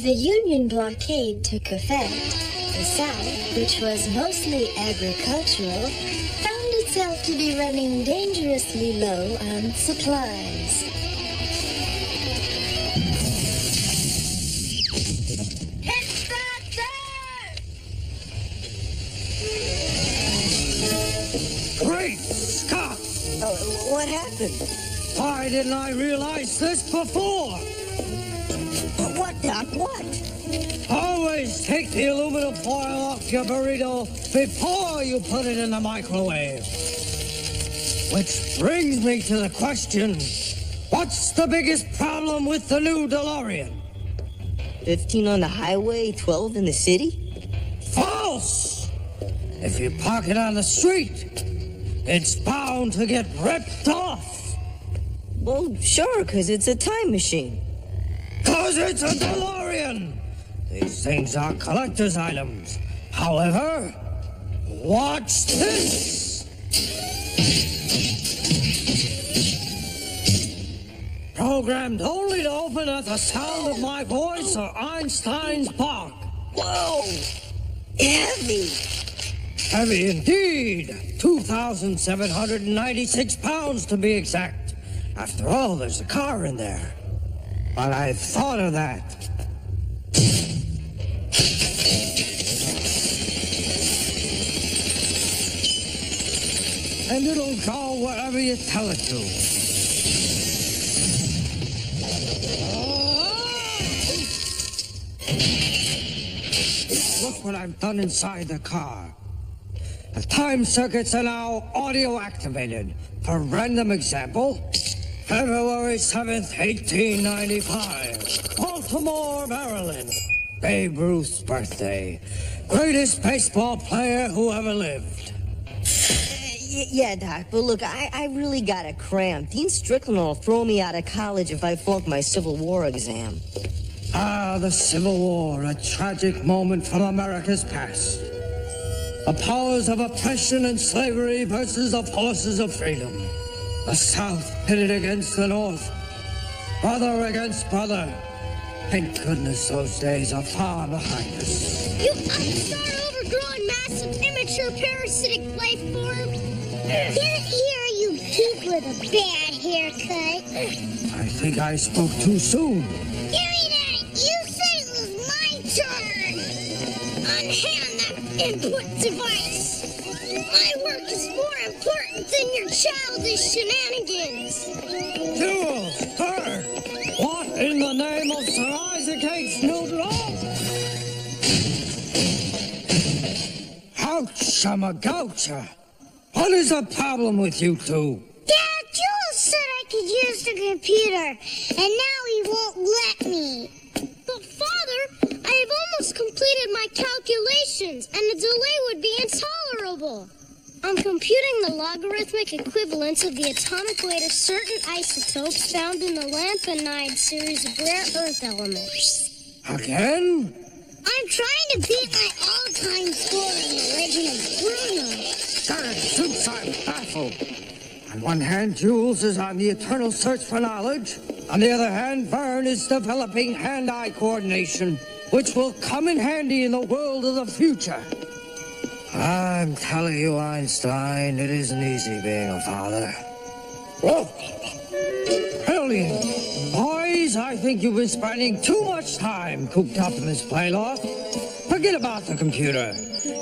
the Union blockade took effect, the South, which was mostly agricultural, found itself to be running dangerously low on supplies. Great Scott! Oh, what happened? Why didn't I realize this before? What, Doc? What? Always take the aluminum foil off your burrito before you put it in the microwave. Which brings me to the question, what's the biggest problem with the new DeLorean? 15 on the highway, 12 in the city? False! If you park it on the street, it's bound to get ripped off. Well, sure, because it's a time machine. Because it's a DeLorean! These things are collector's items. However, watch this! Programmed only to open at the sound of my voice or Einstein's bark. Whoa! Heavy! Heavy indeed. 2,796 pounds to be exact. After all, there's a car in there. But I've thought of that. And it'll go wherever you tell it to. Look what I've done inside the car. The time circuits are now audio activated. For random example, February 7th, 1895, Baltimore, Maryland. Babe Ruth's birthday. Greatest baseball player who ever lived. Yeah, Doc, but look, I really got a cramp. Dean Strickland will throw me out of college if I flunk my Civil War exam. Ah, the Civil War, a tragic moment from America's past. The powers of oppression and slavery versus the forces of freedom. The South pitted against the North, brother against brother. Thank goodness those days are far behind us. You upstart, overgrown, massive, immature, parasitic life form. Here, you geek with a bad haircut. I think I spoke too soon. Give me that! You said it was my turn! Unhand that input device! My work is more important than your childish shenanigans! Jules, Bird, what in the name of Sir Isaac H. Newton? Ouch, I'm a goucher. What is the problem with you two? Dad, Jules said I could use the computer, and now he won't let me. But, Father, I have almost completed my calculations, and the delay would be intolerable. I'm computing the logarithmic equivalence of the atomic weight of certain isotopes found in the lanthanide series of rare earth elements. Again? I'm trying to beat my all-time score in the Legend of Bruno. Since I'm baffled. On one hand, Jules is on the eternal search for knowledge. On the other hand, Vern is developing hand-eye coordination, which will come in handy in the world of the future. I'm telling you, Einstein, it isn't easy being a father. Whoa! Brilliant. Boys, I think you've been spending too much time cooped up in this playloft. Forget about the computer.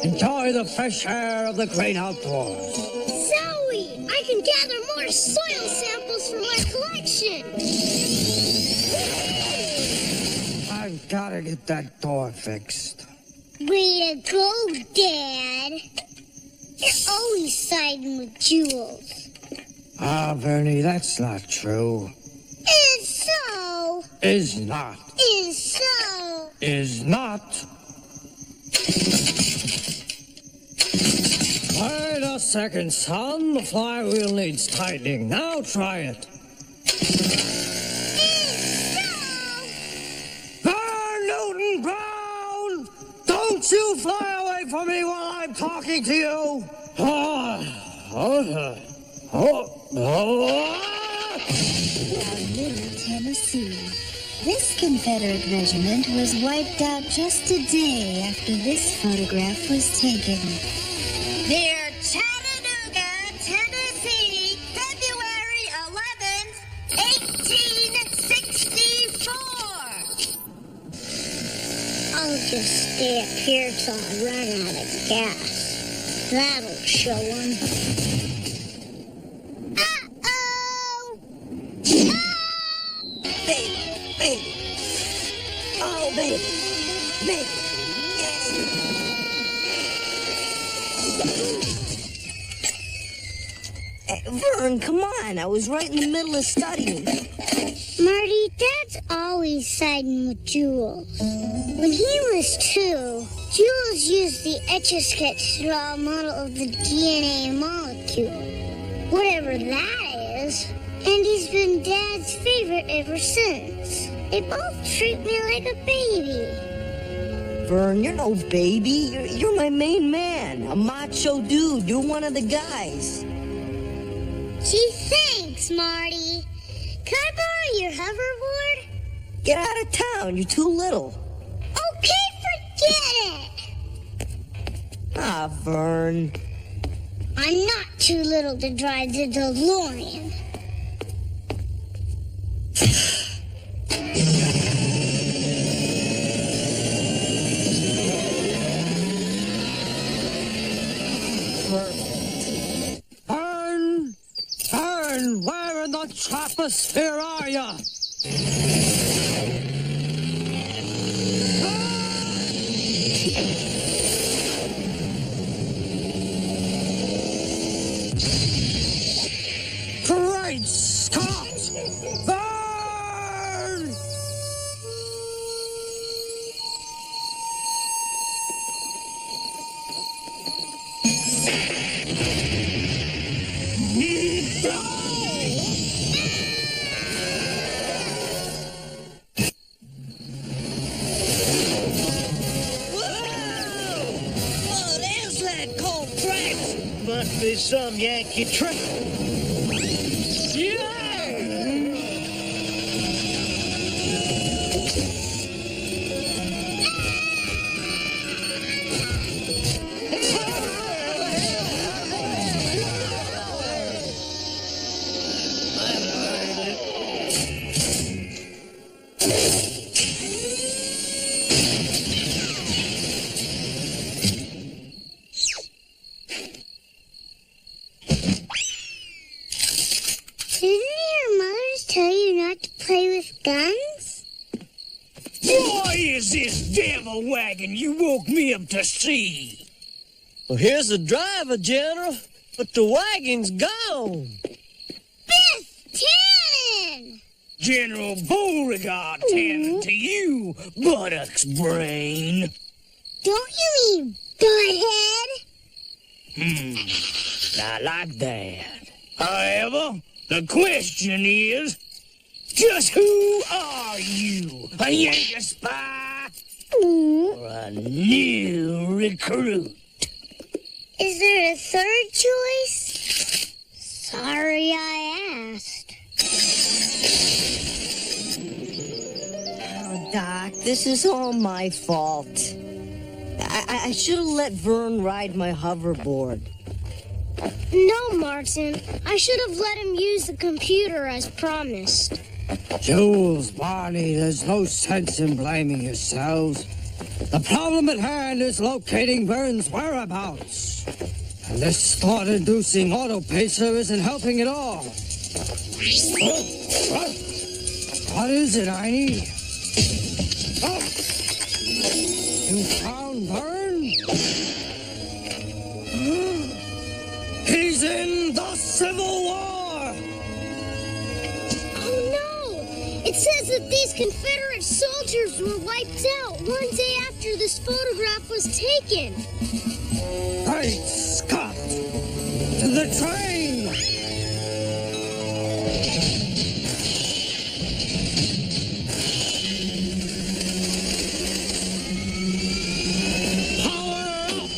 Enjoy the fresh air of the great outdoors. Zoe, I can gather more soil samples for my collection. I've got to get that door fixed. Way to go, Dad. You're always siding with Jules. Ah, Bernie, that's not true. Is so. Is not. Is so. Is not. Wait a second, son. The flywheel needs tightening. Now try it. Vern Newton Brown! Don't you fly away from me while I'm talking to you! Now, Middle Tennessee. This Confederate regiment was wiped out just a day after this photograph was taken. Near Chattanooga, Tennessee, February 11th, 1864. I'll just stay up here till I run out of gas. That'll show 'em. Uh-oh! Baby, baby. Oh, baby, baby. Vern, come on. I was right in the middle of studying. Marty, Dad's always siding with Jules. When he was 2, Jules used the Etch-a-Sketch to draw a model of the DNA molecule, whatever that is, and he's been Dad's favorite ever since. They both treat me like a baby. Vern, you're no baby. You're my main man. A macho dude. You're one of the guys. Gee, thanks, Marty. Can I borrow your hoverboard? Get out of town. You're too little. Okay, forget it. Ah, Vern. I'm not too little to drive the DeLorean. Vern, where in the troposphere are you? Great Scott! Vern! Must be some Yankee trick. Didn't your mothers tell you not to play with guns? Why is this devil wagon you woke me up to see? Well, here's the driver, General, but the wagon's gone. Biff Tannen! General Beauregard tending to you, buttocks brain. Don't you mean butthead? I like that. However, the question is, just who are you? A Yankee spy or a new recruit? Is there a third choice? Sorry I asked. Oh, Doc, this is all my fault. I should have let Vern ride my hoverboard. No, Martin. I should have let him use the computer as promised. Jules, Barney, there's no sense in blaming yourselves. The problem at hand is locating Vern's whereabouts. And this thought-inducing auto-pacer isn't helping at all. What is it, Einie? Oh. You found Vern? He's in the Civil War! Oh, no! It says that these Confederate soldiers were wiped out one day after this photograph was taken. Great Scott! To the train! Power up!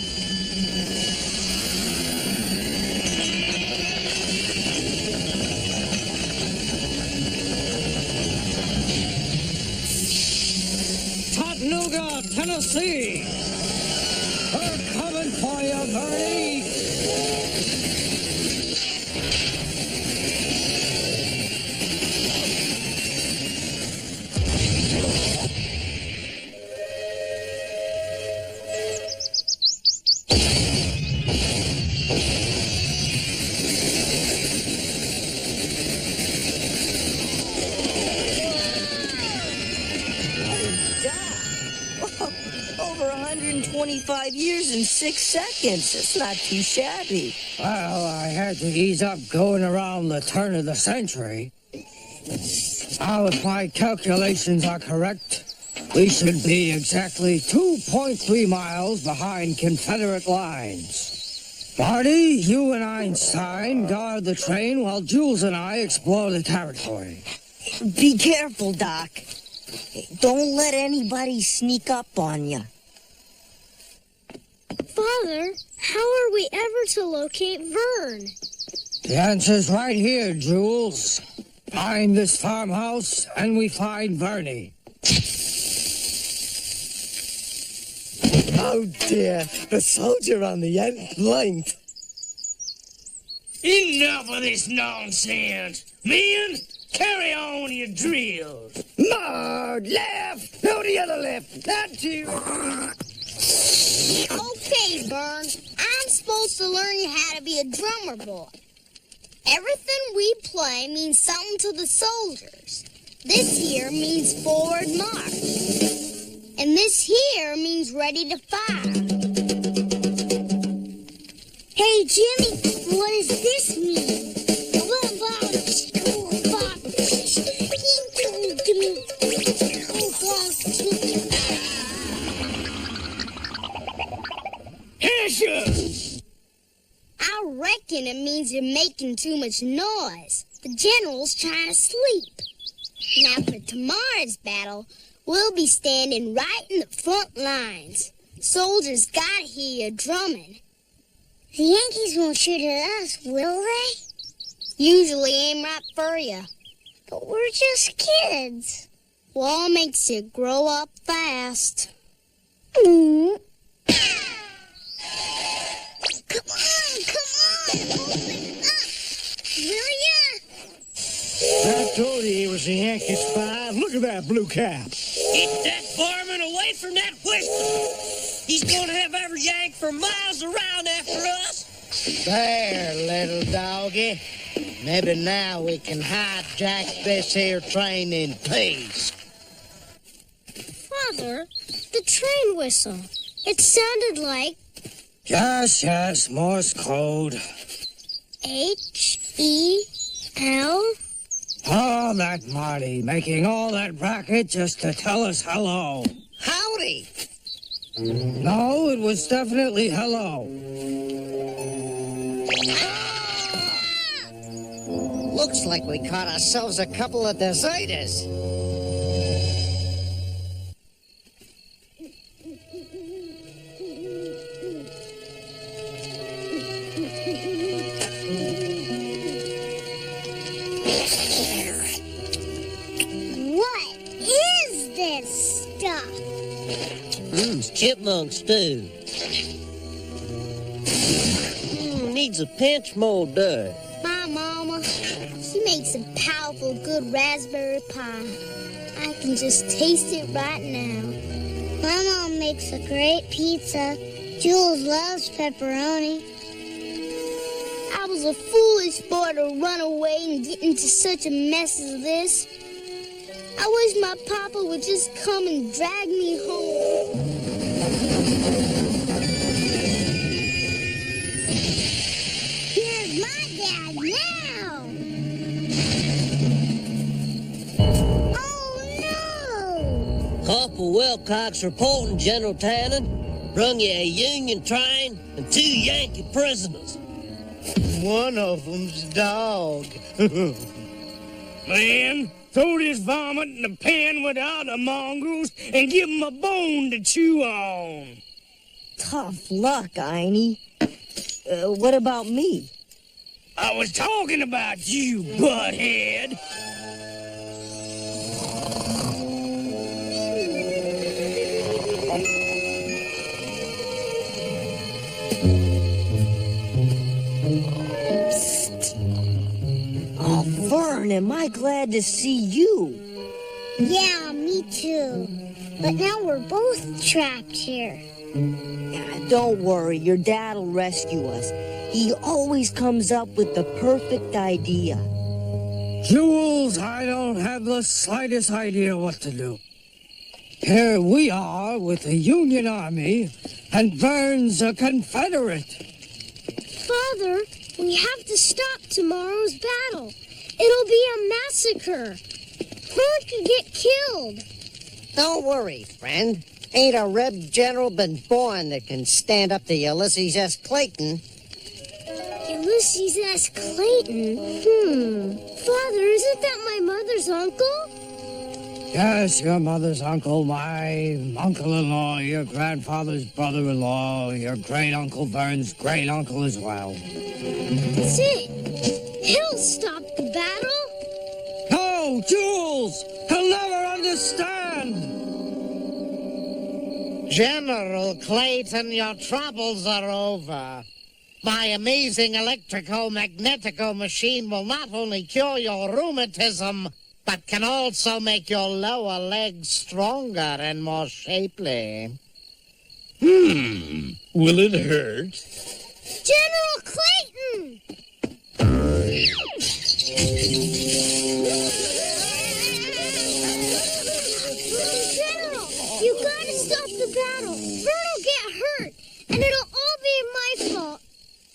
coming for you, Bernie! Over 125 years in 6 seconds. That's not too shabby. Well, I had to ease up going around the turn of the century. Now, if my calculations are correct, we should be exactly 2.3 miles behind Confederate lines. Marty, you and Einstein guard the train while Jules and I explore the territory. Be careful, Doc. Don't let anybody sneak up on you. Father, how are we ever to locate Vern? The answer's right here, Jules. Find this farmhouse, and we find Bernie. Oh dear, the soldier on the end blinked. Enough of this nonsense. Men, carry on your drills. More left, no the other left, not you. Okay, Vern. I'm supposed to learn how to be a drummer boy. Everything we play means something to the soldiers. This here means forward march. And this here means ready to fire. Hey, Jimmy, what does this mean? I reckon it means you're making too much noise. The general's trying to sleep. Now for tomorrow's battle, we'll be standing right in the front lines. Soldiers gotta hear you drumming. The Yankees won't shoot at us, will they? Usually aim right for you. But we're just kids. War makes you grow up fast. Mm. Come on, open up! Will ya? I told you he was a Yankee spy. Look at that blue cap. Get that varmint away from that whistle. He's gonna have every Yank for miles around after us. There, little doggy. Maybe now we can hijack this here train in peace. Father, the train whistle. It sounded like Yes, Morse code. H-E-L. Oh, that Marty, making all that racket just to tell us hello. Howdy. No, it was definitely hello. Looks like we caught ourselves a couple of deserters. What is this stuff? It's chipmunk stew. Needs a pinch more dirt. My mama, she makes a powerful good raspberry pie. I can just taste it right now. My mom makes a great pizza. Jules loves pepperoni. I was a foolish boy to run away and get into such a mess as this. I wish my papa would just come and drag me home. Here's my dad now. Oh no! Corporal Wilcox reporting, General Tannen. Brung you a Union train and 2 Yankee prisoners. One of them's a dog. Man, throw this varmint in the pen with the other mongrels and give 'em a bone to chew on. Tough luck, Einie. What about me? I was talking about you, butthead. Oh, Vern, am I glad to see you. Yeah, me too. But now we're both trapped here. Don't worry, your dad'll rescue us. He always comes up with the perfect idea. Jules, I don't have the slightest idea what to do. Here we are with the Union Army, and Vern's a Confederate. Father, we have to stop tomorrow's battle. It'll be a massacre. Vern could get killed. Don't worry, friend. Ain't a Reb general been born that can stand up to Ulysses S. Clayton. Ulysses S. Clayton? Father, isn't that my mother's uncle? Yes, your mother's uncle, my uncle-in-law, your grandfather's brother-in-law, your great-uncle Vern's great-uncle as well. That's it. He'll stop the battle. No, Jules! He'll never understand! General Clayton, your troubles are over. My amazing electrico-magnetico machine will not only cure your rheumatism, but can also make your lower legs stronger and more shapely. Will it hurt? General Clayton! General, you gotta stop the battle. Vern will get hurt, and it'll all be my fault.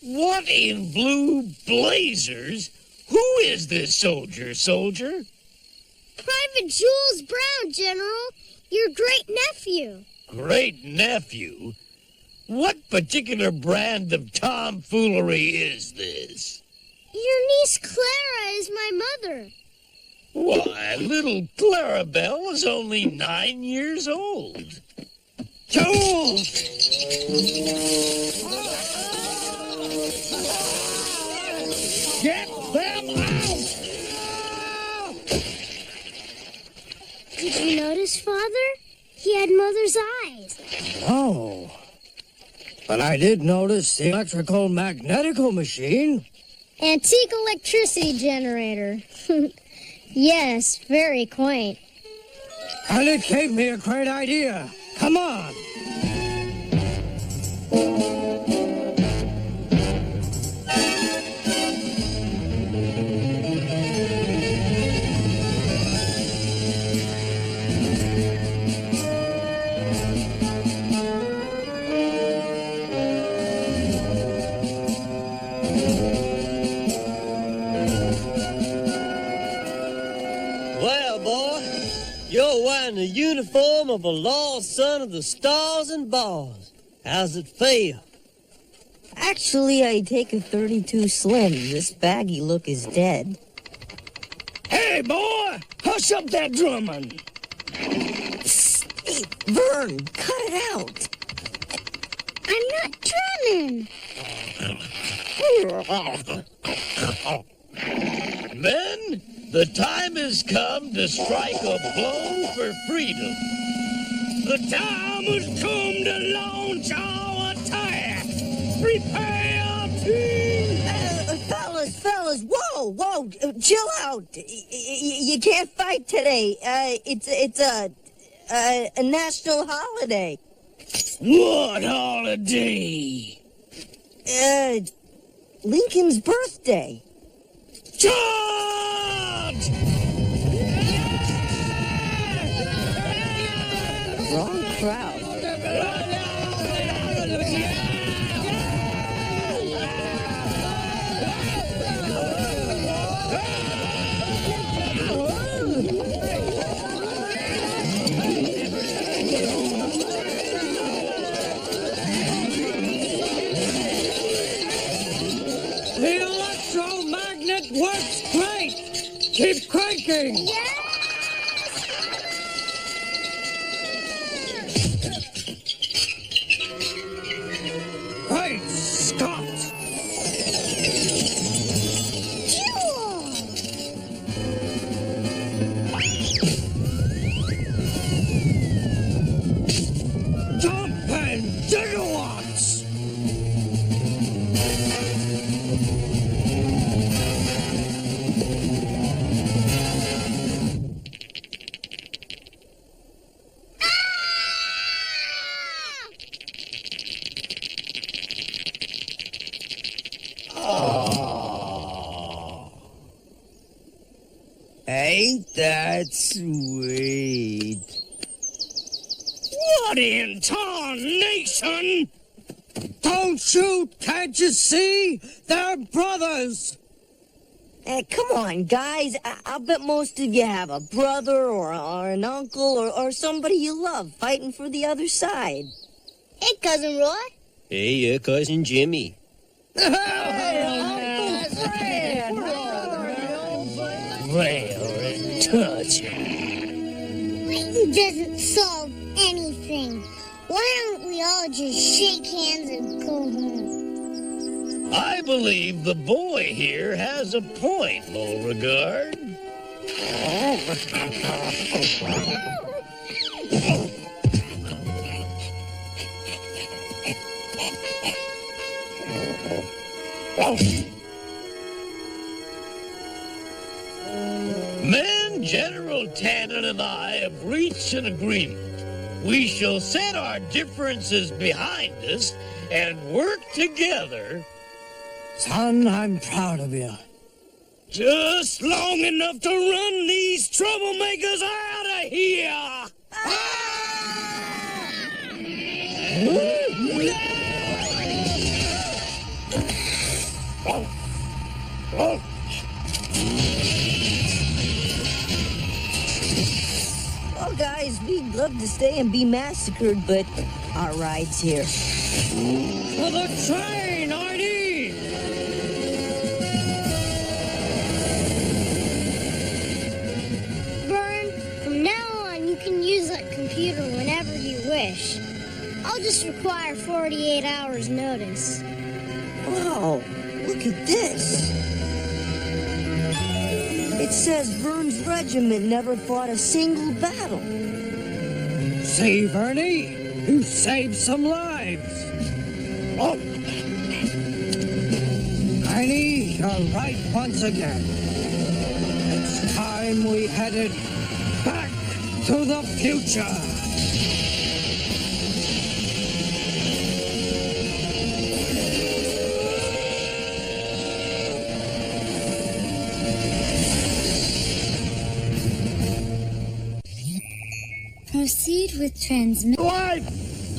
What in blue blazers? Who is this soldier? Private Jules Brown, General. Your great-nephew. Great-nephew? What particular brand of tomfoolery is this? Your niece Clara is my mother. Why, little Clarabelle is only 9 years old. Jules! Get them out! Did you notice, Father? He had Mother's eyes. Oh. But I did notice the electrical magnetical machine. Antique electricity generator. Yes, very quaint. And it gave me a great idea. Come on. Well, boy, you're wearing the uniform of a lost son of the stars and bars. How's it feel? Actually, I take a 32 Slim. This baggy look is dead. Hey, boy! Hush up that drumming. Hey, Vern, cut it out. I'm not drumming. Men, the time has come to strike a blow for freedom. The time has come to launch our attack. Prepare to... Fellas, whoa, chill out. You can't fight today. It's a national holiday. What holiday? Lincoln's birthday. Charge! Wrong crowd. The electromagnet works great. Keep cranking. Great Scott! Jump and gigawatts! Ain't that sweet? What in tarnation? Don't shoot! Can't you see? They're brothers! Come on, guys. I'll bet most of you have a brother or an uncle or somebody you love fighting for the other side. Hey, Cousin Roy. Hey, your cousin Jimmy. Well, touch. Fighting doesn't solve anything. Why don't we all just shake hands and go home? I believe the boy here has a point, Beauregard. Men, General Tannen and I have reached an agreement. We shall set our differences behind us and work together. Son, I'm proud of you. Just long enough to run these troublemakers out of here! Well, guys, we'd love to stay and be massacred, but our ride's here. For the train, Artie! Vern, from now on, you can use that computer whenever you wish. I'll just require 48 hours notice. Wow, look at this. It says Vern's regiment never fought a single battle. See, Vernie? You saved some lives. Oh! Tiny, you're right once again. It's time we headed back to the future. Proceed with transmit. Life,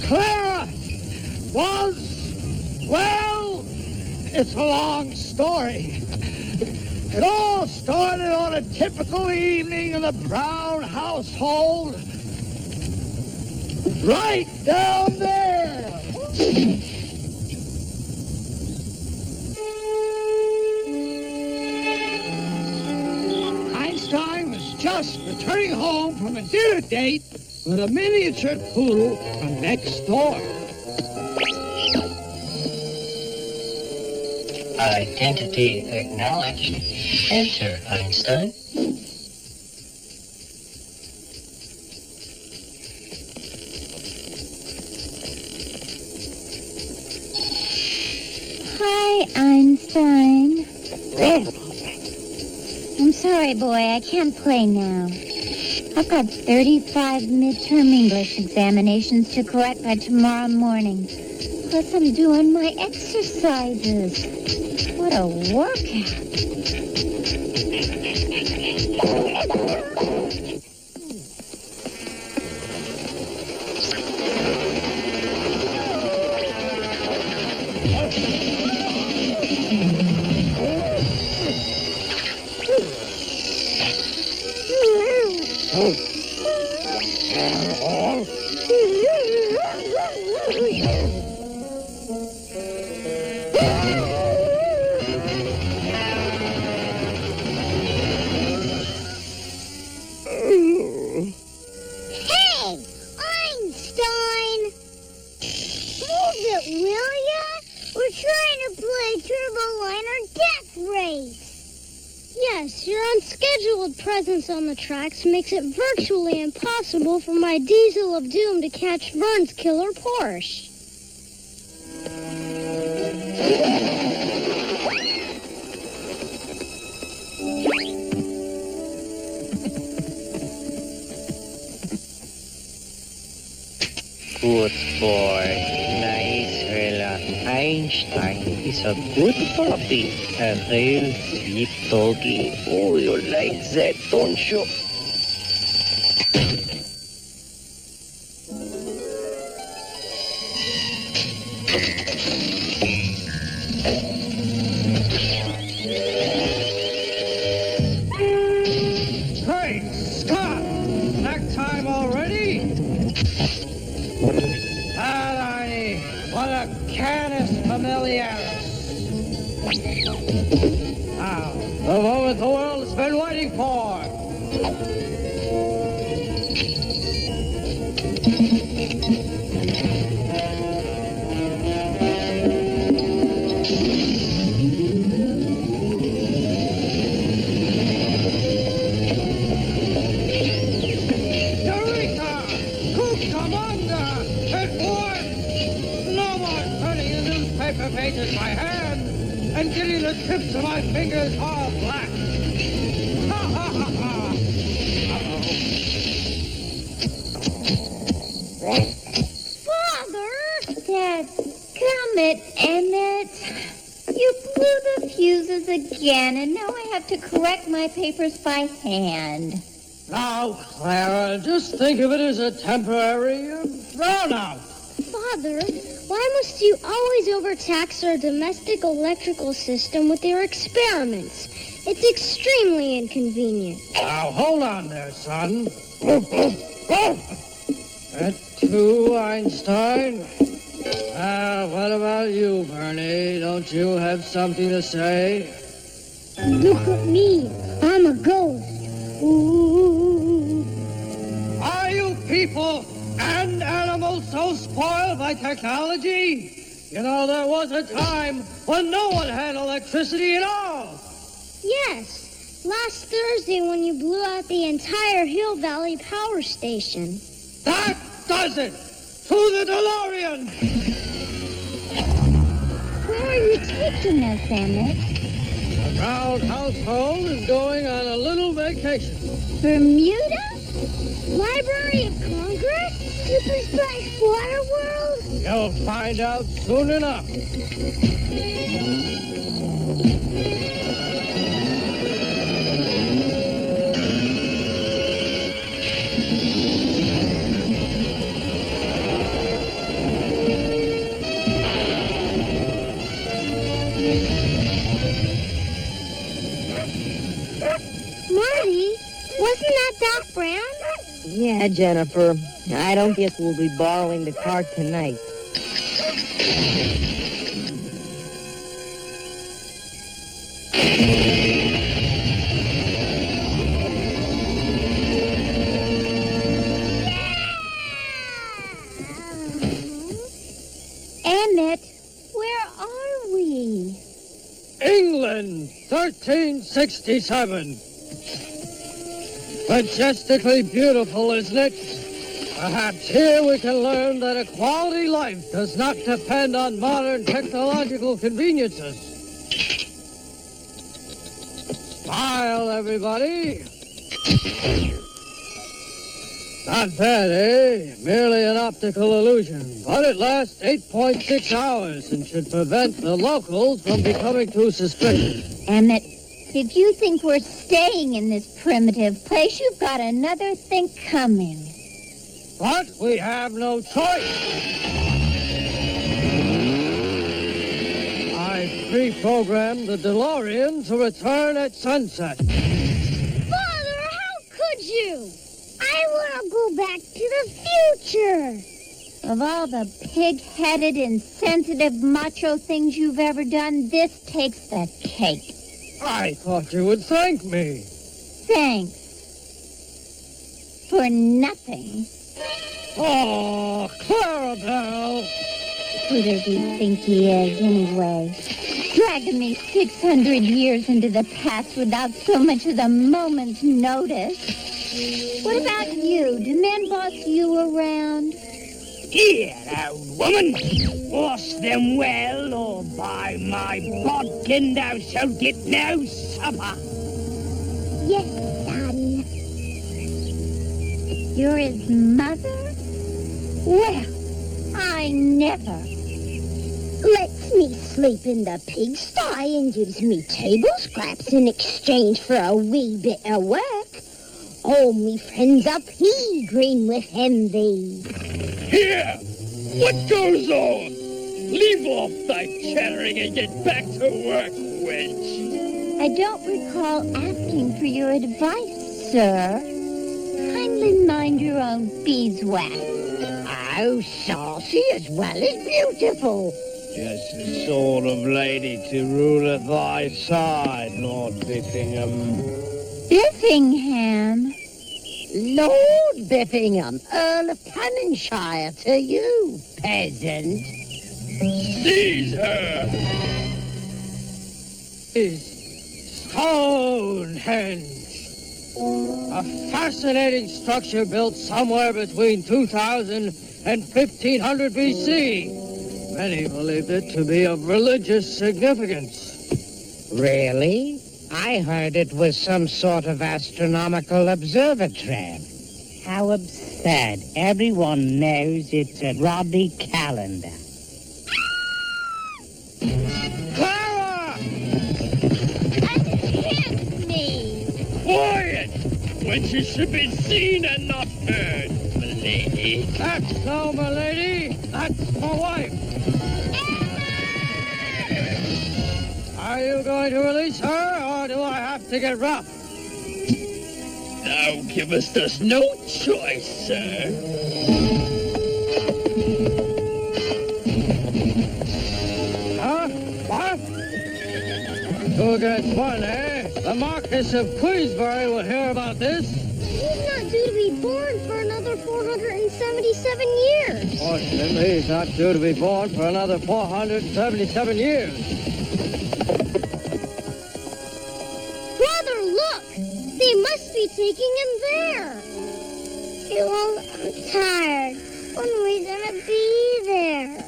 Clara, was, well, it's a long story. It all started on a typical evening in the Brown household. Right down there. Einstein was just returning home from a dinner date with a miniature poodle from next door. Identity acknowledged. Enter, Einstein. Hi, Einstein. I'm sorry, boy, I can't play now. I've got 35 midterm English examinations to correct by tomorrow morning. Plus, I'm doing my exercises. What a workout. Hey, Einstein! Move it, will ya? We're trying to play Turbo Liner Death Race. Yes, your unscheduled presence on the tracks makes it virtually impossible for my Diesel of Doom to catch Vern's killer Porsche. Good boy. Nice fella. I Einstein is a good puppy, a real sweet doggy. Oh, you like that, don't you? Great Scott! That time already? Alrighty, what a canis familiaris. Now, the moment the world's been waiting for. Eureka! Cucamonga! It worked! No more turning the newspaper pages by hand and getting the tips of my fingers all black. Ha ha ha ha! Father! Dadgummit, Emmett. You blew the fuses again, and now I have to correct my papers by hand. Now, Clara, just think of it as a temporary brownout. Father, why must you always overtax our domestic electrical system with your experiments? It's extremely inconvenient. Now, hold on there, son. That too, Einstein. What about you, Bernie? Don't you have something to say? Look at me. I'm a ghost. Ooh. Are you people and animals so spoiled by technology? You know, there was a time when no one had electricity at all. Yes. Last Thursday when you blew out the entire Hill Valley power station. That does it! To the DeLorean! Where are you taking us, Emmett? The Brown household is going on a little vacation. Bermuda? Library of Congress? Super Splash Water World? You'll find out soon enough. Marty, wasn't that Doc Brown? Yeah, Jennifer. I don't guess we'll be borrowing the car tonight. Emmett, where are we? England, 1367. Majestically beautiful, isn't it? Perhaps here we can learn that a quality life does not depend on modern technological conveniences. Smile, everybody. Not bad, eh? Merely an optical illusion. But it lasts 8.6 hours and should prevent the locals from becoming too suspicious. Emmett, if you think we're staying in this primitive place, you've got another think coming. But we have no choice. I pre-programmed the DeLorean to return at sunset. Father, how could you? I want to go back to the future. Of all the pig-headed, insensitive, macho things you've ever done, this takes the cake. I thought you would thank me. Thanks. For nothing. Oh, Clarabelle. Who does he think he is, anyway? Dragging me 600 years into the past without so much as a moment's notice. What about you? Do men boss you around? Here, old woman. Wash them well, or by my bodkin thou shalt get no supper. Yes, son. You're his mother? Well, I never. Let's sleep in the pigsty and gives me table scraps in exchange for a wee bit of work. All me friends are pea-green with envy. Here! What goes on? Leave off thy chattering and get back to work, wench. I don't recall asking for your advice, sir. Kindly mind your own beeswax. Oh, saucy as well as beautiful. Just the sort of lady to rule at thy side, Lord Biffingham. Biffingham? Lord Biffingham, Earl of Cannonshire, to you, peasant. Seize her! Is Stonehenge. A fascinating structure built somewhere between 2000 and 1500 BC. Many believed it to be of religious significance. Really? I heard it was some sort of astronomical observatory. How absurd. Everyone knows it's a Robbie calendar. Clara! Unhand me! Quiet! Wenches should be seen and not heard, milady. That's no, milady. That's my wife. Are you going to release her, or do I have to get rough? Thou givest us no choice, sir. Huh? What? Two against one, eh? The Marquis of Queensbury will hear about this. He's not due to be born for another 477 years. Fortunately, he's not due to be born for another 477 years. Brother, look! They must be taking him there. I'm tired. When are we gonna be there?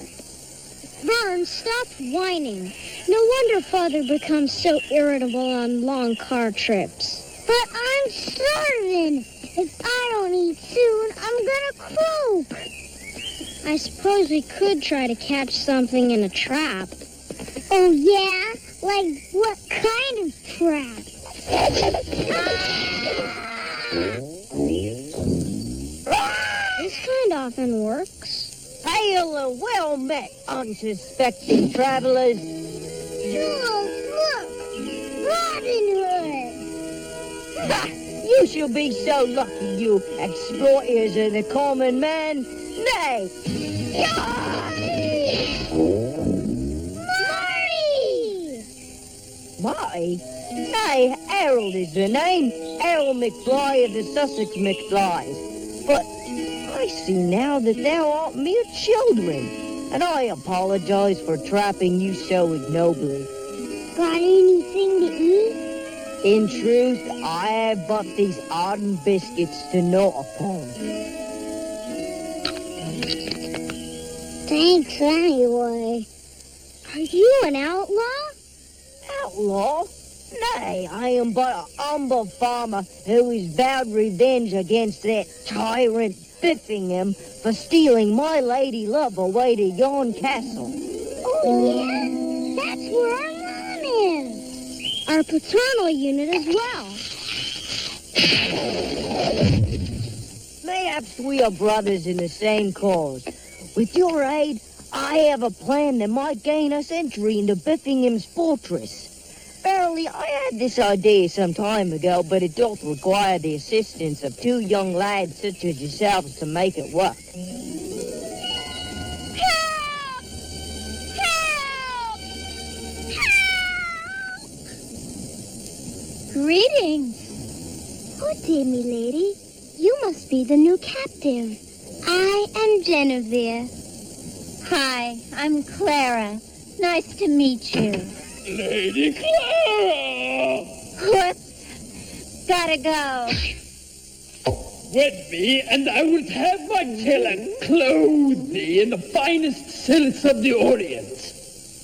Vern, stop whining. No wonder Father becomes so irritable on long car trips. But I'm starving. If I don't eat soon, I'm gonna croak. I suppose we could try to catch something in a trap. Oh, yeah? Like what kind of trap? This kind often works. Hail and well met, unsuspecting travelers. Jules, look! Robin Hood! Ha! You shall be so lucky, you exploiters of the common man. Nay! Marty! Marty? Nay, Harold is the name. Harold McFly of the Sussex McFlys. But I see now that thou art mere children, and I apologize for trapping you so ignobly. Got anything to eat? In truth, I have but these ardent biscuits to gnaw upon. Thanks anyway. Are you an outlaw? Outlaw? Nay, I am but a humble farmer who has vowed revenge against that tyrant Biffingham for stealing my lady love away to yon castle. Oh, yeah? That's where our mom is. Our paternal unit as well. Mayhaps we are brothers in the same cause. With your aid, I have a plan that might gain us entry into Biffingham's fortress. Verily, I had this idea some time ago, but it doth require the assistance of two young lads such as yourselves to make it work. Help! Help! Help! Greetings. Good day, milady. You must be the new captive. I am Genevieve. Hi, I'm Clara. Nice to meet you. Lady Clara! Whoops. Gotta go. Wed me, and I will have my tailor clothe thee in the finest silks of the Orient.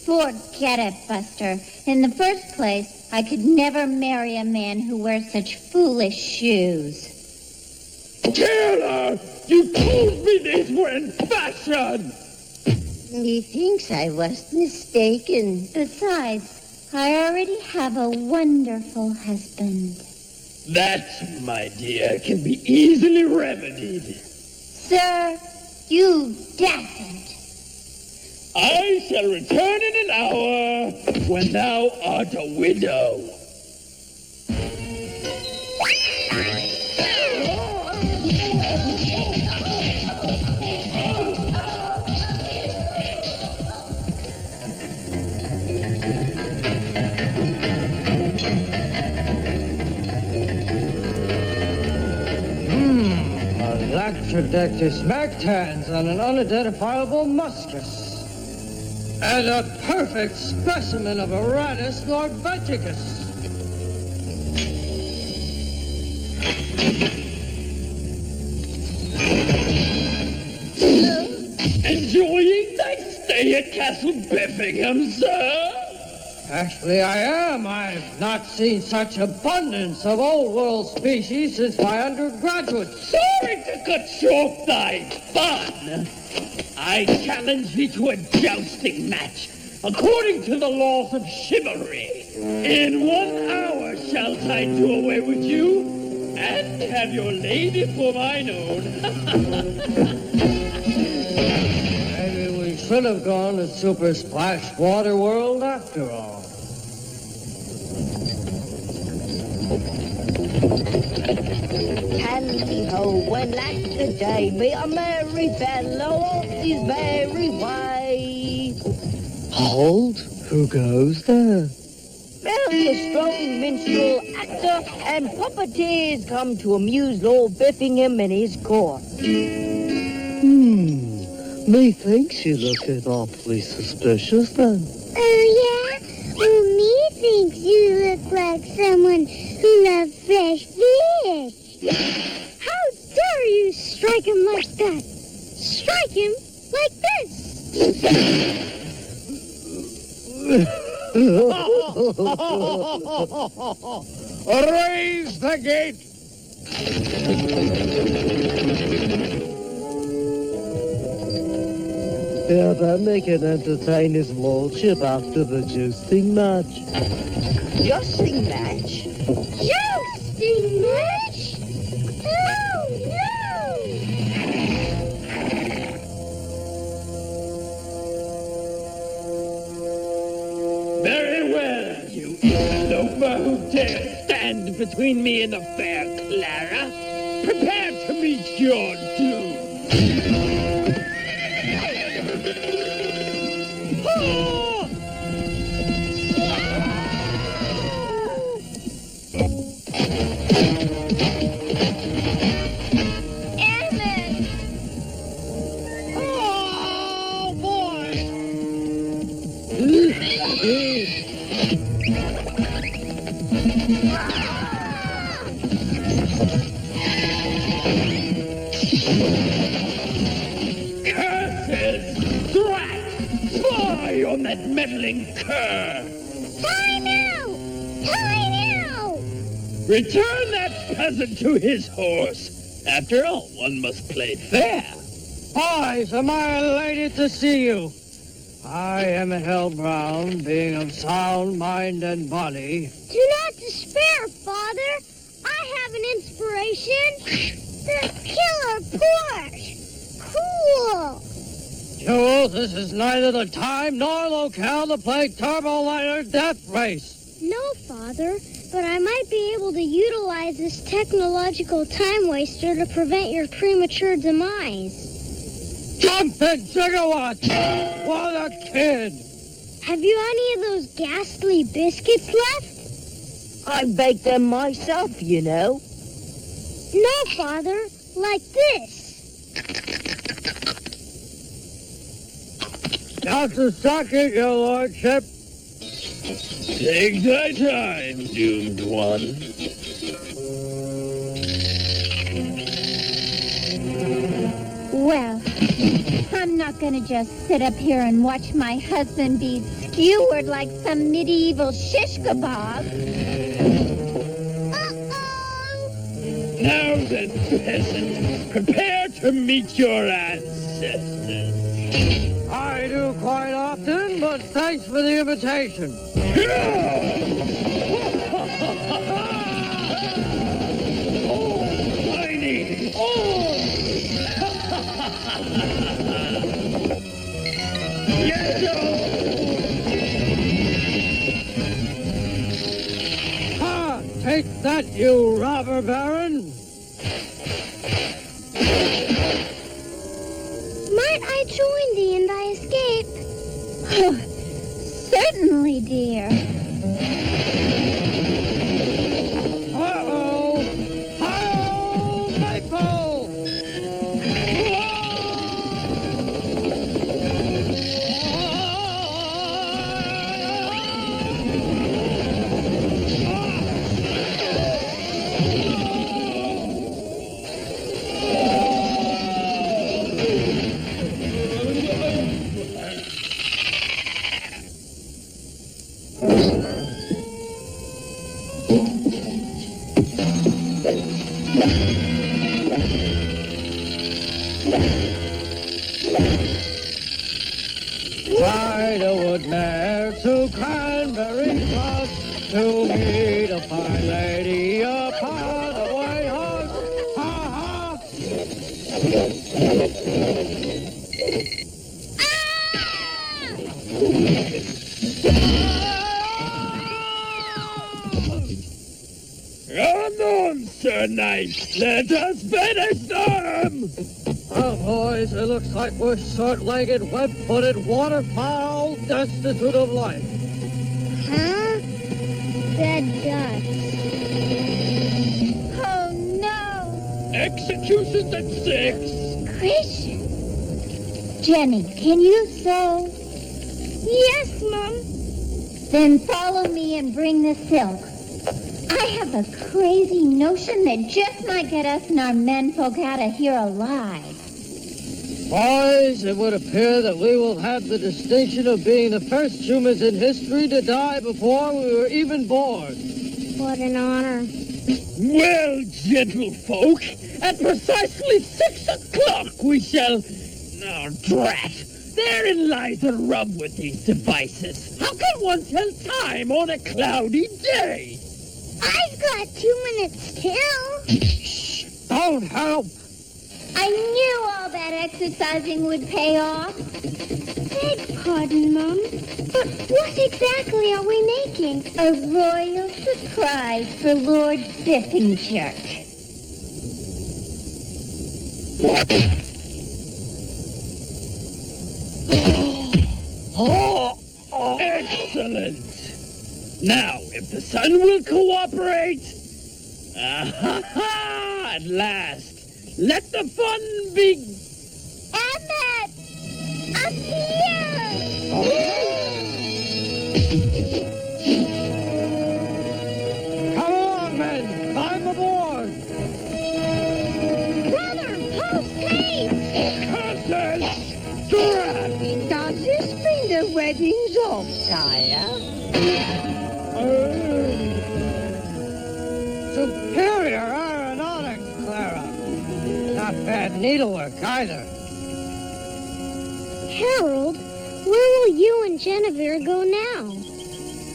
Forget it, Buster. In the first place, I could never marry a man who wears such foolish shoes. Tailor! You told me these were in fashion! Methinks I was mistaken. Besides, I already have a wonderful husband. That, my dear, can be easily remedied. Sir, you dassent. I shall return in an hour when thou art a widow. Electrodectus mactans and an unidentifiable muscus. And a perfect specimen of Uranus norvegicus. Enjoying thy stay at Castle Beffingham, sir? Actually, I am. I've not seen such abundance of old world species since my undergraduate. Sorry to cut short thy fun. I challenge thee to a jousting match, according to the laws of chivalry. In 1 hour shalt I do away with you, and have your lady for mine own. Maybe we should have gone to Super Splash Water World after all. Tally-ho, when lack the day, be a merry fellow off his merry way. Hold? Who goes there? Merely a strong minstrel, actor, and puppeteers come to amuse Lord Beffingham and his court. Methinks you looking awfully suspicious then. Oh, yeah? Well, methinks you look like someone who loves fresh fish. How dare you strike him like that? Strike him like this. Raise the gate! Yeah, then they can entertain his lordship after the jousting match. Jousting match? Jousting match? No, no! Very well, you eloper who dare stand between me and the fair Clara. Prepare to meet your doom. Curses! Drat! Fly on that meddling cur! Time out! Time out! Return that peasant to his horse. After all, one must play fair. Boys, am I elated to see you? I am Hellbrown, being of sound mind and body. Do not despair, Father. I have an inspiration. The killer Porsche. Cool. Jules, this is neither the time nor locale to play Turbo Lighter Death Race. No, Father, but I might be able to utilize this technological time waster to prevent your premature demise. Jumping gigawatts! What a kid! Have you any of those ghastly biscuits left? I baked them myself, you know. No, Father, like this. Just a second, your lordship. Take thy time, doomed one. Well, I'm not gonna just sit up here and watch my husband be skewered like some medieval shish kebab. Uh-oh! Now then, peasant, prepare to meet your ancestors. I do thanks for the invitation. Tiny! Oh! Yes, Ha! Take that, you robber baron! Might I join thee and thy escape? Certainly, dear. Uh-oh! Hi-oh, Maple! Ride a wood mare to Cranberry Cross to meet a fine lady upon the white horse. Ha ha! Come on, Sir Knight. Let us finish them! Well, boys, it looks like we're short-legged, web-footed waterfowl destitute of life. Huh? That does. Oh, no. Executions at 6. Gracious. Jenny, can you sew? Yes, Mom. Then follow me and bring the silk. I have a crazy notion that just might get us and our menfolk out of here alive. Boys, it would appear that we will have the distinction of being the first humans in history to die before we were even born. What an honor. Well, gentlefolk, at precisely 6 o'clock we shall... Oh, drat! Therein lies the rub with these devices. How can one tell time on a cloudy day? I've got 2 minutes till. Don't help! I knew all that exercising would pay off. Beg pardon, Mom. But what exactly are we making? A royal surprise for Lord Biffenchurch. Excellent! Now, if the sun will cooperate... Ah-ha-ha! At last! Let the fun begin! Emmett! Up here! Come along, men! Climb aboard! Brother, post haste! Curses! Drat! Does this mean the wedding's off, sire? Superior aeronautics, Clara. Not bad needlework either. Harold, where will you and Genevieve go now?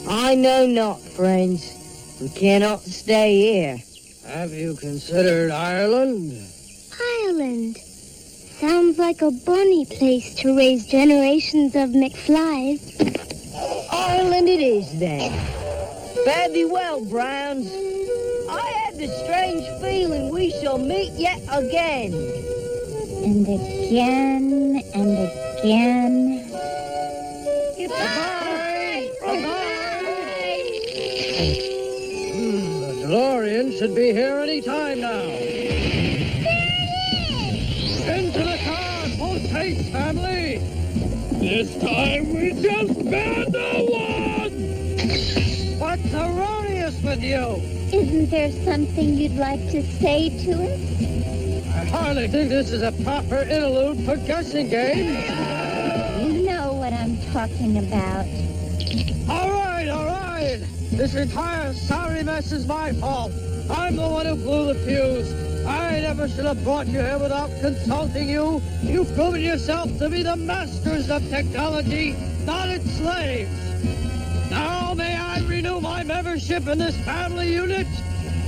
I know not, friends. We cannot stay here. Have you considered Ireland? Ireland. Sounds like a bonny place to raise generations of McFlys. Ireland it is, then. Fare thee well, Browns. I had the strange feeling we shall meet yet again. And again and again. Goodbye! Goodbye! The DeLorean should be here any time now. Into the car, post haste, family! This time we shall spare no one! What's erroneous with you? Isn't there something you'd like to say to us? I hardly think this is a proper interlude for guessing game. You know what I'm talking about. All right. This entire sorry mess is my fault. I'm the one who blew the fuse. I never should have brought you here without consulting you. You've proven yourself to be the masters of technology, not its slaves. Now may I renew my membership in this family unit?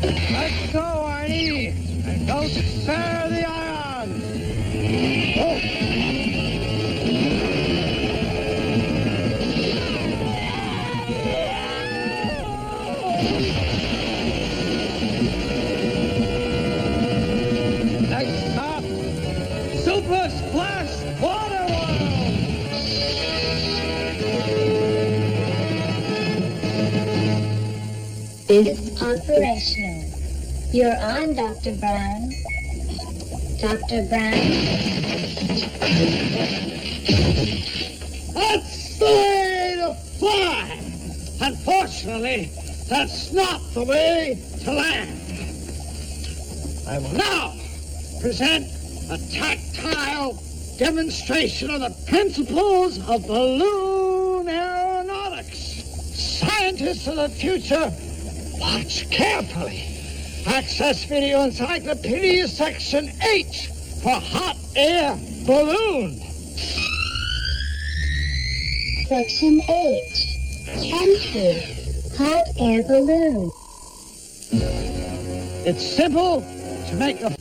Let's go, Arnie, and don't spare the ions. Next stop, Super Splash Water World. It's operational. You're on, Dr. Brown. Dr. Brown? That's the way to fly! Unfortunately, that's not the way to land. I will now present a tactile demonstration of the principles of balloon aeronautics. Scientists of the future, watch carefully. Access Video Encyclopedia Section H for hot air balloon. Section H. Enter. Hot air balloon. It's simple to make a...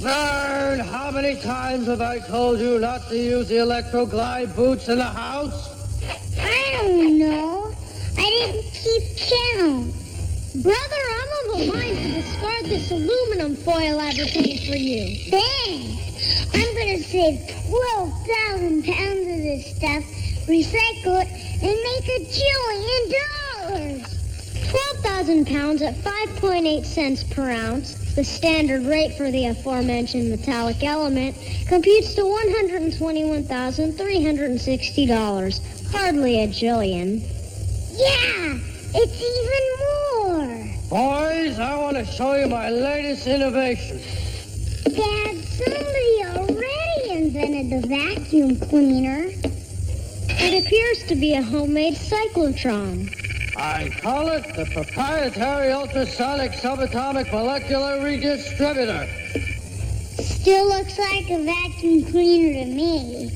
Vern, how many times have I told you not to use the electroglide boots in the house? I don't know. I didn't keep count. Brother, I'm of a mind to discard this aluminum foil I've retained for you. Thanks. I'm going to save 12,000 pounds of this stuff, recycle it, and make $1 jillion. 12,000 pounds at 5.8 cents per ounce, the standard rate for the aforementioned metallic element, computes to $121,360. Hardly a jillion. Yeah, it's even more. Boys, I want to show you my latest innovation. Dad, somebody already invented the vacuum cleaner. It appears to be a homemade cyclotron. I call it the proprietary ultrasonic subatomic molecular redistributor. Still looks like a vacuum cleaner to me.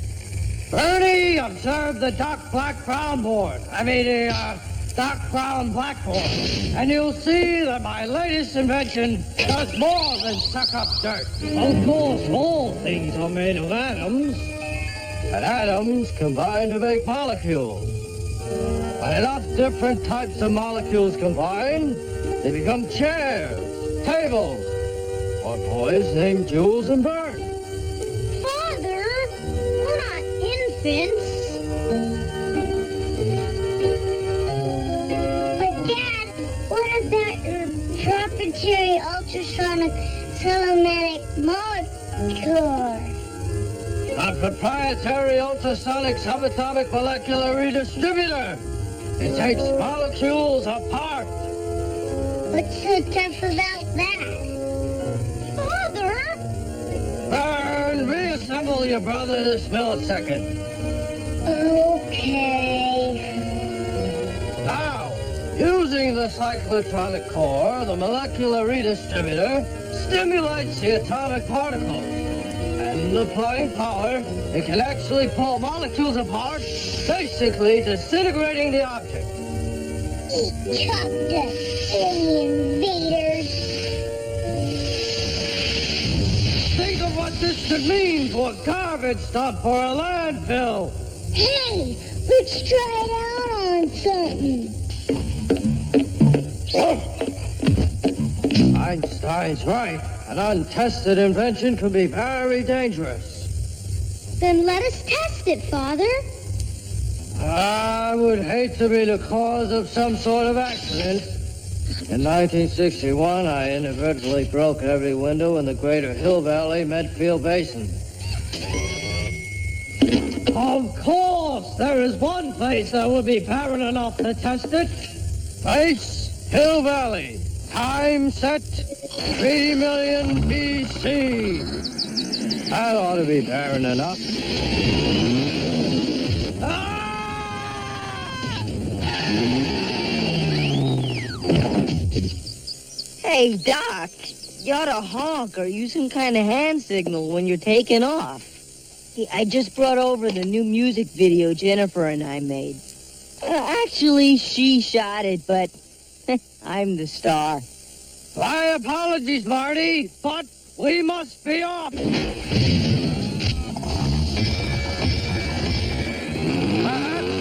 Bernie, observe the dark black-brown board. the dark brown blackboard. And you'll see that my latest invention does more than suck up dirt. Of course, all things are made of atoms. And atoms combine to make molecules. When enough different types of molecules combine, they become chairs, tables, or boys named Jules and Bert. Father, we're not infants. But Dad, what about your proprietary ultrasonic telematic molecule? A proprietary ultrasonic subatomic molecular redistributor. It takes molecules apart. What's so tough about that? Father? Burn, reassemble your brother this millisecond. Okay. Now, using the cyclotronic core, the molecular redistributor stimulates the atomic particles. And applying power, it can actually pull molecules apart, basically disintegrating the object. Chop the silly invaders. Think of what this could mean for a garbage dump or a landfill. Hey, let's try it out on something. Einstein's right. An untested invention can be very dangerous. Then let us test it, Father. I would hate to be the cause of some sort of accident. In 1961, I inadvertently broke every window in the Greater Hill Valley Medfield Basin. Of course, there is one place that would be barren enough to test it. Place, Hill Valley. Time set, 3 million BC. That ought to be barren enough. Hey, Doc, You ought to honk or use some kind of hand signal when you're taking off. Hey, I just brought over the new music video Jennifer and I made. Actually, she shot it, but I'm the star. My apologies, Marty, but we must be off. Perhaps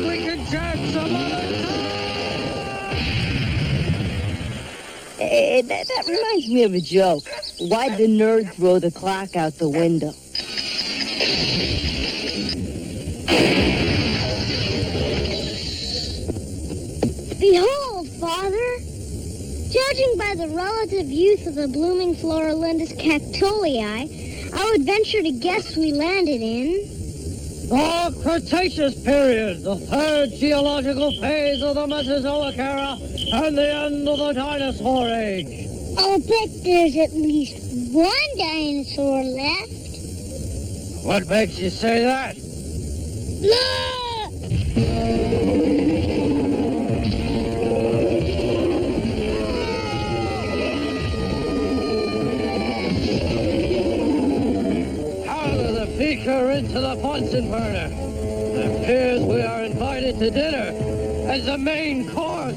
we can chat some other time. That reminds me of a joke. Why'd the nerd throw the clock out the window? Behold, Father! Judging by the relative youth of the blooming Florolindus cactolii, I would venture to guess we landed in... The Cretaceous period, the third geological phase of the Mesozoic era, and the end of the dinosaur age. I'll bet there's at least one dinosaur left. What makes you say that? Look! Beaker into the Bunsen burner. It appears we are invited to dinner as the main course.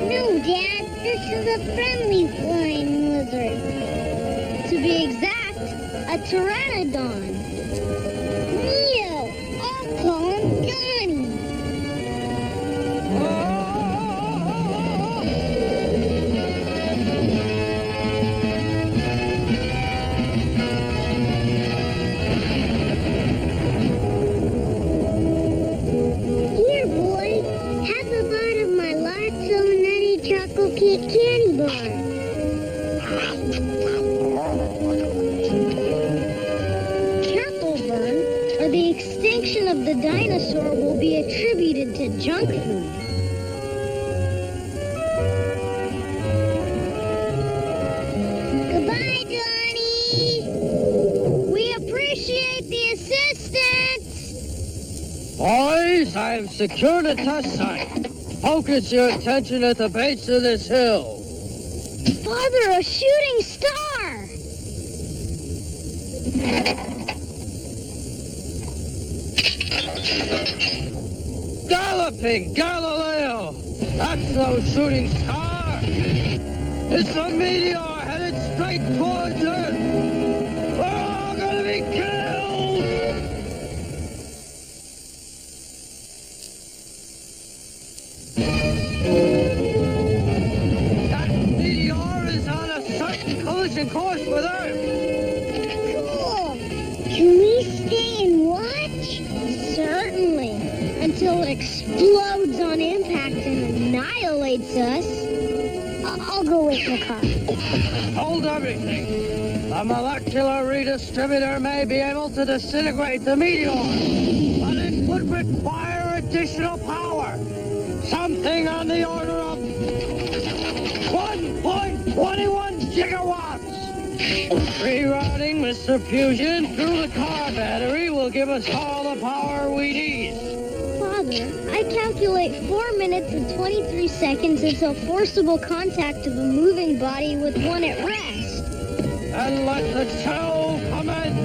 No, Dad, this is a friendly flying lizard. To be exact, a pteranodon. Neo, I'll call him Johnny. Candy bar. Careful, Vern, or the extinction of the dinosaur will be attributed to junk food. Goodbye, Johnny. We appreciate the assistance. Boys, I have secured a test site. Focus your attention at the base of this hill. Father, a shooting star! Galloping Galileo! That's no shooting star! It's a meteor headed straight towards Earth! We're all gonna be killed! That meteor is on a certain collision course with Earth! Cool. Can we stay and watch? Certainly, until it explodes on impact and annihilates us. I'll go with the car. Hold everything. The molecular redistributor may be able to disintegrate the meteor, but it would require additional power. Something on the order of 1.21 gigawatts. Rerouting Mr. Fusion through the car battery will give us all the power we need. Father, I calculate 4 minutes and 23 seconds until forcible contact of a moving body with one at rest. And let the show commence.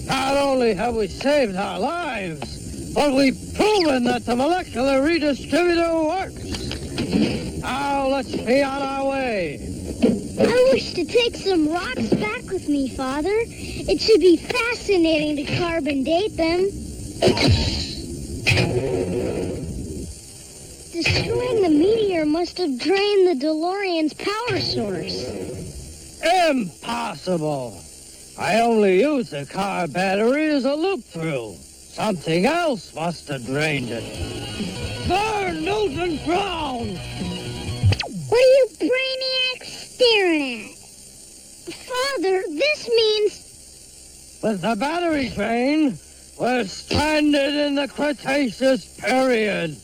Not only have we saved our lives, but we've proven that the molecular redistributor works. Now let's be on our way. I wish to take some rocks back with me, Father. It should be fascinating to carbon date them. Destroying the meteor must have drained the DeLorean's power source. Impossible. I only use the car battery as a loop-through. Something else must have drained it. Burn Newton Brown! What are you brainiacs staring at? Father, this means... With the battery train, we're stranded in the Cretaceous period.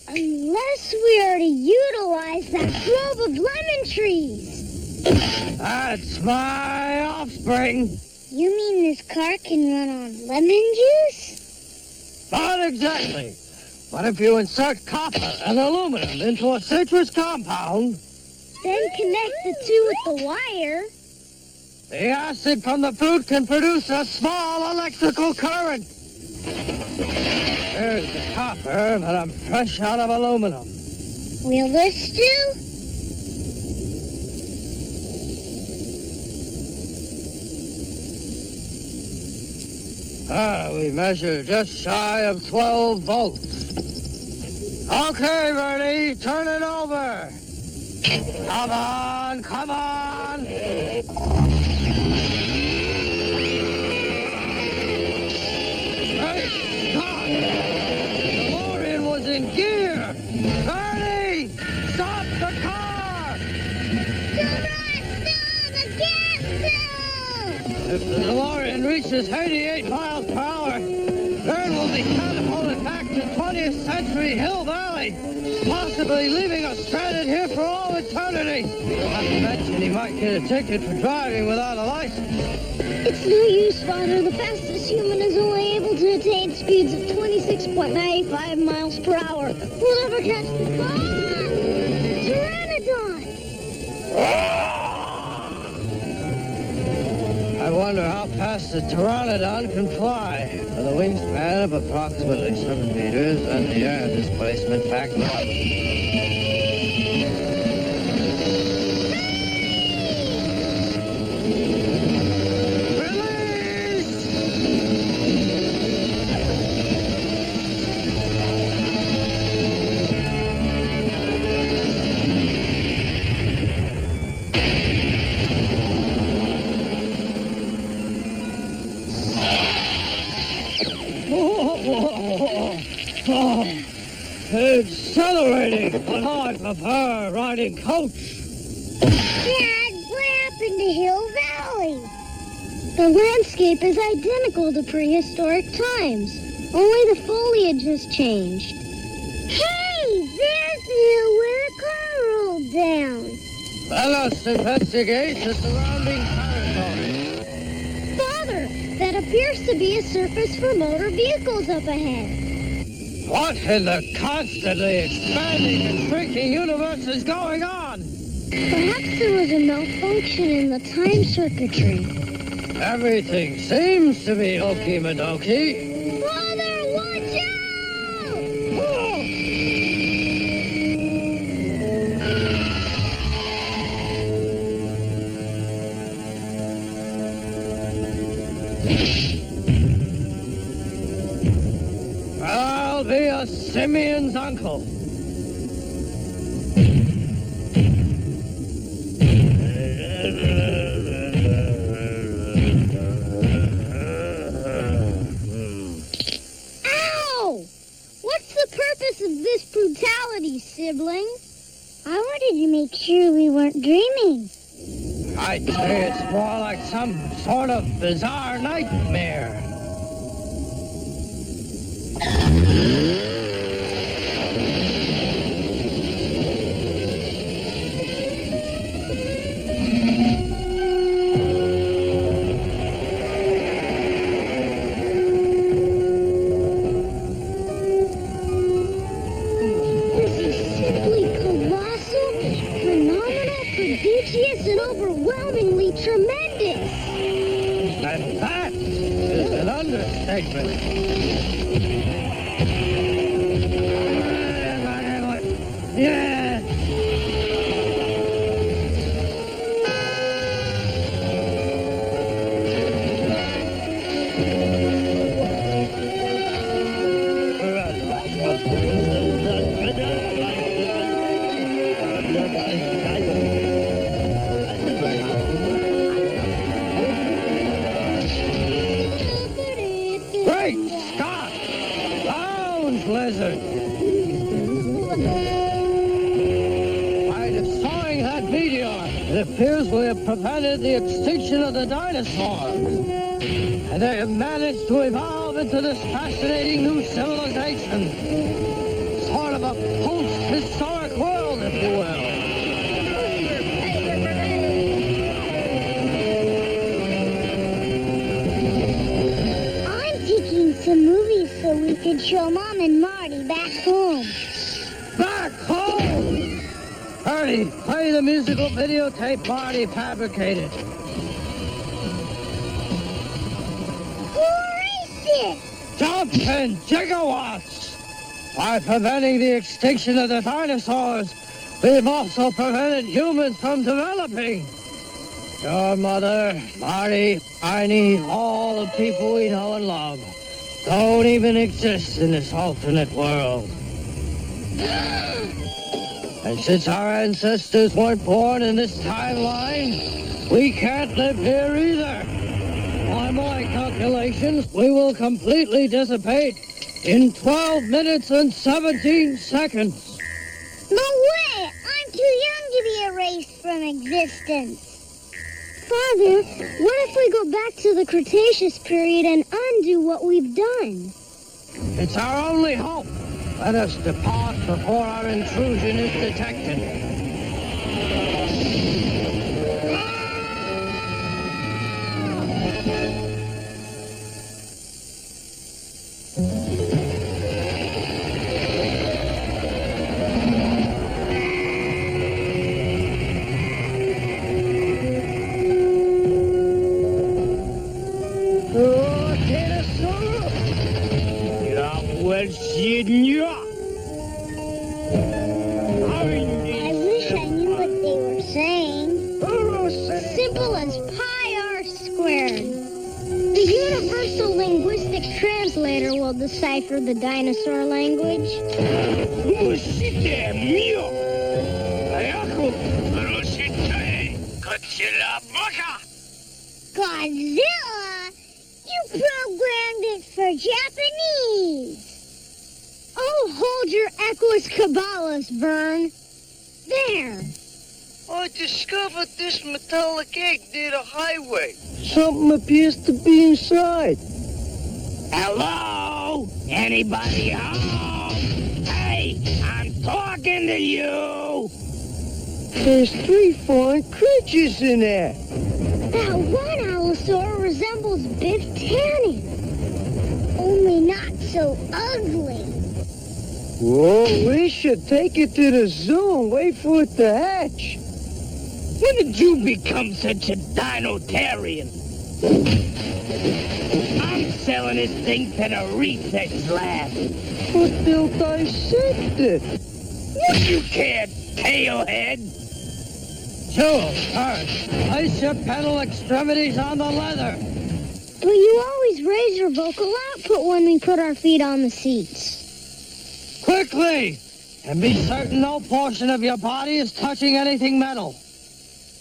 Unless we are to utilize that grove of lemon trees. That's my offspring. You mean this car can run on lemon juice? Not exactly. But if you insert copper and aluminum into a citrus compound, Then connect the two with the wire. the acid from the fruit can produce a small electrical current. There's the copper, but I'm fresh out of aluminum. Will this do? We measure just shy of 12 volts. Okay, Bernie, turn it over. Come on, come on. Great Scott! The DeLorean was in gear. Bernie, stop the car. If the DeLorean reaches 88 miles per hour, Vern will be catapulted back to 20th century Hill Valley, possibly leaving us stranded here for all eternity. Not to mention he might get a ticket for driving without a license. It's no use, Father. The fastest human is only able to attain speeds of 26.95 miles per hour. We'll never catch the Pteranodon! I wonder how fast the Pteranodon can fly. With a wingspan of approximately 7 meters and the air displacement factor. Accelerating, but I prefer riding coach. Dad, what happened to Hill Valley? The landscape is identical to prehistoric times. Only the foliage has changed. Hey, there's the hill where the car rolled down. Let us investigate the surrounding territory. Father, that appears to be a surface for motor vehicles up ahead. What in the constantly expanding and shrinking universe is going on? Perhaps there was a malfunction in the time circuitry. Everything seems to be okie-madokie. Father, watch out! I'll be a Simeon's uncle. Ow! What's the purpose of this brutality, sibling? I wanted to make sure we weren't dreaming. I'd say it's more like some sort of bizarre nightmare. This is simply colossal, phenomenal, prodigious, and overwhelmingly tremendous. And that is an understatement. Yeah. Great Scott! Lounge lizard! I'd have appears we have prevented the extinction of the dinosaurs. And they have managed to evolve into this fascinating new civilization. Sort of a post-historic world, if you will. I'm picking some movies so we could show Mom and Marty back home. Back home! Ernie, play the musical videotape Marty fabricated. Who erased it? Jumping gigawatts! By preventing the extinction of the dinosaurs, we've also prevented humans from developing. Your mother, Marty, Arnie, all the people we know and love don't even exist in this alternate world. And since our ancestors weren't born in this timeline, we can't live here either. By my calculations, we will completely dissipate in 12 minutes and 17 seconds. No way! I'm too young to be erased from existence. Father, what if we go back to the Cretaceous period and undo what we've done? It's our only hope. Let us depart before our intrusion is detected. I wish I knew what they were saying. Simple as pi r squared. The Universal Linguistic Translator will decipher the dinosaur language. Godzilla? You programmed it for Japanese. Oh, hold your Equus Cabales, Vern. There. I discovered this metallic egg near the highway. Something appears to be inside. Hello? Anybody home? Hey, I'm talking to you. There's 3 fine creatures in there. That one allosaur resembles Biff Tannen. Only not so ugly. Whoa, we should take it to the zoo and wait for it to hatch. When did you become such a dinotarian? I'm selling this thing to the research lab. But they'll dissect it. What do you care, tailhead? Jules, Ern, place your pedal extremities on the leather. But you always raise your vocal output when we put our feet on the seats. Quickly! And be certain no portion of your body is touching anything metal.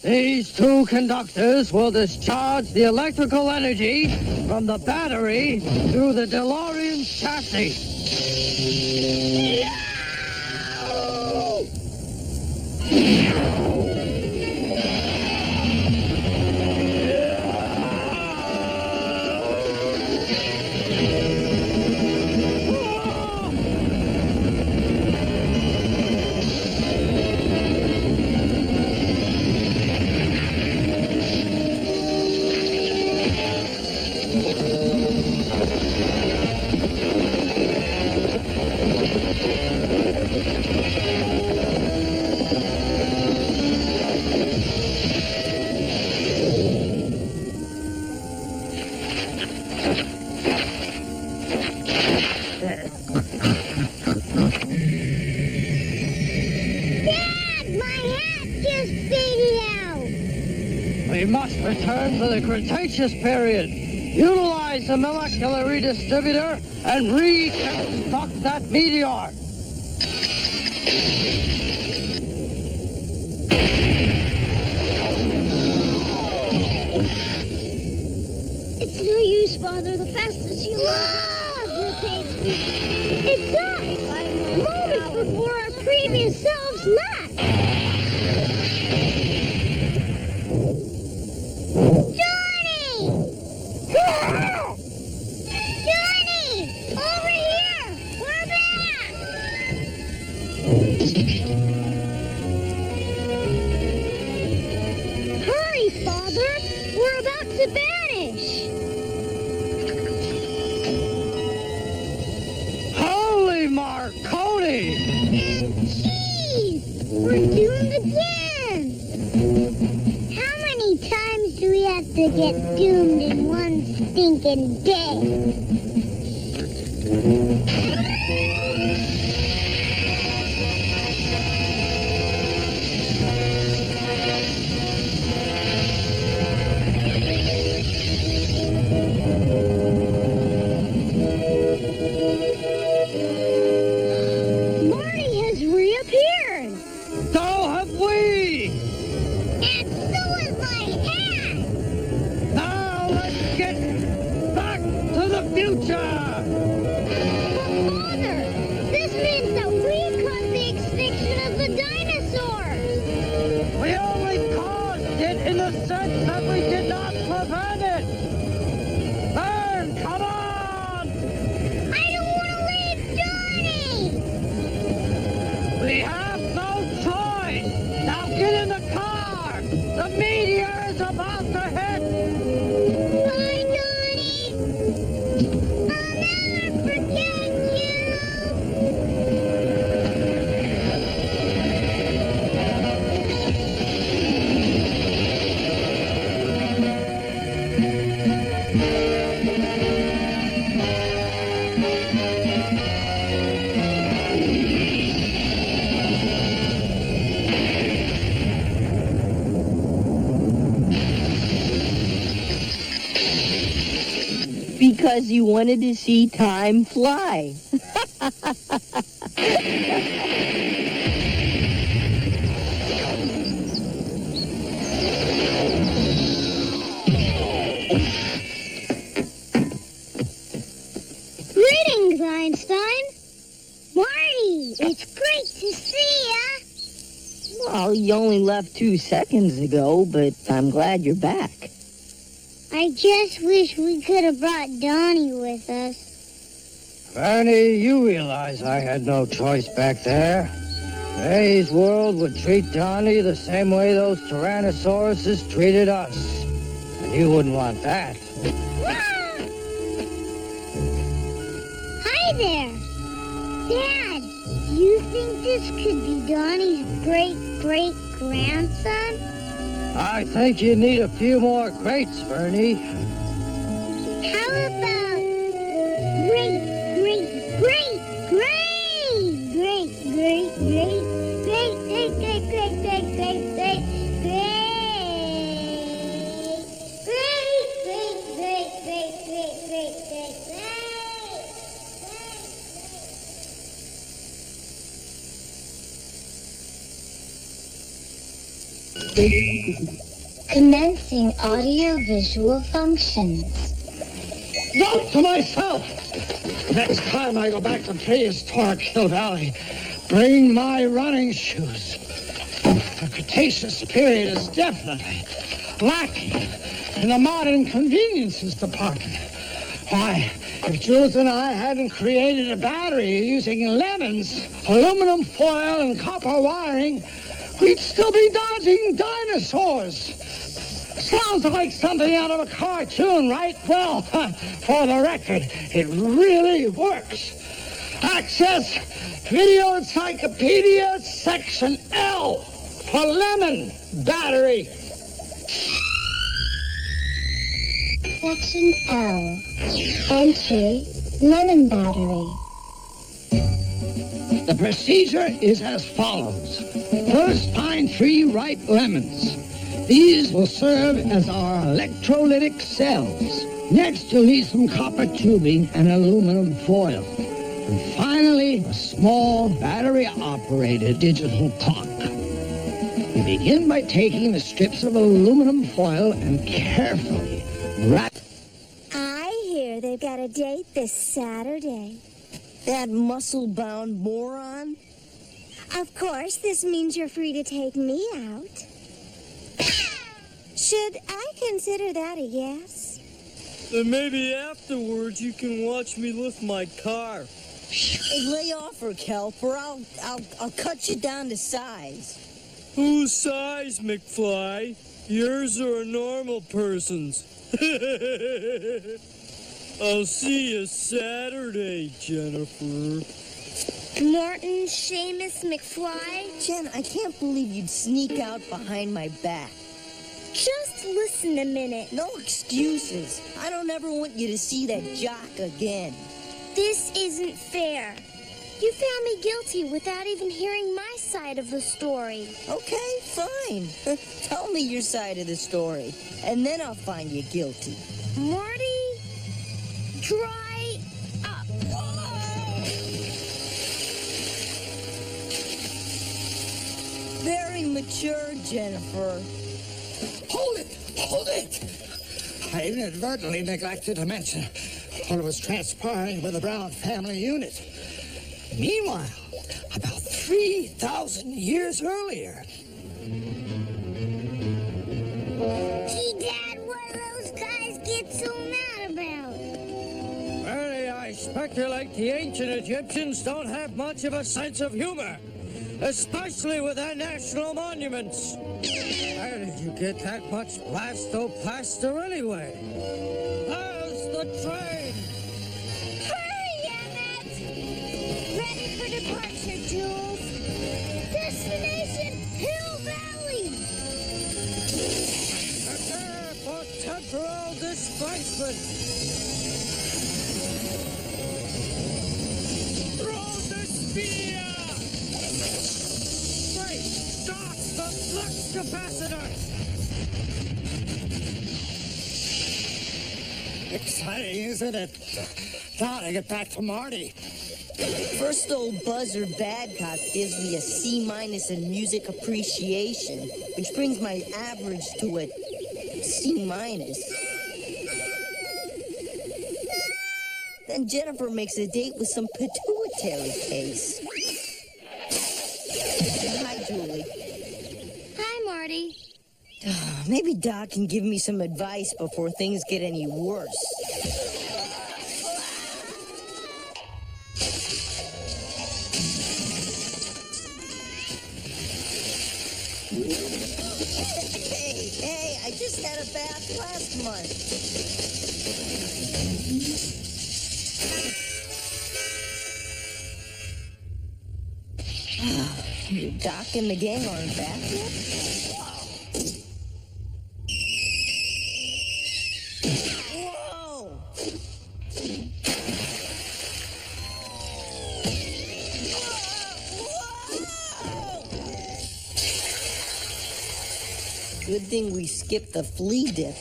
These 2 conductors will discharge the electrical energy from the battery through the DeLorean chassis. We must return to the Cretaceous period. Utilize the molecular redistributor and reconstruct that meteor. It's no use, Father. The fastest human rotates me. It's us! Moments before our previous selves left! get doomed in one stinking day. Marty has reappeared. So have we! And so is my hat! Now let's get back to the future! But Father, this means that we caused the extinction of the dinosaurs. We only caused it in the sense that we did not prevent it! Vern, come on! I don't want to leave Johnny! We have no choice! Now get in the car! The meteor is about to hit! Bye, Johnny! I'll never forget you! Because you wanted to see time fly. Greetings, Einstein! Marty, it's great to see ya! Well, you only left 2 seconds ago, but I'm glad you're back. I just wish we could have brought Donnie with us. Bernie, you realize I had no choice back there. Today's world would treat Donnie the same way those Tyrannosauruses treated us. And you wouldn't want that. Hi there! Dad, do you think this could be Donnie's great-great-grandson? I think you need a few more greats, Bernie. How about Commencing audio-visual functions. Note to myself! Next time I go back to prehistoric Hill Valley, bring my running shoes. The Cretaceous period is definitely lacking in the modern conveniences department. Why, if Jules and I hadn't created a battery using lemons, aluminum foil, and copper wiring, we'd still be dodging dinosaurs. Sounds like something out of a cartoon, right? Well, for the record, it really works. Access Video Encyclopedia Section L for lemon battery. Section L. Entry, lemon battery. The procedure is as follows. First, find 3 ripe lemons. These will serve as our electrolytic cells. Next, you'll need some copper tubing and aluminum foil. And finally, a small battery-operated digital clock. We begin by taking the strips of aluminum foil and carefully wrap. I hear they've got a date this Saturday. That muscle-bound moron? Of course, this means you're free to take me out. Should I consider that a yes? Then maybe afterwards you can watch me lift my car. Hey, lay off her, Kelp, or I'll cut you down to size. Whose size, McFly? Yours or a normal person's? I'll see you Saturday, Jennifer. Martin Seamus McFly? Jen, I can't believe you'd sneak out behind my back. Just listen a minute. No excuses. I don't ever want you to see that jock again. This isn't fair. You found me guilty without even hearing my side of the story. Okay, fine. Tell me your side of the story, and then I'll find you guilty. Marty, dry up. Very mature, Jennifer. Hold it! Hold it! I inadvertently neglected to mention what was transpiring with the Brown family unit. Meanwhile, about 3,000 years earlier. Gee, Dad, what do those guys get so mad about? Early, I speculate the ancient Egyptians don't have much of a sense of humor, especially with their national monuments. Where did you get that much plaster anyway? There's the train! Hurry, Emmett! Ready for departure, Jules. Destination, Hill Valley! Prepare for temporal displacement! Throw the spear! Wait, stop the flux capacitor! Exciting, isn't it? Now to get back to Marty. First old Buzzer Badcock gives me a C- in music appreciation, which brings my average to a C-. Then Jennifer makes a date with some pituitary case. Hi, Julie. Hi, Marty. Maybe Doc can give me some advice before things get any worse. Hey, I just had a bath last month. Doc and the gang aren't back yet? Whoa! Good thing we skipped the flea dip.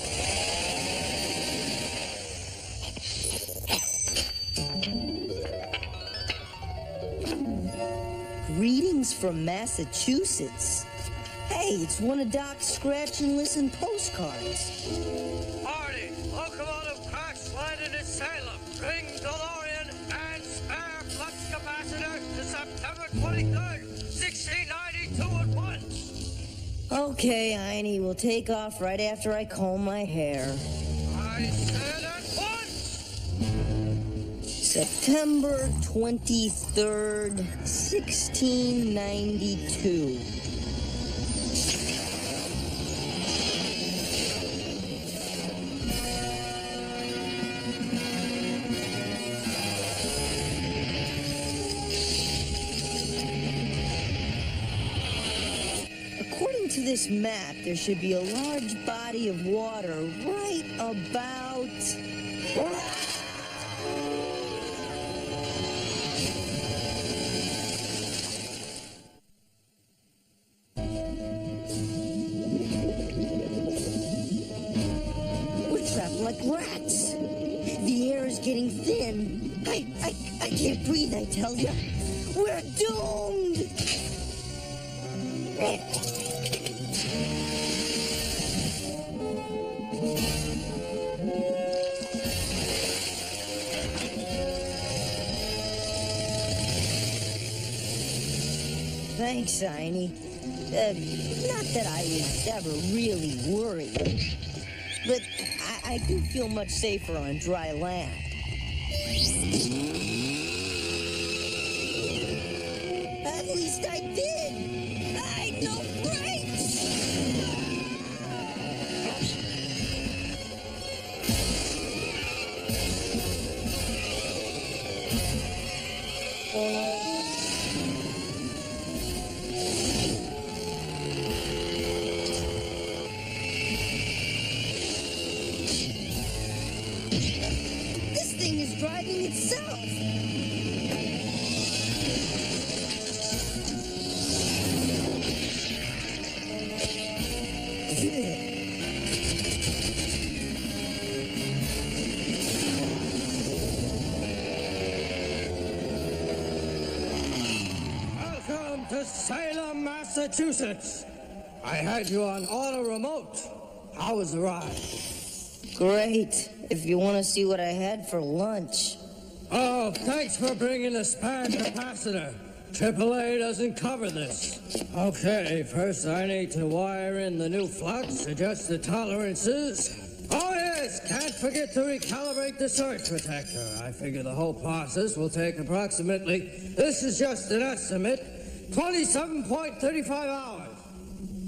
Greetings from Massachusetts. Hey, it's one of Doc's scratch and listen postcards. Marty, locomotive crash landed in Salem. Bring DeLorean and spare flux capacitor to September 23rd, 1692 at once. Okay, Heine, we'll take off right after I comb my hair. I said at once. September 23rd, 1692. According to this map, there should be a large body of water right about... We're trapped like rats. The air is getting thin. I can't breathe, I tell you. We're doomed! Thanks, Heine. Not that I was ever really worried, but I do feel much safer on dry land. At least I did. I know brakes. driving itself. Welcome to Salem, Massachusetts. I had you on auto remote. How was the ride? Great, if you want to see what I had for lunch. Oh, thanks for bringing the spare capacitor. AAA doesn't cover this. Okay, first I need to wire in the new flux, adjust the tolerances. Oh yes, can't forget to recalibrate the surge protector. I figure the whole process will take approximately, this is just an estimate, 27.35 hours.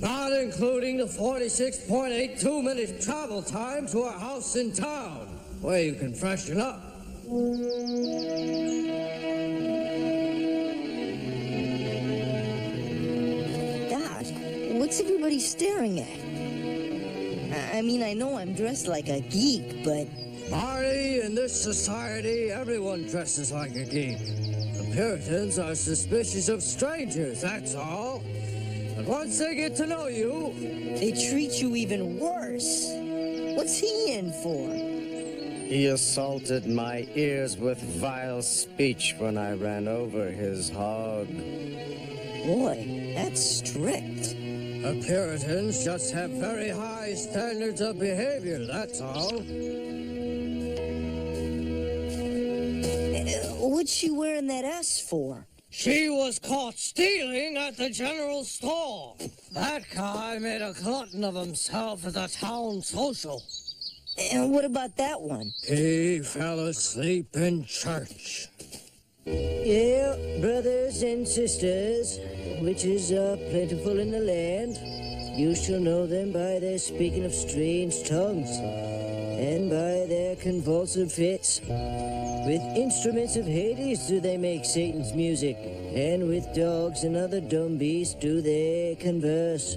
Not including the 46.82-minute travel time to our house in town, where you can freshen up. Doc, what's everybody staring at? I mean, I know I'm dressed like a geek, but... Marty, in this society, everyone dresses like a geek. The Puritans are suspicious of strangers, that's all. But once they get to know you... They treat you even worse. What's he in for? He assaulted my ears with vile speech when I ran over his hog. Boy, that's strict. The Puritans just have very high standards of behavior, that's all. What's she wearing that S for? She was caught stealing at the general store. That guy made a glutton of himself at the town social. And what about that one? He fell asleep in church. Yeah, brothers and sisters, witches are plentiful in the land. You shall know them by their speaking of strange tongues, and by their convulsive fits. With instruments of Hades do they make Satan's music, and with dogs and other dumb beasts do they converse.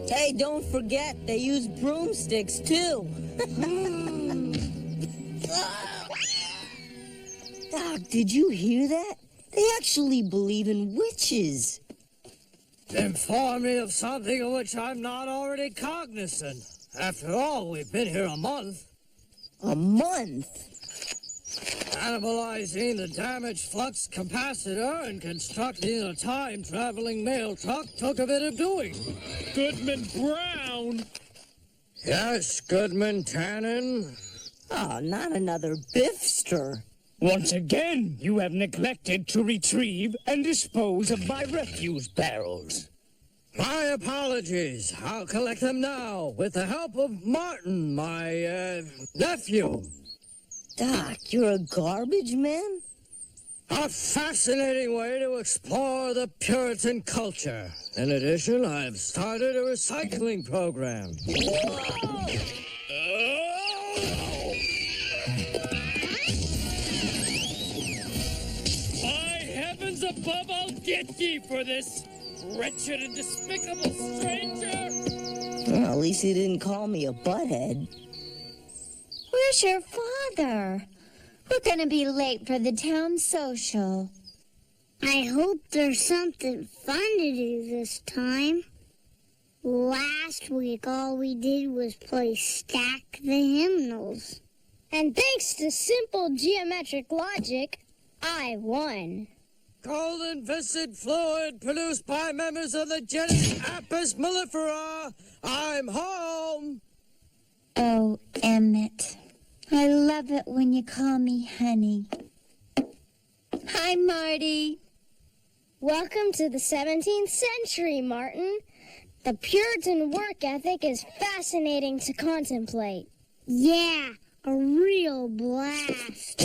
Hey, don't forget, they use broomsticks, too. Doc, did you hear that? They actually believe in witches. Inform me of something of which I'm not already cognizant. After all, we've been here a month. A month? Cannibalizing the damaged flux capacitor and constructing a time-traveling mail truck took a bit of doing. Goodman Brown! Yes, Goodman Tannen. Oh, not another Biffster. Once again, you have neglected to retrieve and dispose of my refuse barrels. My apologies. I'll collect them now with the help of Martin, my, nephew. Doc, you're a garbage man? A fascinating way to explore the Puritan culture. In addition, I've started a recycling program. By heavens above, I'll get ye for this wretched and despicable stranger! Well, at least he didn't call me a butthead. Where's your father? We're gonna be late for the town social. I hope there's something fun to do this time. Last week, all we did was play Stack the Hymnals. And thanks to simple geometric logic, I won. Golden viscid fluid produced by members of the genus Apis mellifera. I'm home. Oh, Emmett. I love it when you call me honey. Hi, Marty. Welcome to the 17th century, Martin. The Puritan work ethic is fascinating to contemplate. Yeah, a real blast.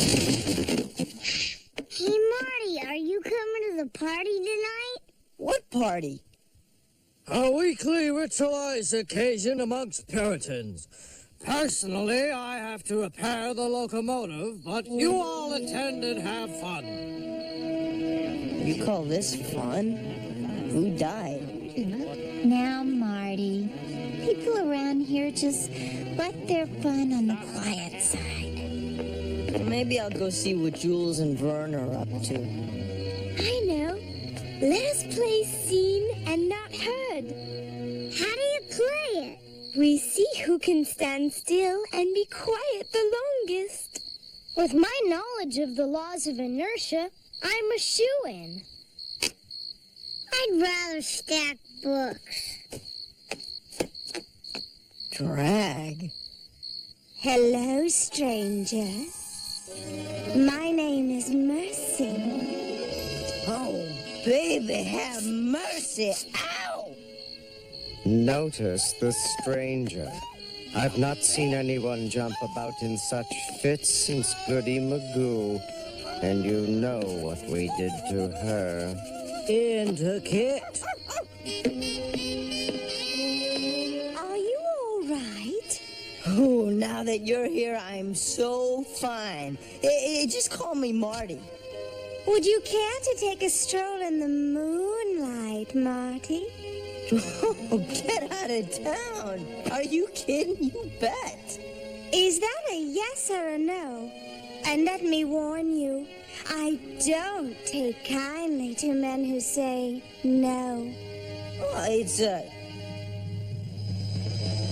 Hey, Marty, are you coming to the party tonight? What party? A weekly ritualized occasion amongst Puritans. Personally, I have to repair the locomotive, but you all attend and have fun. You call this fun? Who died? Now, Marty, people around here just let their fun on the quiet side. Maybe I'll go see what Jules and Vern are up to. I know. Let us play seen and not heard. How do you play it? We see who can stand still and be quiet the longest. With my knowledge of the laws of inertia, I'm a shoo-in. I'd rather stack books. Drag? Hello, stranger. My name is Mercy. Oh, baby, have mercy. Ow! Notice the stranger. I've not seen anyone jump about in such fits since Goody Magoo. And you know what we did to her. Intricate. Are you all right? Oh, now that you're here, I'm so fine. Just call me Marty. Would you care to take a stroll in the moonlight, Marty? Oh, get out of town. Are you kidding? You bet. Is that a yes or a no? And let me warn you, I don't take kindly to men who say no. Oh,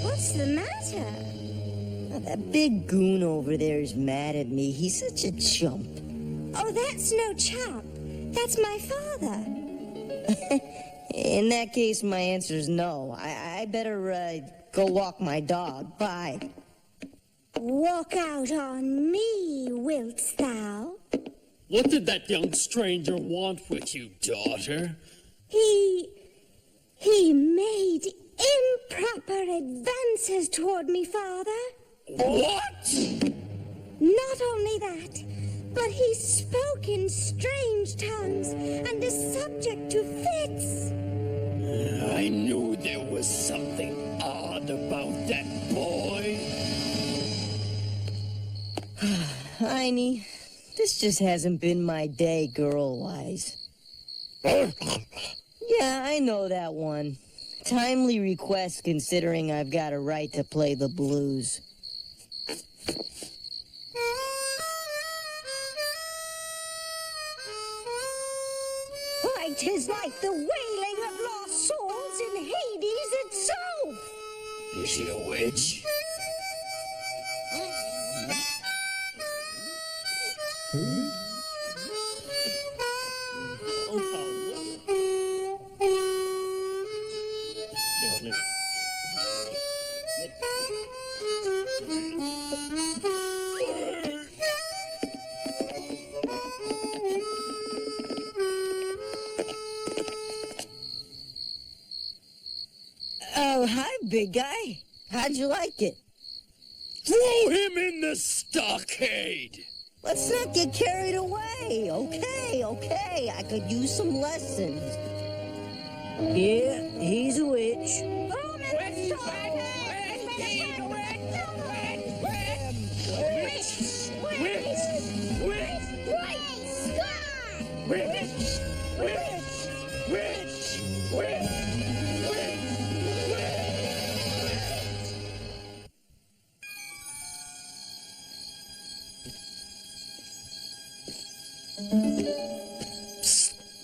What's the matter? Oh, that big goon over there is mad at me. He's such a chump. Oh, that's no chump. That's my father. In that case, my answer's no. I better go walk my dog. Bye. Walk out on me, wilt thou? What did that young stranger want with you, daughter? He made improper advances toward me, father. What? Not only that, but he spoke in strange tongues and is subject to fits. I knew there was something odd about that boy. Heiny, this just hasn't been my day girl-wise. Yeah, I know that one. Timely request considering I've got a right to play the blues. Why, 'tis like the wailing of lost souls in Hades itself. Is she a witch? Oh, hi, big guy. How'd you like it? Throw him in the stockade! Let's not get carried away. Okay. I could use some lessons. Yeah, he's a witch.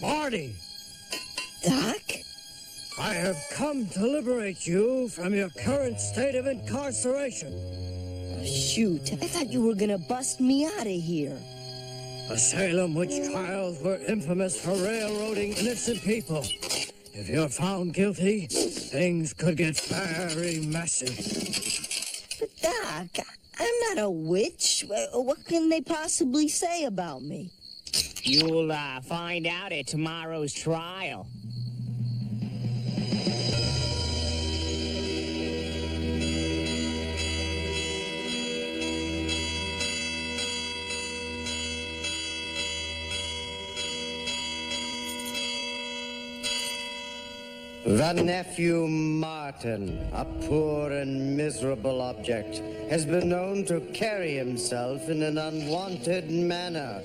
Marty, Doc? I have come to liberate you from your current state of incarceration. Shoot, I thought you were gonna bust me out of here. The Salem witch trials were infamous for railroading innocent people. If you're found guilty, things could get very messy. But Doc, I'm not a witch. What can they possibly say about me? You'll find out at tomorrow's trial. The nephew Martin, a poor and miserable object, has been known to carry himself in an unwanted manner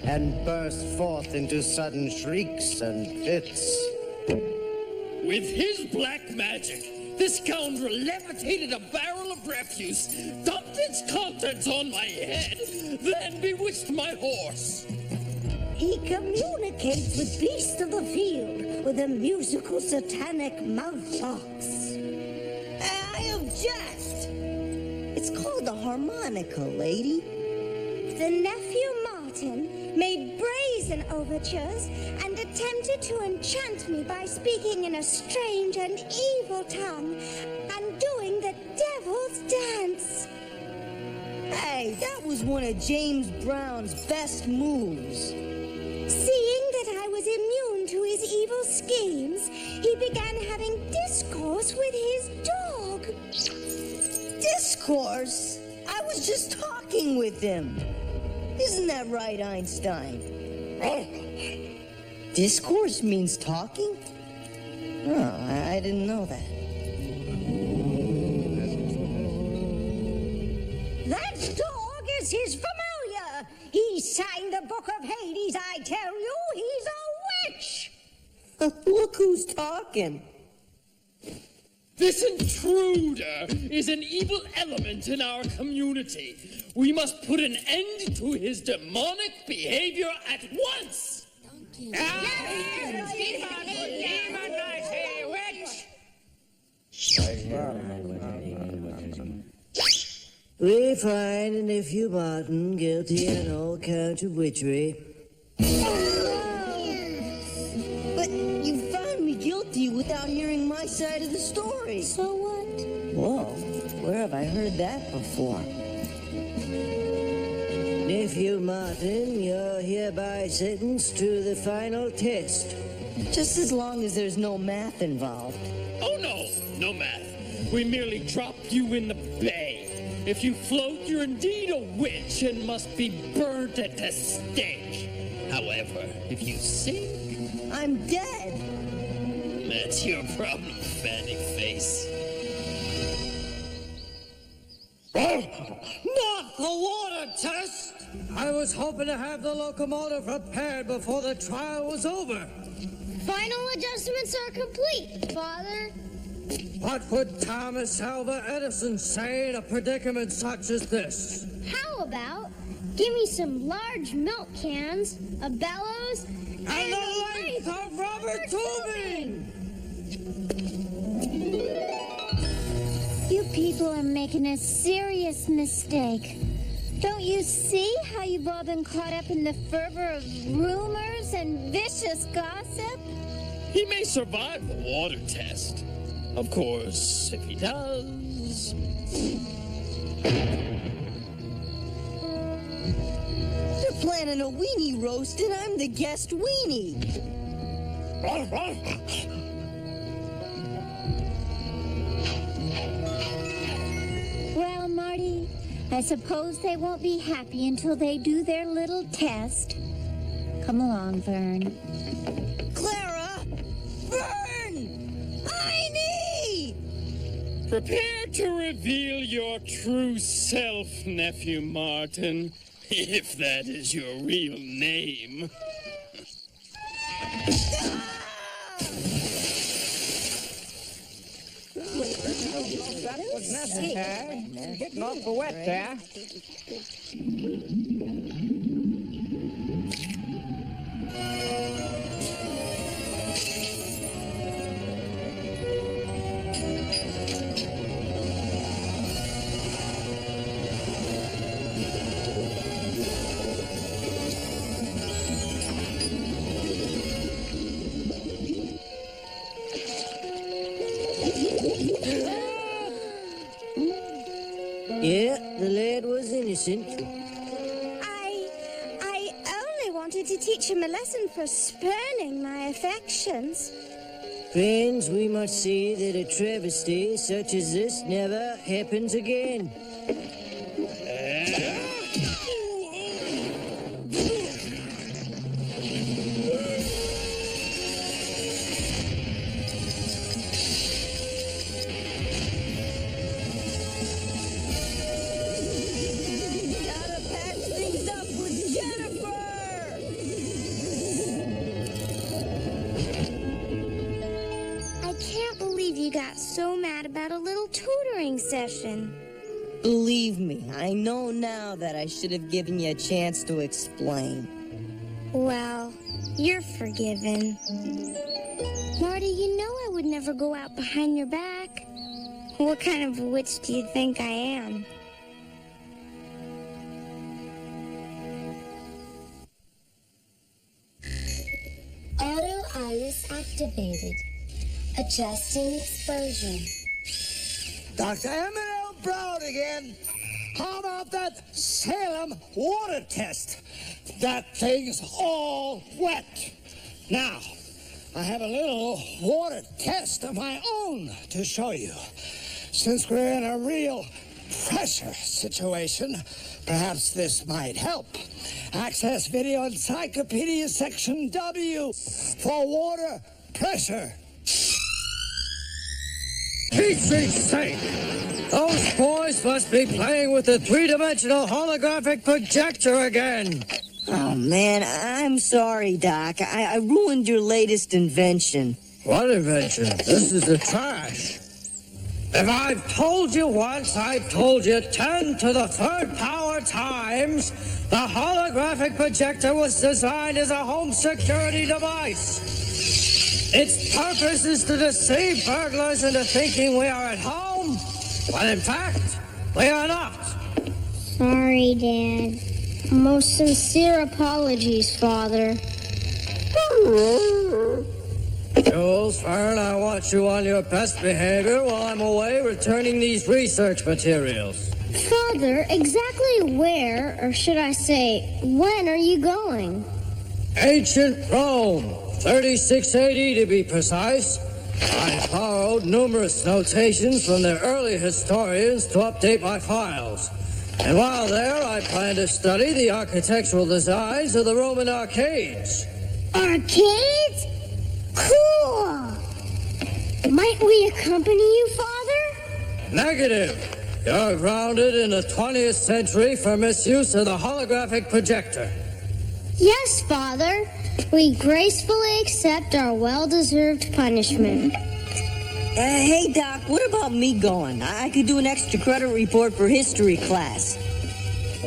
and burst forth into sudden shrieks and fits. With his black magic, this scoundrel levitated a barrel of refuse, dumped its contents on my head, then bewitched my horse. He communicates with beasts of the field with a musical satanic mouth-box. I object! It's called the harmonica, lady. The nephew Martin made brazen overtures and attempted to enchant me by speaking in a strange and evil tongue and doing the devil's dance. Hey, that was one of James Brown's best moves. Seeing that I was immune to his evil schemes, he began having discourse with his dog. Discourse? I was just talking with him. Isn't that right, Einstein? Discourse means talking? Oh, I didn't know that. That dog is his familiar. He signed the Book of Hades, I tell you. He's a witch. Look who's talking. This intruder is an evil element in our community. We must put an end to his demonic behavior at once. We find a nephew Martin guilty on all count of witchery. But you found me guilty without hearing my side of the story. So what? Whoa, where have I heard that before? Nephew Martin, you're hereby sentenced to the final test. Just as long as there's no math involved. Oh no math. We merely drop you in the bay. If you float, you're indeed a witch and must be burnt at the stake. However, if you sink, I'm dead. That's your problem, Fanny Face. Not the water test! I was hoping to have the locomotive repaired before the trial was over. Final adjustments are complete, Father. What would Thomas Alva Edison say in a predicament such as this? How about give me some large milk cans, a bellows, and the length of rubber tubing! You people are making a serious mistake. Don't you see how you've all been caught up in the fervor of rumors and vicious gossip? He may survive the water test. Of course, if he does... They're planning a weenie roast and I'm the guest weenie. Well, Marty, I suppose they won't be happy until they do their little test. Come along, Vern. Clara! Vern! Heiny! Prepare to reveal your true self, Nephew Martin, if that is your real name. That was necessary. Getting awful wet there. Yeah, the lad was innocent. I only wanted to teach him a lesson for spurning my affections. Friends, we must see that a travesty such as this never happens again. You got so mad about a little tutoring session. Believe me, I know now that I should have given you a chance to explain. Well, you're forgiven. Marty, you know I would never go out behind your back. What kind of a witch do you think I am? Auto iris activated. Adjusting exposure. Dr. Emmett L. Brown again. How about that Salem water test? That thing's all wet. Now, I have a little water test of my own to show you. Since we're in a real pressure situation, perhaps this might help. Access Video Encyclopedia Section W for water pressure. Pete's sake! Those boys must be playing with the three-dimensional holographic projector again. Oh, man, I'm sorry, Doc. I ruined your latest invention. What invention? This is the trash. If I've told you once, I've told you 10 to the third power times, the holographic projector was designed as a home security device. Its purpose is to deceive burglars into thinking we are at home, when in fact, we are not. Sorry, Dad. Most sincere apologies, Father. Jules, Fern, I want you on your best behavior while I'm away returning these research materials. Father, exactly where, or should I say, when are you going? Ancient Rome, 36 AD to be precise. I borrowed numerous notations from the early historians to update my files. And while there, I plan to study the architectural designs of the Roman arcades. Arcades? Cool! Might we accompany you, Father? Negative. You're grounded in the 20th century for misuse of the holographic projector. Yes, Father. We gracefully accept our well-deserved punishment. Hey, Doc, what about me going? I could do an extra credit report for history class.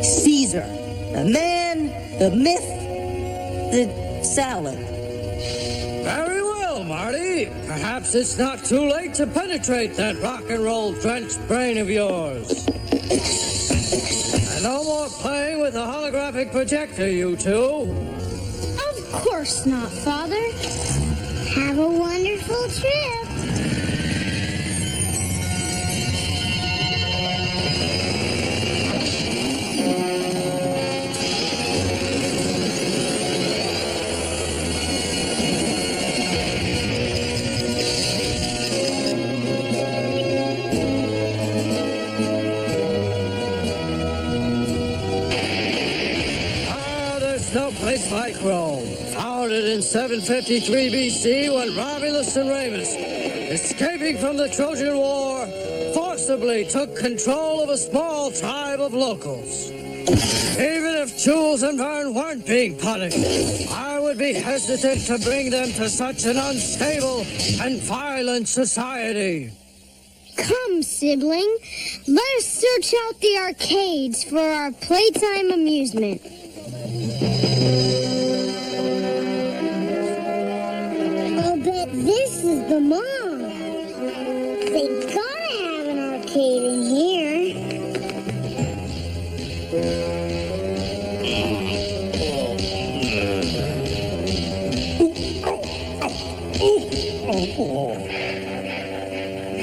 Caesar, the man, the myth, the salad. Very well, Marty. Perhaps it's not too late to penetrate that rock and roll drenched brain of yours. And no more playing with the holographic projector, you two. Of course not, Father. Have a wonderful trip. No place like Rome. Founded in 753 BC when Romulus and Remus, escaping from the Trojan War, forcibly took control of a small tribe of locals. Even if Jules and Vern weren't being punished, I would be hesitant to bring them to such an unstable and violent society. Come, sibling. Let us search out the arcades for our playtime amusement. I'll bet this is the mall. They gotta have an arcade in here.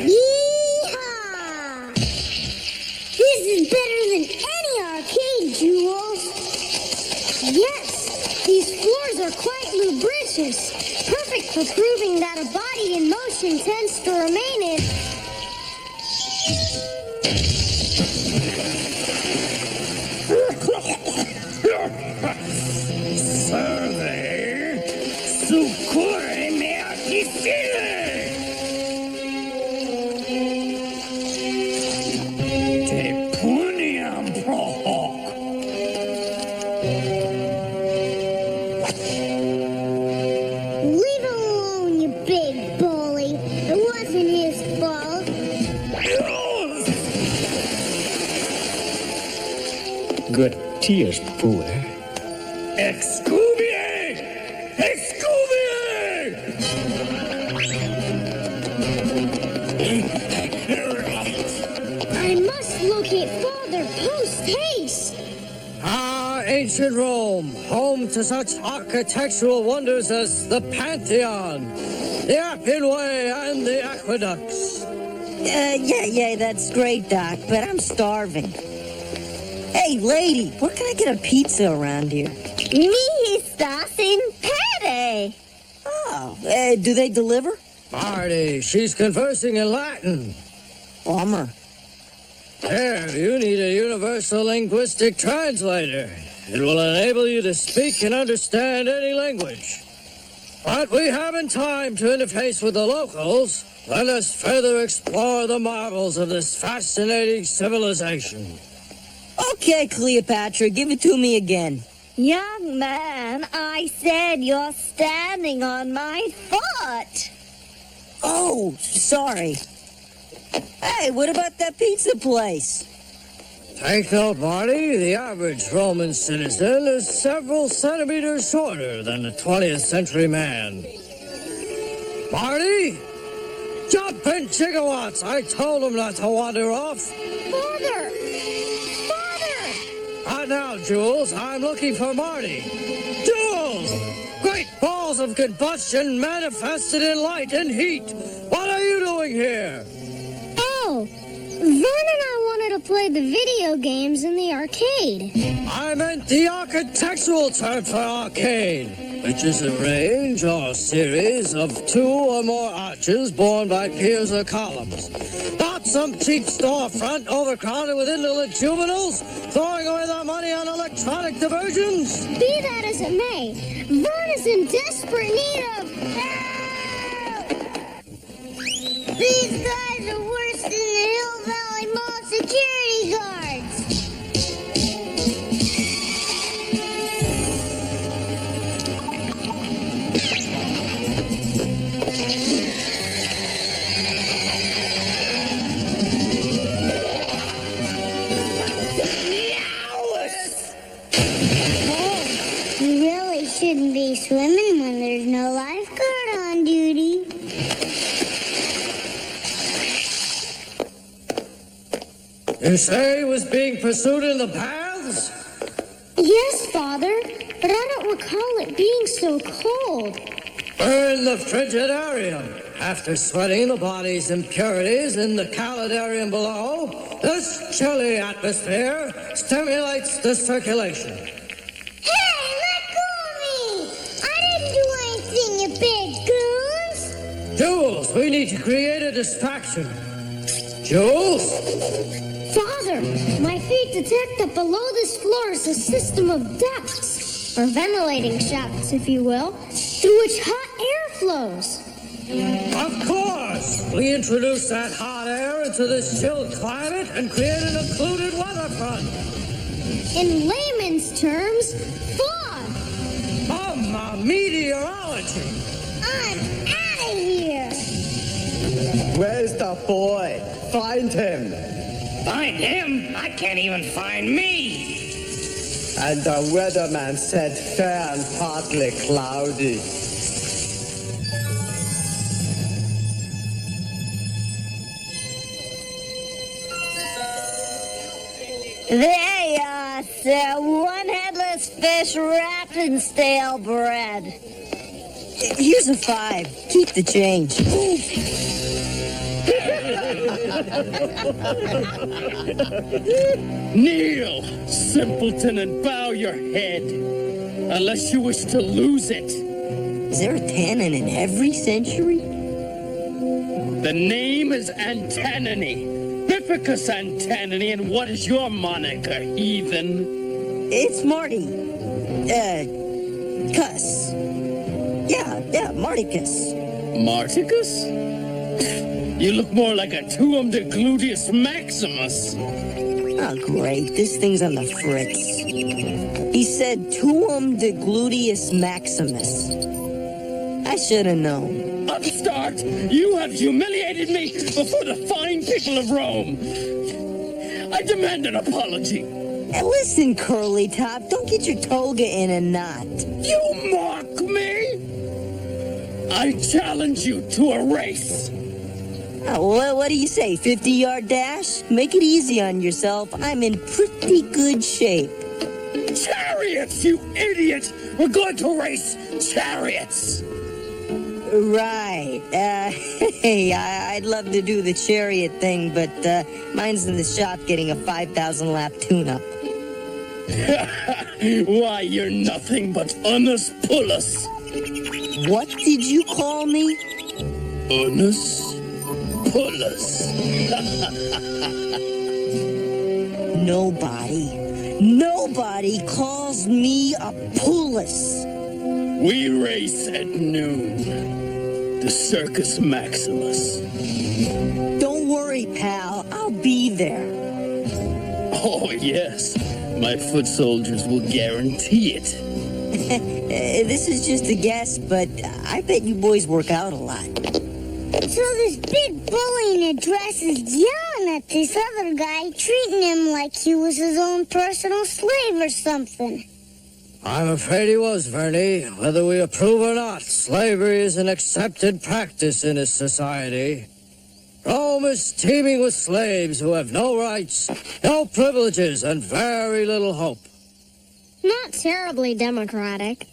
Yeehaw! This is better than any arcade, Jules. Yes, these floors are quite lubricious, perfect for proving that a body in motion tends to remain in. Survey, succurre me difficile. Te puniam pro hoc. Leave him alone, you big bully. It wasn't his fault. Cheers, poor. Excuvie! Excuvie! I must locate Father post-haste. Ancient Rome, home to such architectural wonders as the Pantheon, the Appian Way, and the aqueducts. Yeah, that's great, Doc, but I'm starving. Hey, lady, where can I get a pizza around here? Me estás in pede. Oh, do they deliver? Marty, she's conversing in Latin. Bummer. Here, you need a universal linguistic translator. It will enable you to speak and understand any language. But we haven't time to interface with the locals. Let us further explore the marvels of this fascinating civilization. Okay, Cleopatra, give it to me again. Young man, I said you're standing on my foot. Oh, sorry. Hey, what about that pizza place? Take note, Marty, the average Roman citizen is several centimeters shorter than a 20th century man. Marty? Jump in gigawatts! I told him not to wander off. Father! Not now, Jules. I'm looking for Marty. Jules! Great balls of combustion manifested in light and heat. What are you doing here? Oh, Vern and I wanted to play the video games in the arcade. I meant the architectural term for arcade, which is a range or series of 2 or more arches borne by piers or columns. Not some cheap storefront overcrowded with indolent juveniles throwing away their money on electronic diversions. Be that as it may, Vern is in desperate need of help! These guys are worse than the Hill Valley Mall security guards! You really shouldn't be swimming when there's no lifeguard on duty. You say he was being pursued in the paths? Yes, Father, but I don't recall it being so cold. Burn the frigidarium. After sweating the body's impurities in the calidarium below, this chilly atmosphere stimulates the circulation. Hey, let go of me! I didn't do anything, you big goons! Jules, we need to create a distraction. Jules? Father, my feet detect that below this floor is a system of ducts, or ventilating shafts, if you will, through which hot air flows. Of course! We introduce that hot air into this chilled climate and create an occluded weather front. In layman's terms, fog. Meteorology. I'm out of here. Where's the boy? Find him. Find him? I can't even find me. And the weatherman said fair and partly cloudy. There you are, sir. One headless fish wrapped in stale bread. Here's a 5. Keep the change. Kneel, simpleton, and bow your head, unless you wish to lose it. Is there a tannin in every century? The name is Antanany. Bifficus Antanany, and what is your moniker, heathen? It's Marty. Cuss. Yeah, Marticus. Marticus? You look more like a tuum de gluteus maximus. Oh, great. This thing's on the fritz. He said tuum de gluteus maximus. I should have known. Upstart! You have humiliated me before the fine people of Rome. I demand an apology. Hey, listen, Curly Top, don't get your toga in a knot. You mock me? I challenge you to a race. What do you say, 50-yard dash? Make it easy on yourself. I'm in pretty good shape. Chariots, you idiot! We're going to race chariots! Right. Hey, I'd love to do the chariot thing, but mine's in the shop getting a 5,000-lap tune-up. Why, you're nothing but Unus Pullus. What did you call me? Unus Pullus. Nobody calls me a Pullus. We race at noon. The Circus Maximus. Don't worry, pal. I'll be there. Oh, yes. My foot soldiers will guarantee it. This is just a guess, but I bet you boys work out a lot. So this big bully in a dress is yelling at this other guy, treating him like he was his own personal slave or something. I'm afraid he was, Vernie. Whether we approve or not, slavery is an accepted practice in this society. Rome is teeming with slaves who have no rights, no privileges, and very little hope. Not terribly democratic.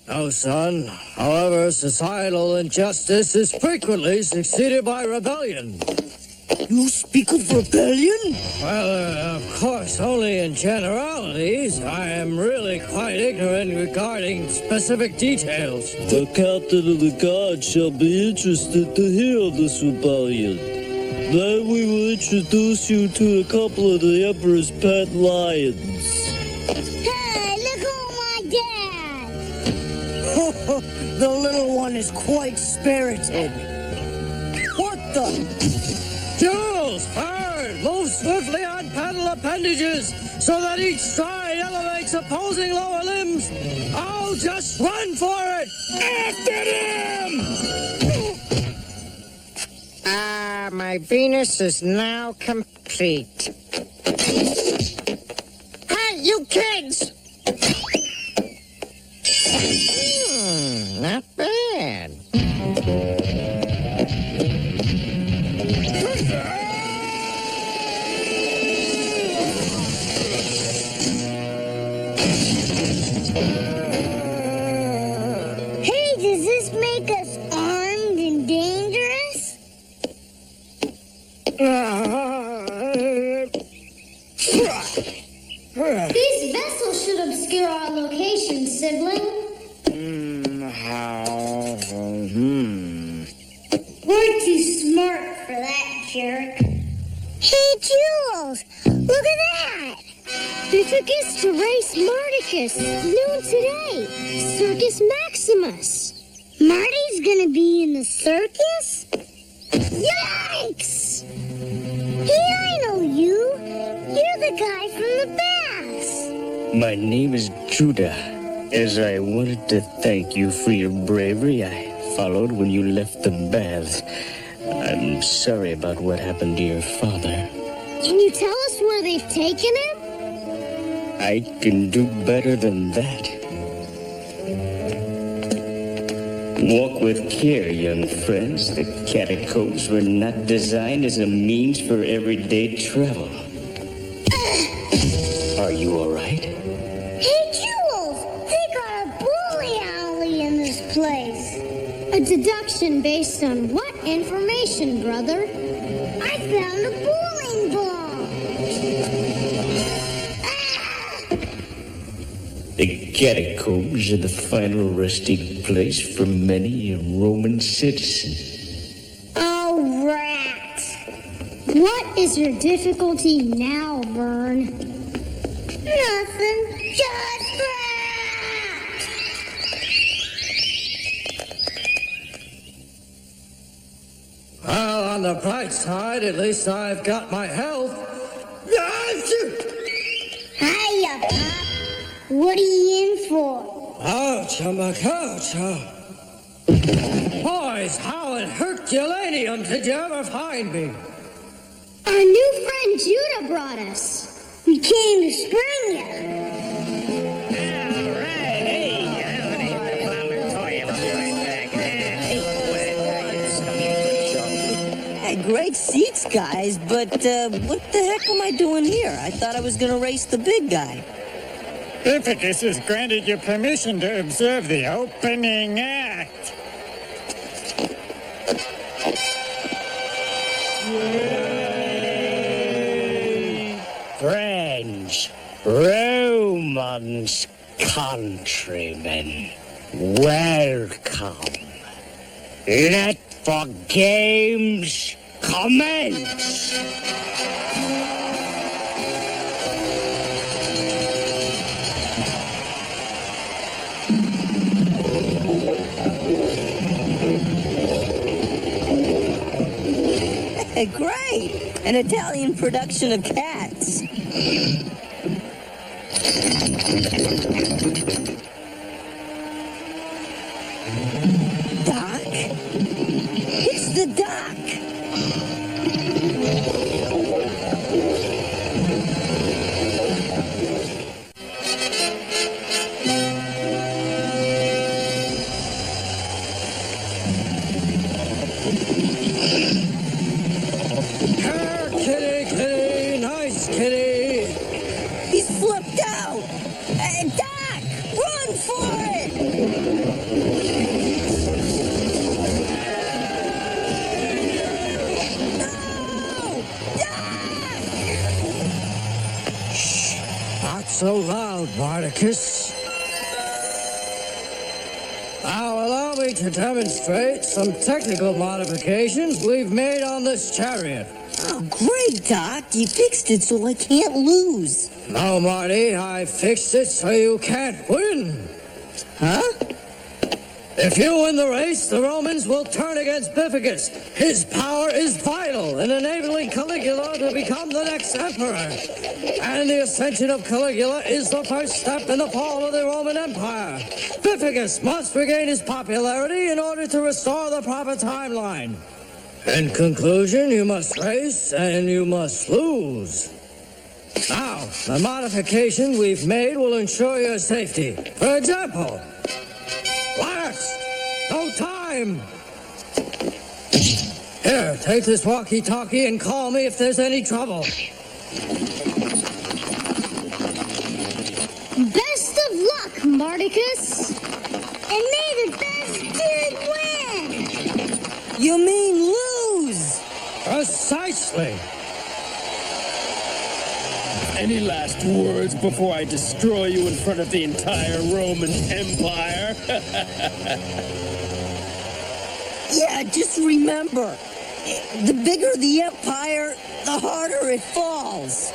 No, son. However, societal injustice is frequently succeeded by rebellion. You speak of rebellion? Well, of course, only in generalities. I am really quite ignorant regarding specific details. The captain of the guard shall be interested to hear of this rebellion. Then we will introduce you to a couple of the Emperor's pet lions. Hey, look at my dad! The little one is quite spirited. What the? Jules, Bird, move swiftly on pedal appendages so that each side elevates opposing lower limbs. I'll just run for it. After them! My Venus is now complete. Hey, you kids! Not bad. Hey, does this make us armed and dangerous? These vessels should obscure our location, sibling. We're too smart for that, jerk. Hey, Jules! Look at that! They took us to race Marticus noon today. Circus Maximus. Marty's gonna be in the circus? Yikes! Hey, I know you. You're the guy from the baths. My name is Judah. As I wanted to thank you for your bravery, I followed when you left the baths. I'm sorry about what happened to your father. Can you tell us where they've taken him? I can do better than that. Walk with care, young friends. The catacombs were not designed as a means for everyday travel. Are you all right? Hey, Jules! They got a bully alley in this place. A deduction based on what information, brother? I found a bowling ball. The catacombs are the final resting place for many a Roman citizen. Oh, rats. What is your difficulty now, Vern? Nothing. Just rats. Well, on the bright side, at least I've got my health. Hiya, Pop. What are you in for? Ouch, on my couch, Boys, how in Herculaneum did you ever find me? Our new friend Judah brought us. We came to spring you. Great seats, guys, but what the heck am I doing here? I thought I was gonna race the big guy. Bifficus has granted you permission to observe the opening act. Friends, Romans, countrymen, welcome. Let the games commence! Great! An Italian production of Cats. Doc? It's the Doc! So loud, Mardicus. Now allow me to demonstrate some technical modifications we've made on this chariot. Oh, great, Doc. You fixed it so I can't lose. No, Marty, I fixed it so you can't win. Huh? If you win the race, the Romans will turn against Bifficus. His power is vital in enabling Caligula to become the next emperor. And the ascension of Caligula is the first step in the fall of the Roman Empire. Bifficus must regain his popularity in order to restore the proper timeline. In conclusion, you must race and you must lose. Now, the modification we've made will ensure your safety. For example, last, no time. Here, take this walkie-talkie and call me if there's any trouble. Best of luck, Mardicus. And may the best dude win. You mean lose? Precisely. Any last words before I destroy you in front of the entire Roman Empire? Yeah, just remember, the bigger the empire, the harder it falls.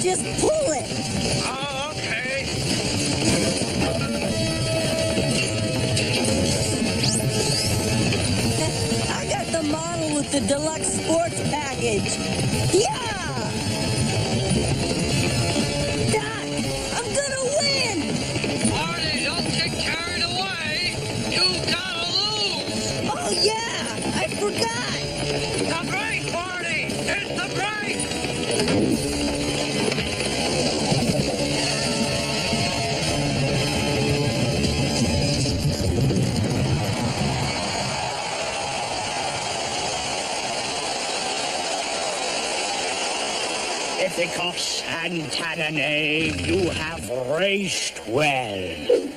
Just pull it. Oh, okay. I got the model with the deluxe sports package. Yeah! Doc, I'm gonna win! Marty, don't get carried away. You gotta lose. Oh, yeah! I forgot. The great Marty! Bifficus and Tadane, you have raced well.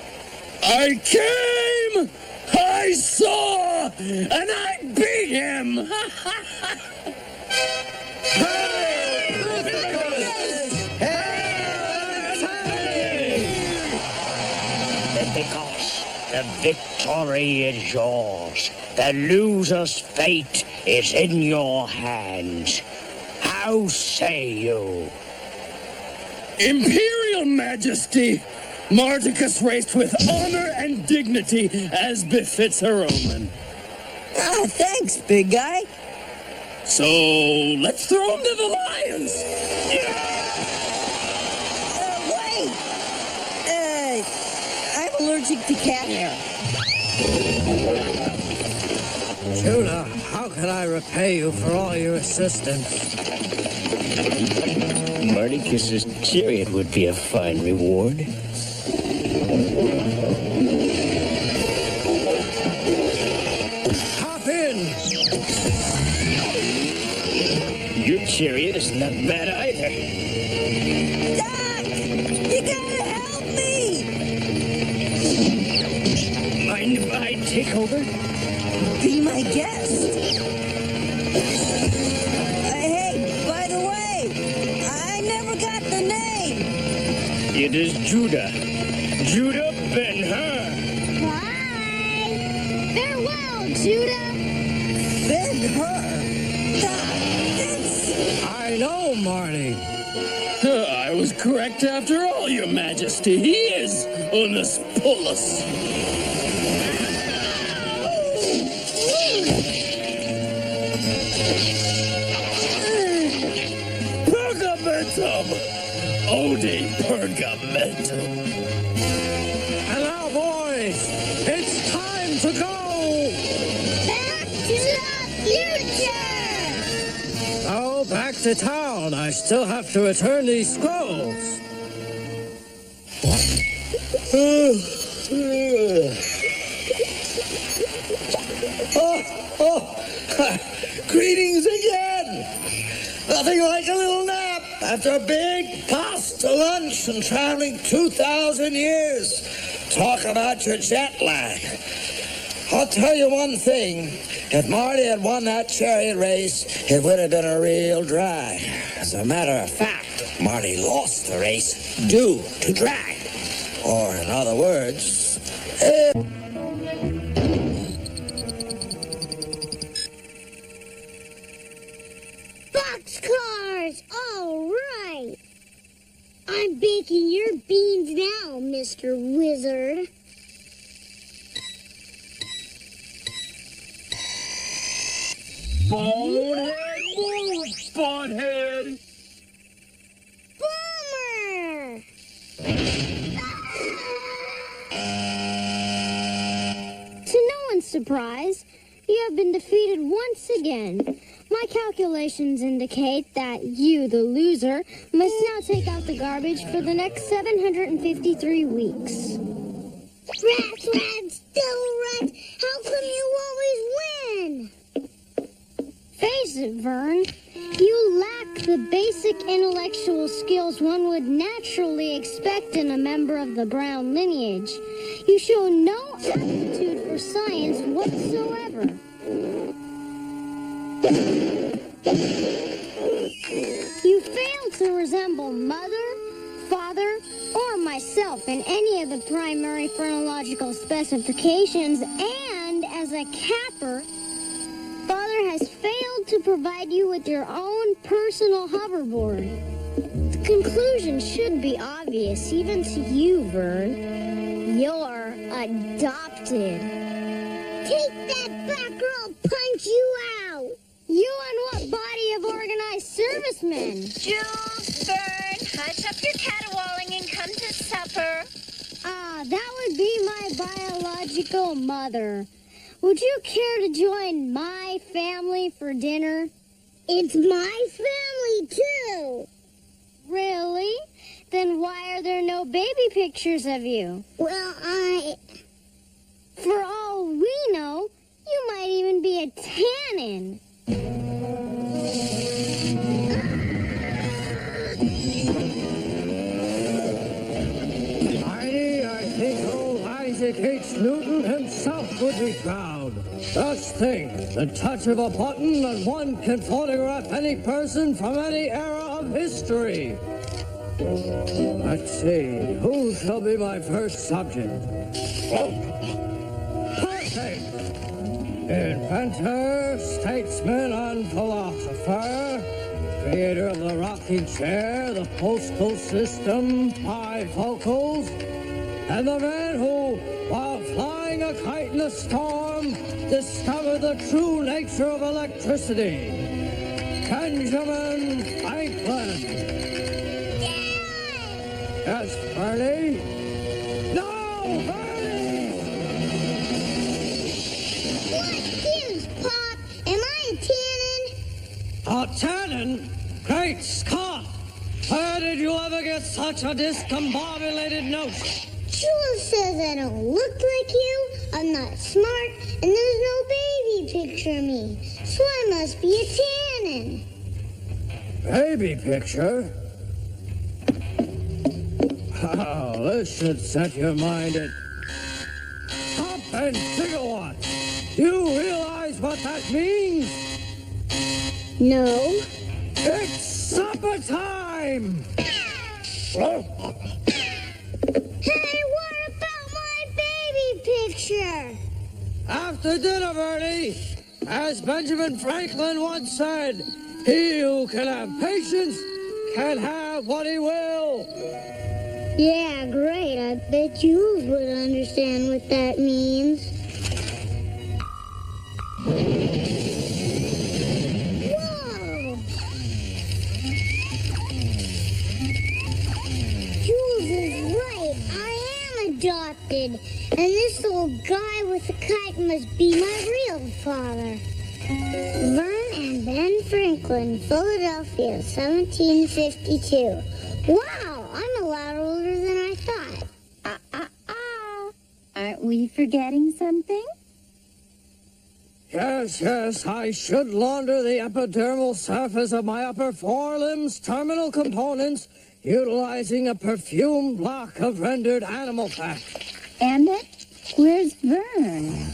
I came! I saw! And I beat him! Bifficus, the victory is yours. The loser's fate is in your hands. How say you? Imperial Majesty, Mardicus raced with honor and dignity as befits a Roman. Ah, thanks, big guy. So, let's throw him to the lions! Wait! I'm allergic to cat hair. Judah, how can I repay you for all your assistance? Mardicus's chariot would be a fine reward. Hop in! Your chariot isn't that bad either. Doc! You gotta help me! Mind if I take over? Be my guest. Hey, by the way, I never got the name. It is Judah. Judah Ben-Hur. Bye! Farewell, Judah! Ben-Hur? I know, Marty. I was correct after all, Your Majesty. He is Unus Pullus. Pergamentum! Ode Pergamentum. And now, boys, it's time to go! Back to the future! Oh, back to town. I still have to return these scrolls. Greetings again! Nothing like a little nap after a big pasta lunch and traveling 2,000 years. Talk about your jet lag. I'll tell you one thing. If Marty had won that chariot race, it would have been a real drag. As a matter of fact, Marty lost the race due to drag. Or in other words, Boxcars! All right! I'm baking your beans now, Mr. Wizard. Bonehead, move, Bonehead! Bummer! To no one's surprise, you have been defeated once again. My calculations indicate that you, the loser, must now take out the garbage for the next 753 weeks. Rats, rats, still rats! How come you always win? Face it, Vern. You lack the basic intellectual skills one would naturally expect in a member of the Brown lineage. You show no aptitude for science whatsoever. You fail to resemble mother, father, or myself in any of the primary phrenological specifications, and as a capper, Father has failed to provide you with your own personal hoverboard. The conclusion should be obvious, even to you, Vern. You're adopted. Take that back or I'll punch you out. You and what body of organized servicemen? Jules, Vern, hush up your caterwauling and come to supper. That would be my biological mother. Would you care to join my family for dinner? It's my family, too. Really? Then why are there no baby pictures of you? Well, For all we know, you might even be a tannin. Isaac H. Newton himself would be proud. Just think, the touch of a button and one can photograph any person from any era of history. Let's see, who shall be my first subject? Perfect! Inventor, statesman, and philosopher, creator of the rocking chair, the postal system, bifocals, and the man who, while flying a kite in a storm, discovered the true nature of electricity. Benjamin Franklin. Yes, Bernie? No, Bernie! What gives, Pop? Am I a tannin? A tannin? Great Scott! Where did you ever get such a discombobulated notion? Jules says I don't look like you, I'm not smart, and there's no baby picture of me. So I must be a tannin. Baby picture? Oh, this should set your mind at top and gigawatts. Do you realize what that means? No. It's supper time! Hey, what about my baby picture? After dinner, Bernie, as Benjamin Franklin once said, he who can have patience can have what he will. Yeah, great. I bet you would understand what that means. Whoa! Jules is right. I am adopted. And this little guy with the kite must be my real father. Vern and Ben Franklin, Philadelphia, 1752. Wow, I'm a lot older than I thought. Aren't we forgetting something? Yes, I should launder the epidermal surface of my upper forelimbs' terminal components utilizing a perfumed block of rendered animal fat. And where's Vern?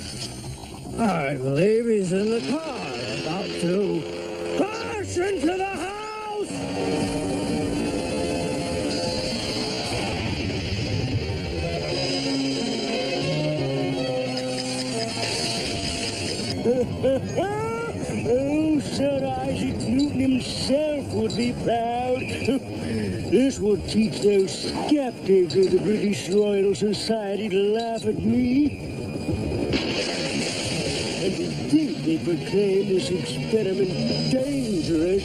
I believe he's in the car, about to crash into the house! Oh, Sir Isaac Newton himself would be proud. This would teach those skeptics of the British Royal Society to laugh at me. And to think they proclaim this experiment dangerous.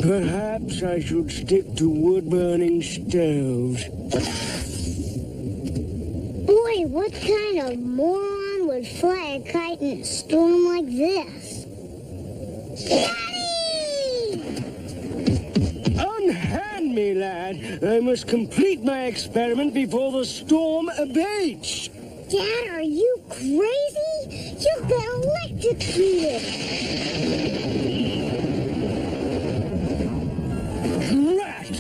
Perhaps I should stick to wood-burning stoves. Boy, what kind of moron would fly a kite in a storm like this? Daddy! Unhand me, lad. I must complete my experiment before the storm abates. Dad, are you crazy? You've been electrocuted.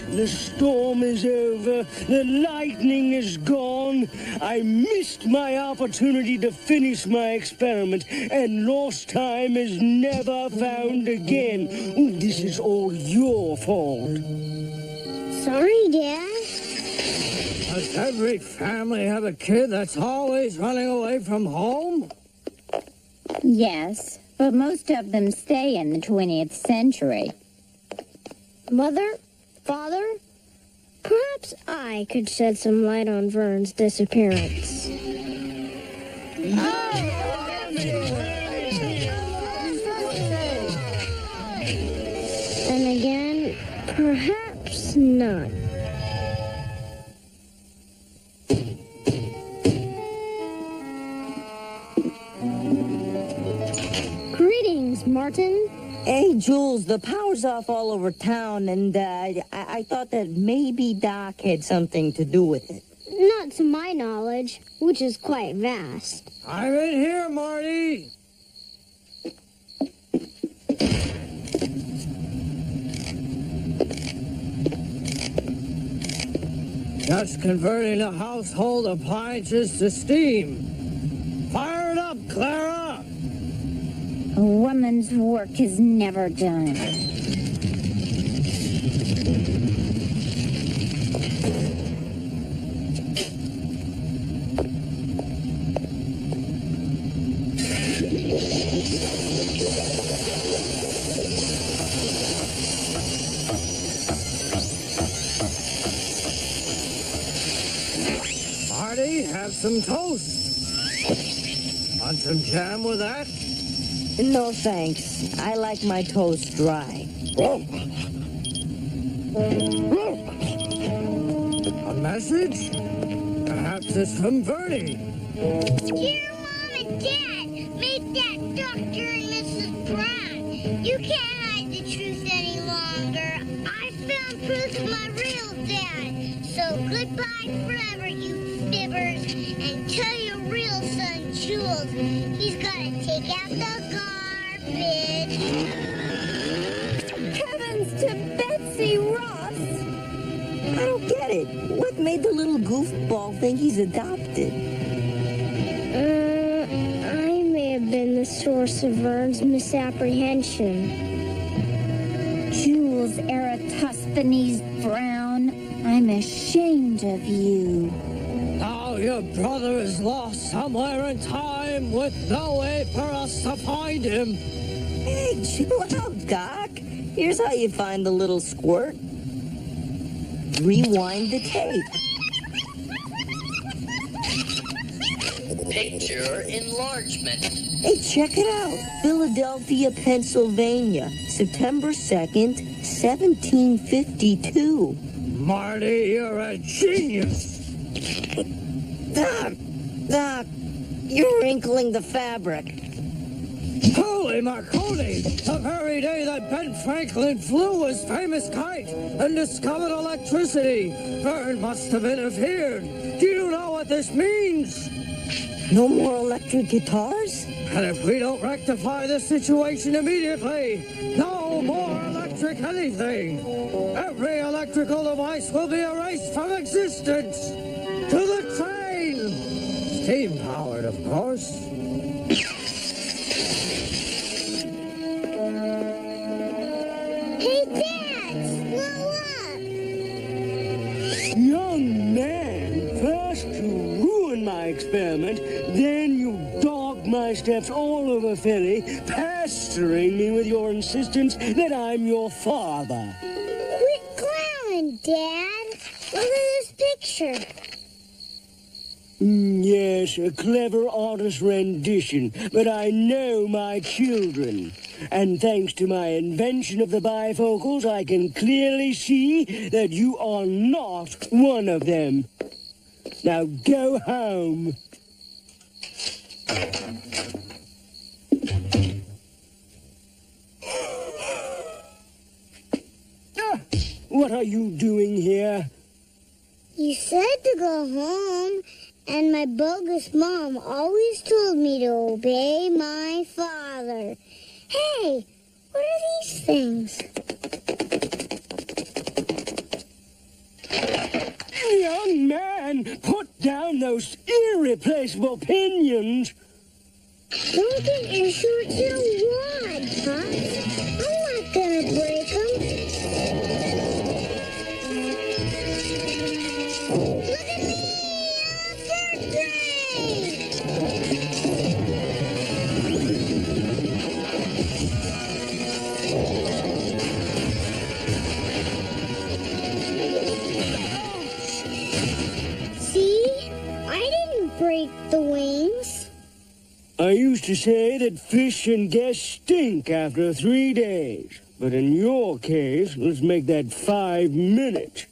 The storm is over. The lightning is gone. I missed my opportunity to finish my experiment, and lost time is never found again. This is all your fault. Sorry, Dad. Does every family have a kid that's always running away from home? Yes, but most of them stay in the 20th century. Mother? Father? Perhaps I could shed some light on Vern's disappearance. And again, perhaps not. Greetings, Mark. Martin? Hey, Jules, the power's off all over town, and I thought that maybe Doc had something to do with it. Not to my knowledge, which is quite vast. I'm in here, Marty. Just converting the household appliances to steam. Fire it up, Clara! A woman's work is never done. Marty, have some toast. Want some jam with that? No, thanks. I like my toast dry. A message? Perhaps it's from Bernie. Dear Mom and Dad, meet that Dr. and Mrs. Brown. You can't hide the truth any longer. I found proof of my real dad. So goodbye forever, you fibbers. And tell your real son, Jules, he's got to take out the garbage. Heavens to Betsy Ross! I don't get it. What made the little goofball think he's adopted? I may have been the source of Vern's misapprehension. Jules Eratosthenes Brown, I'm ashamed of you. Now your brother is lost somewhere in time with no way for us to find him. Hey, chill out, Doc. Here's how you find the little squirt. Rewind the tape. Picture enlargement. Hey, check it out. Philadelphia, Pennsylvania, September 2nd, 1752. Marty, you're a genius. Doc, you're wrinkling the fabric. Holy Marconi! The very day that Ben Franklin flew his famous kite and discovered electricity, Vern must have interfered. Do you know what this means? No more electric guitars? And if we don't rectify this situation immediately, no more electric anything. Every electrical device will be erased from existence. To the train! Steam-powered, of course. Hey, Dad, slow up. Young man, first you ruin my experiment, then you dog my steps all over Philly, pestering me with your insistence that I'm your father. Quit clowning, Dad. Look at this picture. Yes, a clever artist rendition, but I know my children. And thanks to my invention of the bifocals, I can clearly see that you are not one of them. Now go home. What are you doing here? You said to go home, and my bogus mom always told me to obey my father. Hey, what are these things? Young man, put down those irreplaceable pinions. Don't get your short tail wad, Pops. I'm not gonna break them. Look at me! See? I didn't break the wings. I used to say that fish and guests stink after 3 days. But in your case, let's make that 5 minutes.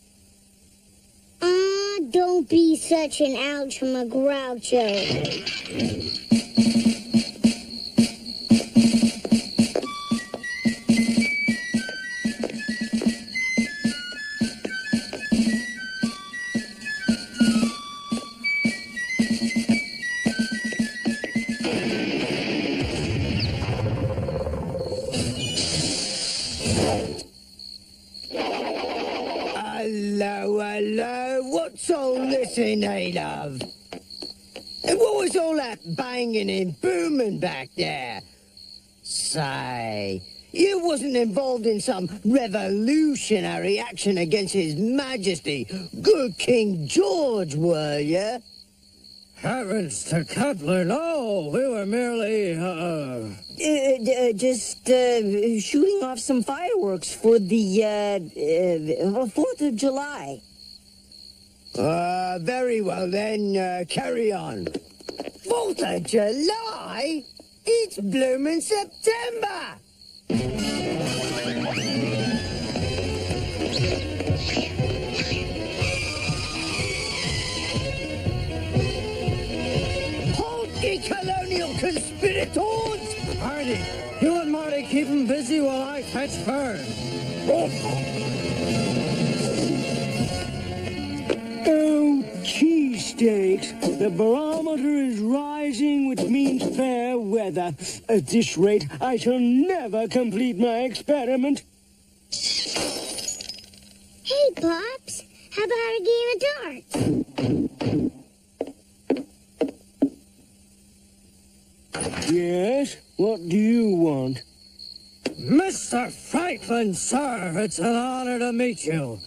Don't be such an Ouchma Groucho. So listen, love. And what was all that banging and booming back there? Say, you wasn't involved in some revolutionary action against His Majesty, good King George, were you? Heavens to Kepler, no. We were merely, Just shooting off some fireworks for the 4th of July. Very well then, carry on. 4th of July? It's bloomin' September! Halt, ye colonial conspirators! Hardy, you and Marty keep 'em busy while I fetch Fern. Oh, cheesesteaks. The barometer is rising, which means fair weather. At this rate, I shall never complete my experiment. Hey, Pops. How about a game of darts? Yes? What do you want? Mr. Franklin, sir, it's an honor to meet you.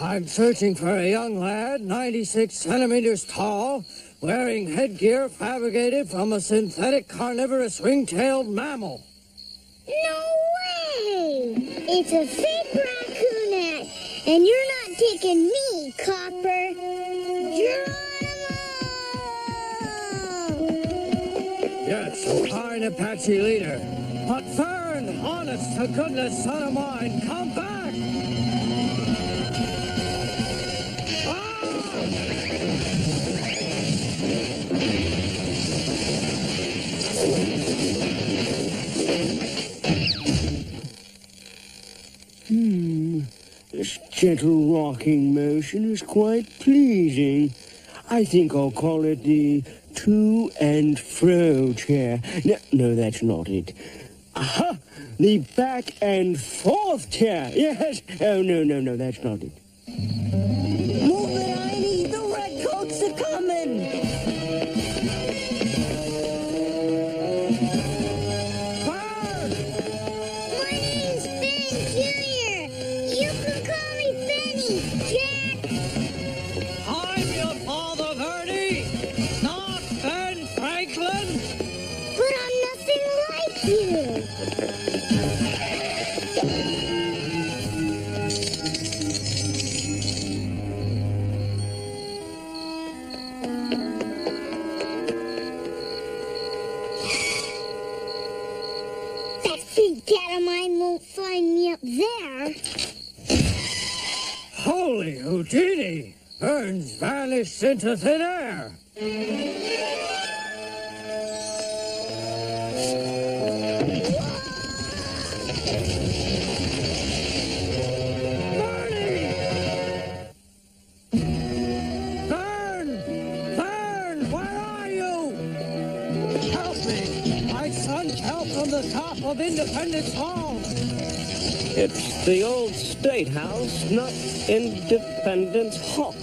I'm searching for a young lad, 96 centimeters tall, wearing headgear fabricated from a synthetic carnivorous ring-tailed mammal. No way! It's a fake raccoon hat, and you're not taking me, Copper. Yes, I'm Apache leader. But Fern, honest to goodness son of mine, come back! This gentle rocking motion is quite pleasing. I think I'll call it the to and fro chair. No, that's not it. Aha! The back and forth chair. Yes. Oh, no, that's not it. Move it, Heidi! The redcoats are coming! My name's Ben Jr. You can call me Benny, Jack. I'm your father, Vernie, not Ben Franklin. But I'm nothing like you. That big cat of mine won't find me up there. Holy Houdini! Vern's vanished into thin air. Vern! Vern, where are you? Help me! My son fell from the top of Independence Hall. It's the old State House, not Independence Hall.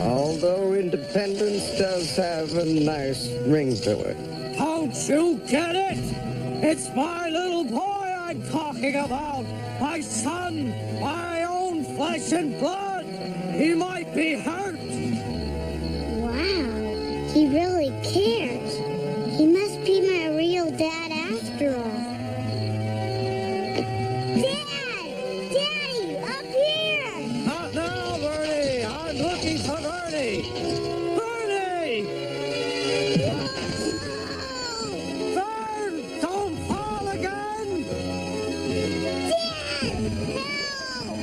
Although Independence does have a nice ring to it. Don't you get it? It's my little boy I'm talking about. My son, my own flesh and blood. He might be hurt. Wow, he really cares. He must be my real dad after all. Dad! Daddy, up here! Not now, Bernie. I'm looking for Bernie. Bernie! Vern, don't fall again! Dad! Help!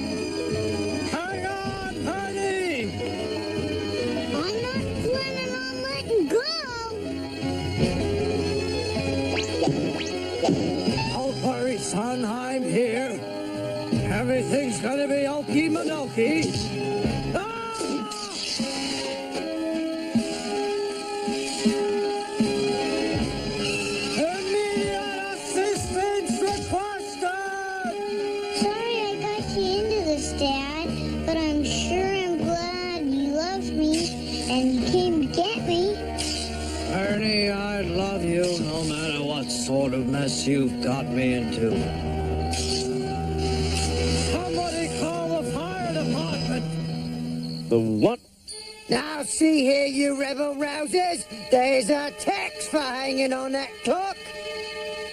Hang on, Bernie! I'm not planning on letting go. Don't worry, son, I'm here. Everything's gonna be okie manokie. Immediate assistance requested! Sorry I got you into this, Dad, but I'm sure I'm glad you love me. mess you've got me into. Somebody call the fire department! The what? Now see here, you rebel rousers. There's a tax for hanging on that clock.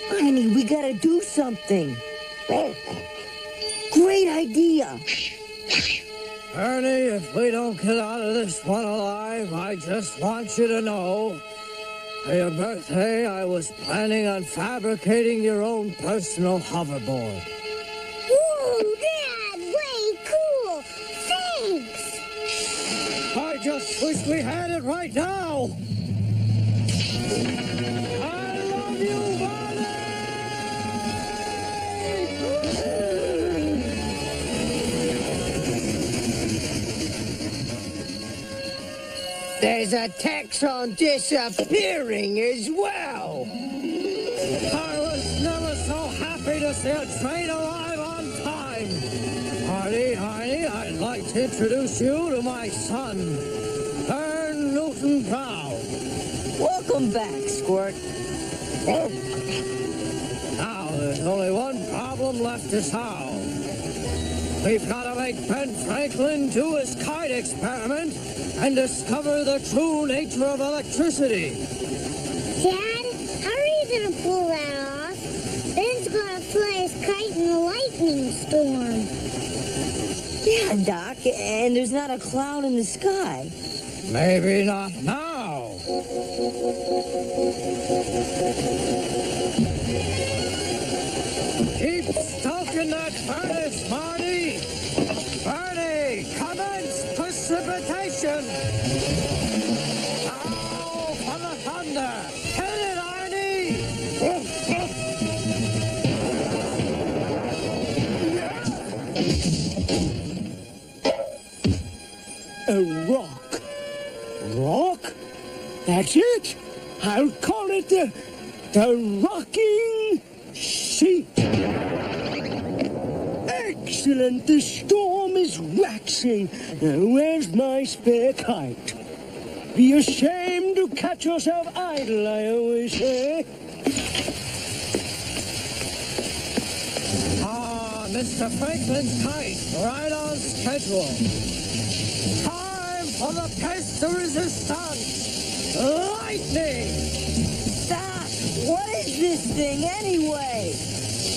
Honey, we gotta do something. Great idea. Ernie, if we don't get out of this one alive, I just want you to know, for your birthday, I was planning on fabricating your own personal hoverboard. Whoa, Dad, way cool. Thanks. I just wish we had it right now. I love you, Barney! There's a tax on disappearing as well. I was never so happy to see a train arrive on time. Marty, I'd like to introduce you to my son, Vern Newton Brown. Welcome back, Squirt. Now, there's only one problem left to solve. We've got to make Ben Franklin do his kite experiment and discover the true nature of electricity. Dad, how are you going to pull that off? Ben's going to fly his kite in a lightning storm. Yeah, Doc, and there's not a cloud in the sky. Maybe not now. Keep stoking that furnace, Marty. Marty, commence precipitation. Now for the thunder. Hit it, A rock. Rock? That's it. I'll call it the rocking seat. Excellent. The storm is waxing. Now, where's my spare kite? Be ashamed to catch yourself idle, I always say. Mr. Franklin's kite, right on schedule. Time for the pest resistance. Lightning! Doc, what is this thing anyway?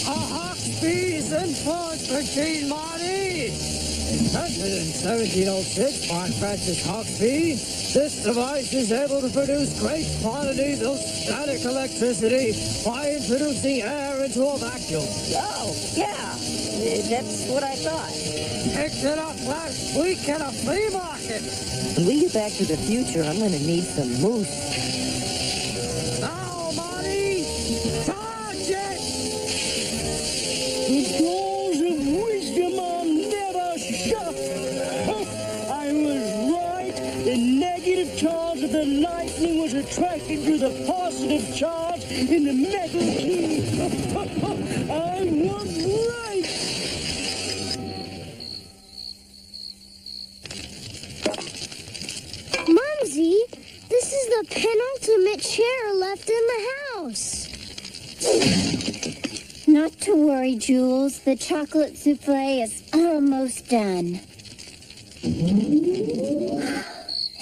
A Hawksbee's influence machine, Marty! Invented in 1706 by Francis Hawksbee, this device is able to produce great quantities of static electricity by introducing air into a vacuum. Oh, yeah. That's what I thought. Picked it up last week at a flea market. When we get back to the future, I'm gonna need some moose. Now, Marty, charge it! The doors of wisdom are never shut. I was right. The negative charge of the lightning was attracted to the positive charge in the metal key. I was right. Mumsy, this is the penultimate chair left in the house. Not to worry, Jules. The chocolate souffle is almost done.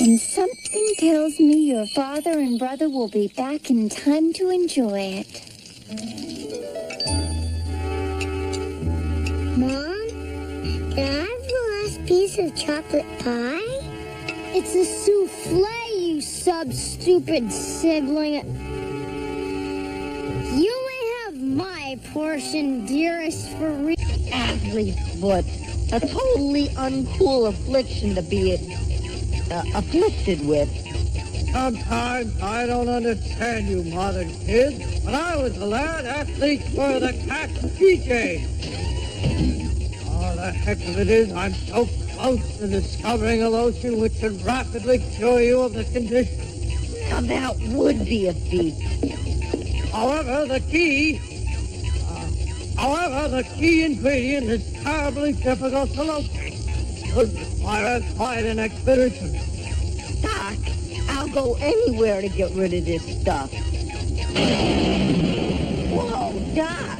And something tells me your father and brother will be back in time to enjoy it. Mom, can I have the last piece of chocolate pie? It's a souffle, you sub-stupid sibling. You may have my portion, dearest, for real. Athlete foot. A totally uncool affliction to be afflicted with. Sometimes I don't understand you modern kids. When I was a lad, athletes were the cat PJ. Oh, the heck of it is, I'm so close to discovering a lotion which should rapidly cure you of the condition. Now that would be a feat. However, the key ingredient is terribly difficult to locate. Could require quite an expedition. Doc, I'll go anywhere to get rid of this stuff. Whoa, Doc,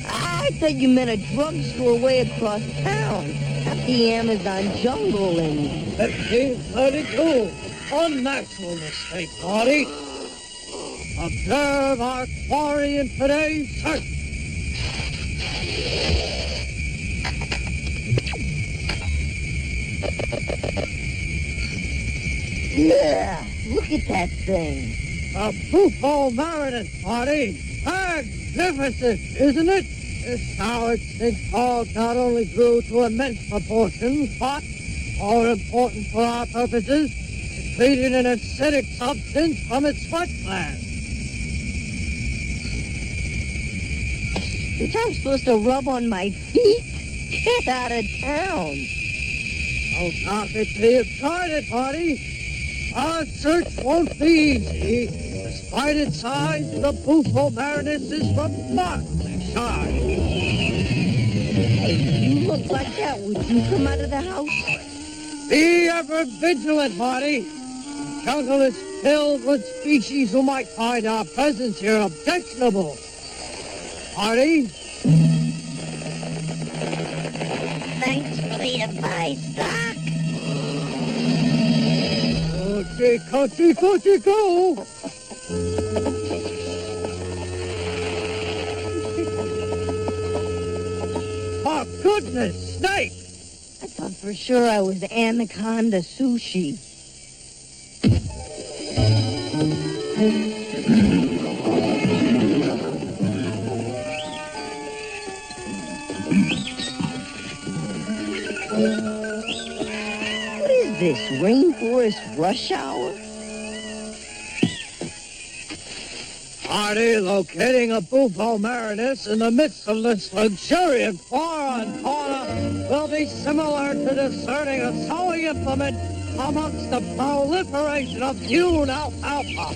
I thought you meant a drugstore way across town. Not the Amazon jungle and... 1532. Unnatural mistake, Marty. Observe our quarry in today's search. Yeah, look at that thing. A Bufo Marinus, Marty. Magnificent, isn't it? This now extinct hog not only grew to immense proportions, but, more important for our purposes, secreted an acidic substance from its sweat gland. Which I'm supposed to rub on my feet? Get out of town. Oh, not until you've tried it, Marty. Our search won't be easy. Despite its size, the Bufo Marinus is remarkably shy. Hey, you look like that. Would you come out of the house? Be ever vigilant, Marty. The jungle is filled with species who might find our presence here objectionable. Marty? Thanks for the advice, Doc. Chico, Chico, Chico! For goodness sake! I thought for sure I was Anaconda Sushi. What is this, rainforest rush hour? Marty, locating a Bufo Marinus in the midst of this luxuriant flora and fauna will be similar to discerning a sewing implement amongst the proliferation of hewn alfalfa.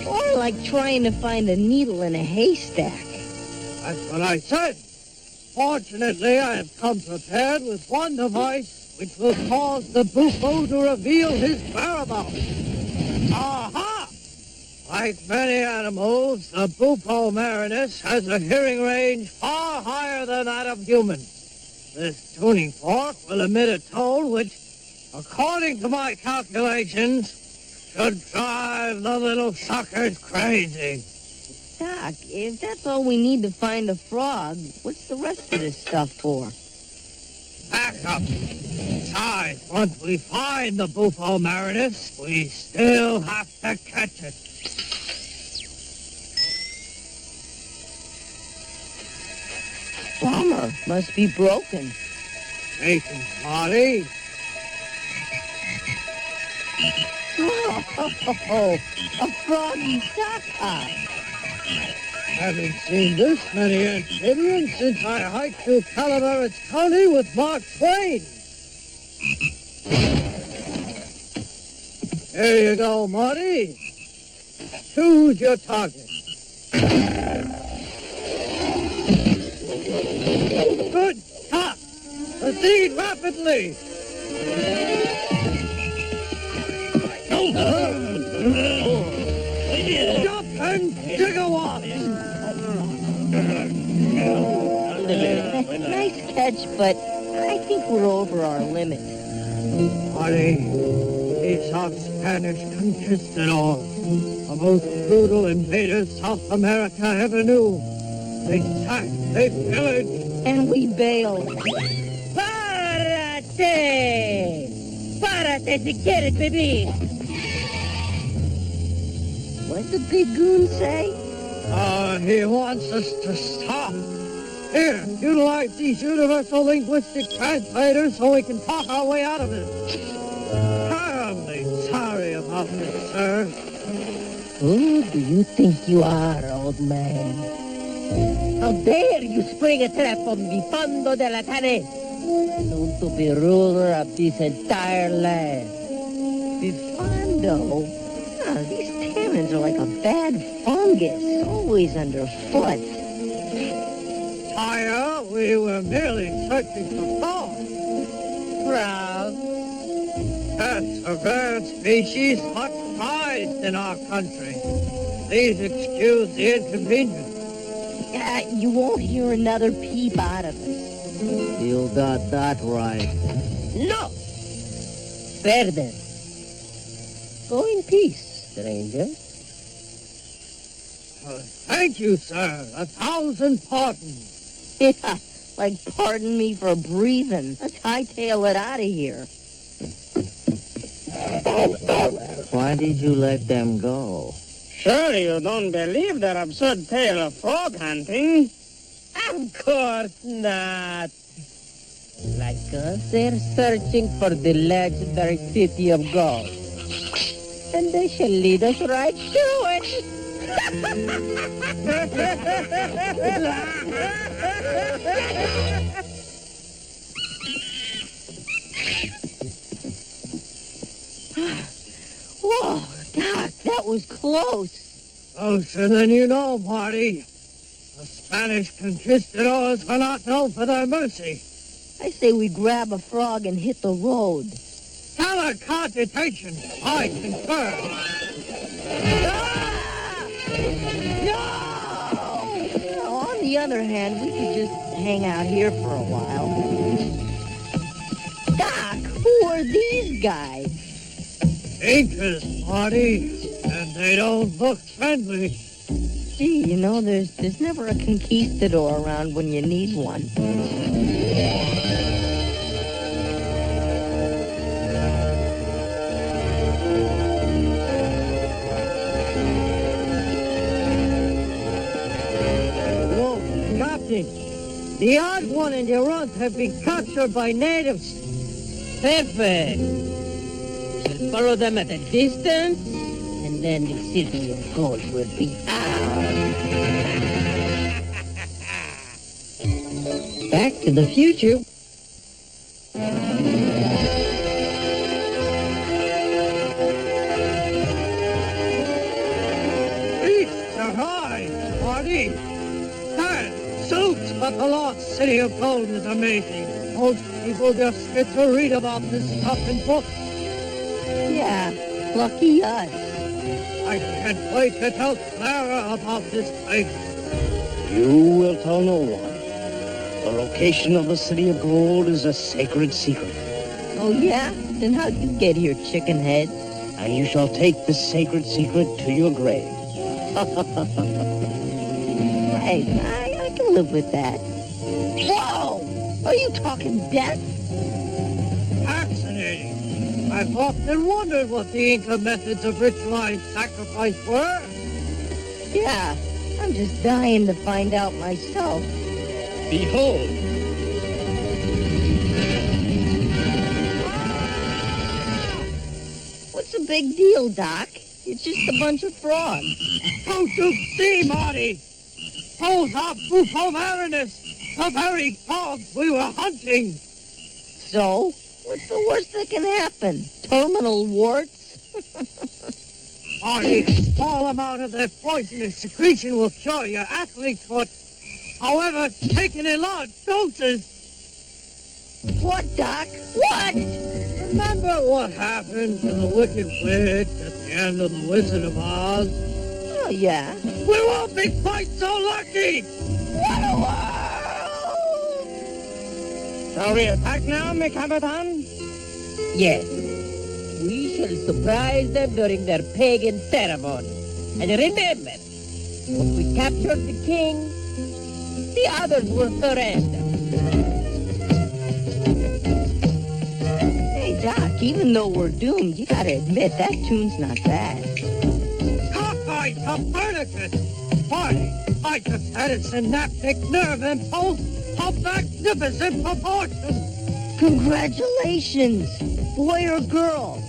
Or like trying to find a needle in a haystack. That's what I said. Fortunately, I have come prepared with one device which will cause the Bufo to reveal his whereabouts. Aha! Like many animals, the Bufo Marinus has a hearing range far higher than that of humans. This tuning fork will emit a tone which, according to my calculations, should drive the little suckers crazy. Doc, if that's all we need to find a frog, what's the rest of this stuff for? Back up. Besides, once we find the Bufo Marinus, we still have to catch it. Bummer. Must be broken. Patience, Marty. Oh, a froggy sock. Haven't seen this many amphibians since I hiked through Calaveras County with Mark Twain. There you go, Marty. Choose your target. Good shot. Proceed rapidly. Jump and dig a walk. Nice catch, but I think we're over our limit. Marty, these are Spanish conquistadors, the most brutal invaders South America ever knew. They sacked, they pillaged, and we bailed. ¡Párate! ¡Párate si quieres vivir! What'd the big goon say? He wants us to stop. Here, utilize these universal linguistic translators so we can talk our way out of this. Terribly sorry about this, sir. Who do you think you are, old man? How dare you spring a trap on the fondo de la cane? Known to be ruler of this entire land. Bifondo? These tannins are like a bad fungus, always underfoot. Sire, we were merely searching for frogs. Frogs? Yes, a rare species much prized in our country. Please excuse the inconvenience. You won't hear another peep out of us. You got that right. No! Fair then. Go in peace, stranger. Thank you, sir. 1,000 pardons. Yeah, like pardon me for breathing. Let's hightail it out of here. Why did you let them go? Surely you don't believe their absurd tale of frog hunting? Of course not. Like us, they're searching for the legendary city of gold. And they shall lead us right to it. Whoa, Doc, that was close. Closer than you know, Marty. The Spanish conquistadors were not known for their mercy. I say we grab a frog and hit the road. Teleconsultation, I concur. No! On the other hand, we could just hang out here for a while. Doc, who are these guys? Incas, Marty, and they don't look friendly. Gee, you know, there's never a conquistador around when you need one. The odd one and your aunt have been captured by natives. Perfect. We'll follow them at a distance, and then the city of gold will be ours. Back to the future. Easter high, Marty. But the lost city of gold is amazing. Most people just get to read about this stuff in books. Yeah, lucky us. I can't wait to tell Clara about this place. You will tell no one. The location of the city of gold is a sacred secret. Oh, yeah? Then how'd you get here, chicken head? And you shall take this sacred secret to your grave. Hey, I can live with that. Whoa! Are you talking death? Fascinating. I've often wondered what the Inca methods of ritualized sacrifice were. Yeah, I'm just dying to find out myself. Behold. What's the big deal, Doc? It's just a bunch of frogs. Don't you see, Marty? Those are Bufo Marinus, the very frogs we were hunting. So, what's the worst that can happen? Terminal warts? Marty, a small amount of their poisonous secretion will cure your athlete's foot. However, taken in large doses. What, Doc? What? Remember what happened to the Wicked Witch at the end of The Wizard of Oz? Oh, yeah. We won't be quite so lucky! What a world! Shall we attack now, mi Capitan? Yes. We shall surprise them during their pagan ceremony. And remember, when we captured the king, the others will surrender. Hey, Doc, even though we're doomed, you gotta admit that tune's not bad. Cockeyed Copernicus! Marty, I just had a synaptic nerve impulse of magnificent proportions! Congratulations! Boy or girl?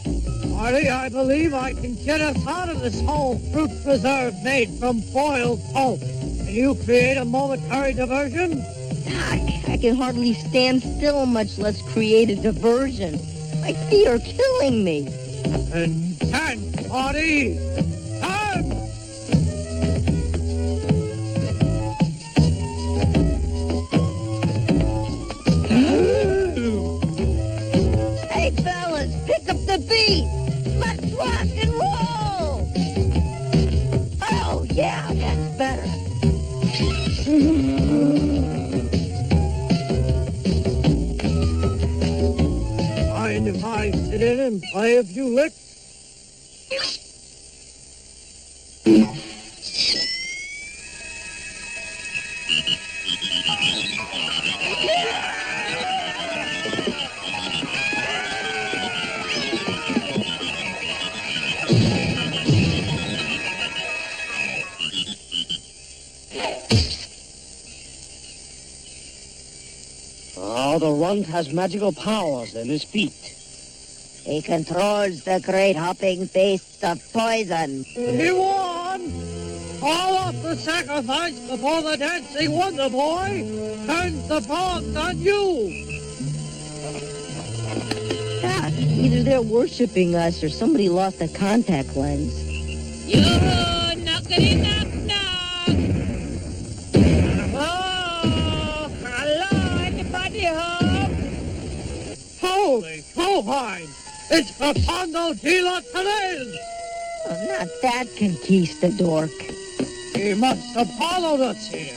Marty, I believe I can get us out of this whole fruit preserve made from boiled pulp. Can you create a momentary diversion? Doc, I can hardly stand still, much less create a diversion. My feet are killing me. And dance, Marty! Dance! Hey, fellas, pick up the beat! Let's rock and roll! Oh, yeah, that's better. I sit in and play a few licks. Oh, the runt has magical powers in his feet. He controls the great hopping beasts of poison. He won! Call off the sacrifice before the dancing wonder boy turns the frogs on you! Yeah, either they're worshipping us or somebody lost a contact lens. You knockity-knock! Holy Clovine! It's Rapondo de la Therese! Oh, not that conquistador. He must have followed us here.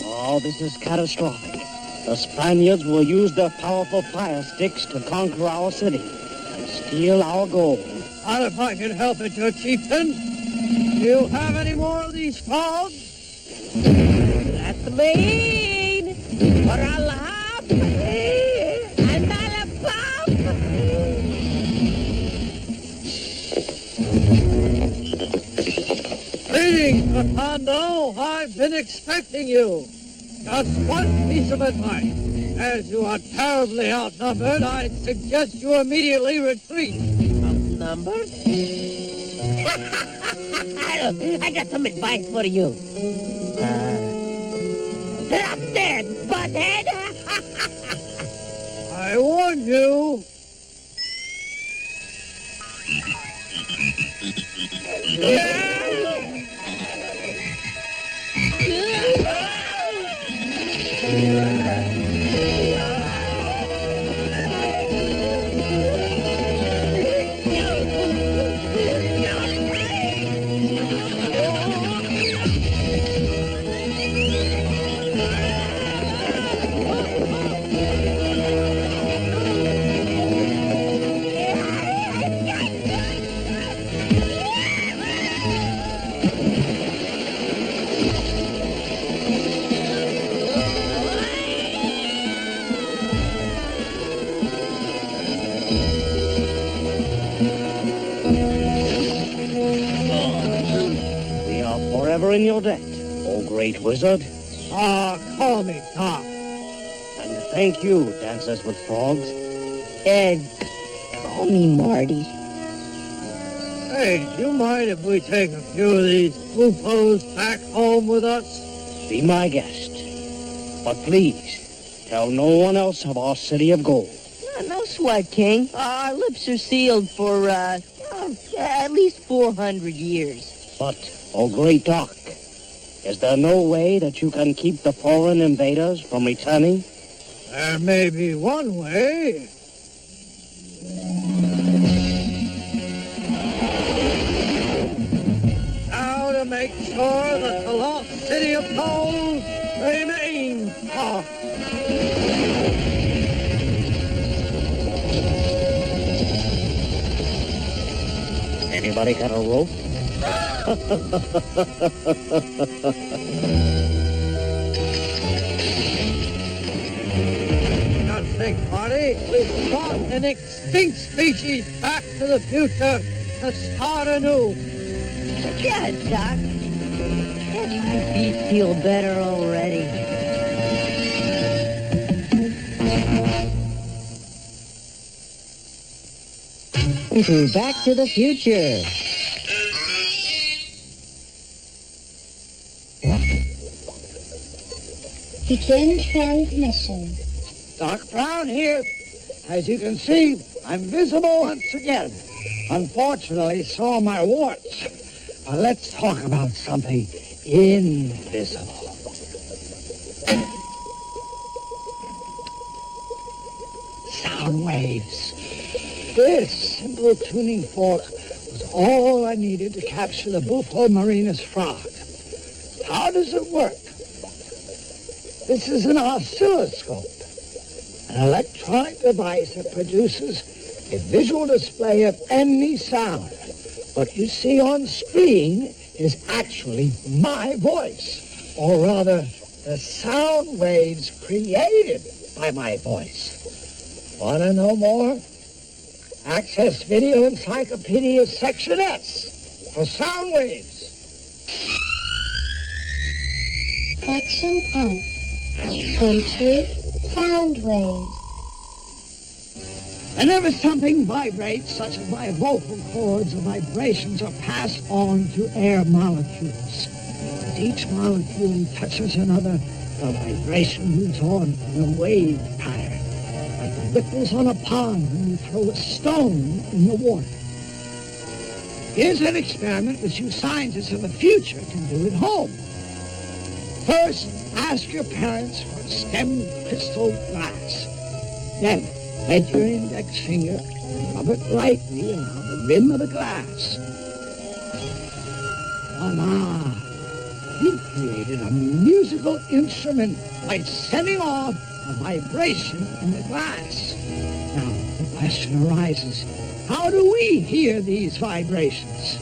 Oh, this is catastrophic. The Spaniards will use their powerful fire sticks to conquer our city and steal our gold. Not if I can help it, your chieftain. Do you have any more of these frogs? That's mean! For Allah! Greetings, Rapondo. I've been expecting you. Just one piece of advice. As you are terribly outnumbered, I'd suggest you immediately retreat. Outnumbered? I got some advice for you. Drop dead, butthead! I warn you. In your debt, oh great wizard. Call me Doc. And thank you, Dancers with Frogs. And call me Marty. Hey, do you mind if we take a few of these buffos back home with us? Be my guest. But please, tell no one else of our city of gold. No sweat, King. Our lips are sealed for, at least 400 years. But, oh great Doc, is there no way that you can keep the foreign invaders from returning? There may be one way. Now to make sure that the lost city of gold remains lost. Anybody got a rope? Just think, Marty, we've brought an extinct species back to the future to start anew. Yeah, Doc. Can't my feet feel better already? Back to the Future. Begin transmission. Doc Brown here. As you can see, I'm visible once again. Unfortunately, so are my warts. Let's talk about something invisible. Sound waves. This simple tuning fork was all I needed to capture the Bufo marinus frog. How does it work? This is an oscilloscope, an electronic device that produces a visual display of any sound. What you see on screen is actually my voice, or rather, the sound waves created by my voice. Want to know more? Access Video Encyclopedia Section S for sound waves. Section S. Enter sound waves. Whenever something vibrates, such as my vocal cords, the vibrations are passed on to air molecules. As each molecule touches another, the vibration moves on in a wave pattern, like the ripples on a pond when you throw a stone in the water. Here's an experiment which you scientists of the future can do at home. First, ask your parents for a stemmed crystal glass. Then, let your index finger rub it lightly around the rim of the glass. Voila! You created a musical instrument by setting off a vibration in the glass. Now, the question arises, how do we hear these vibrations?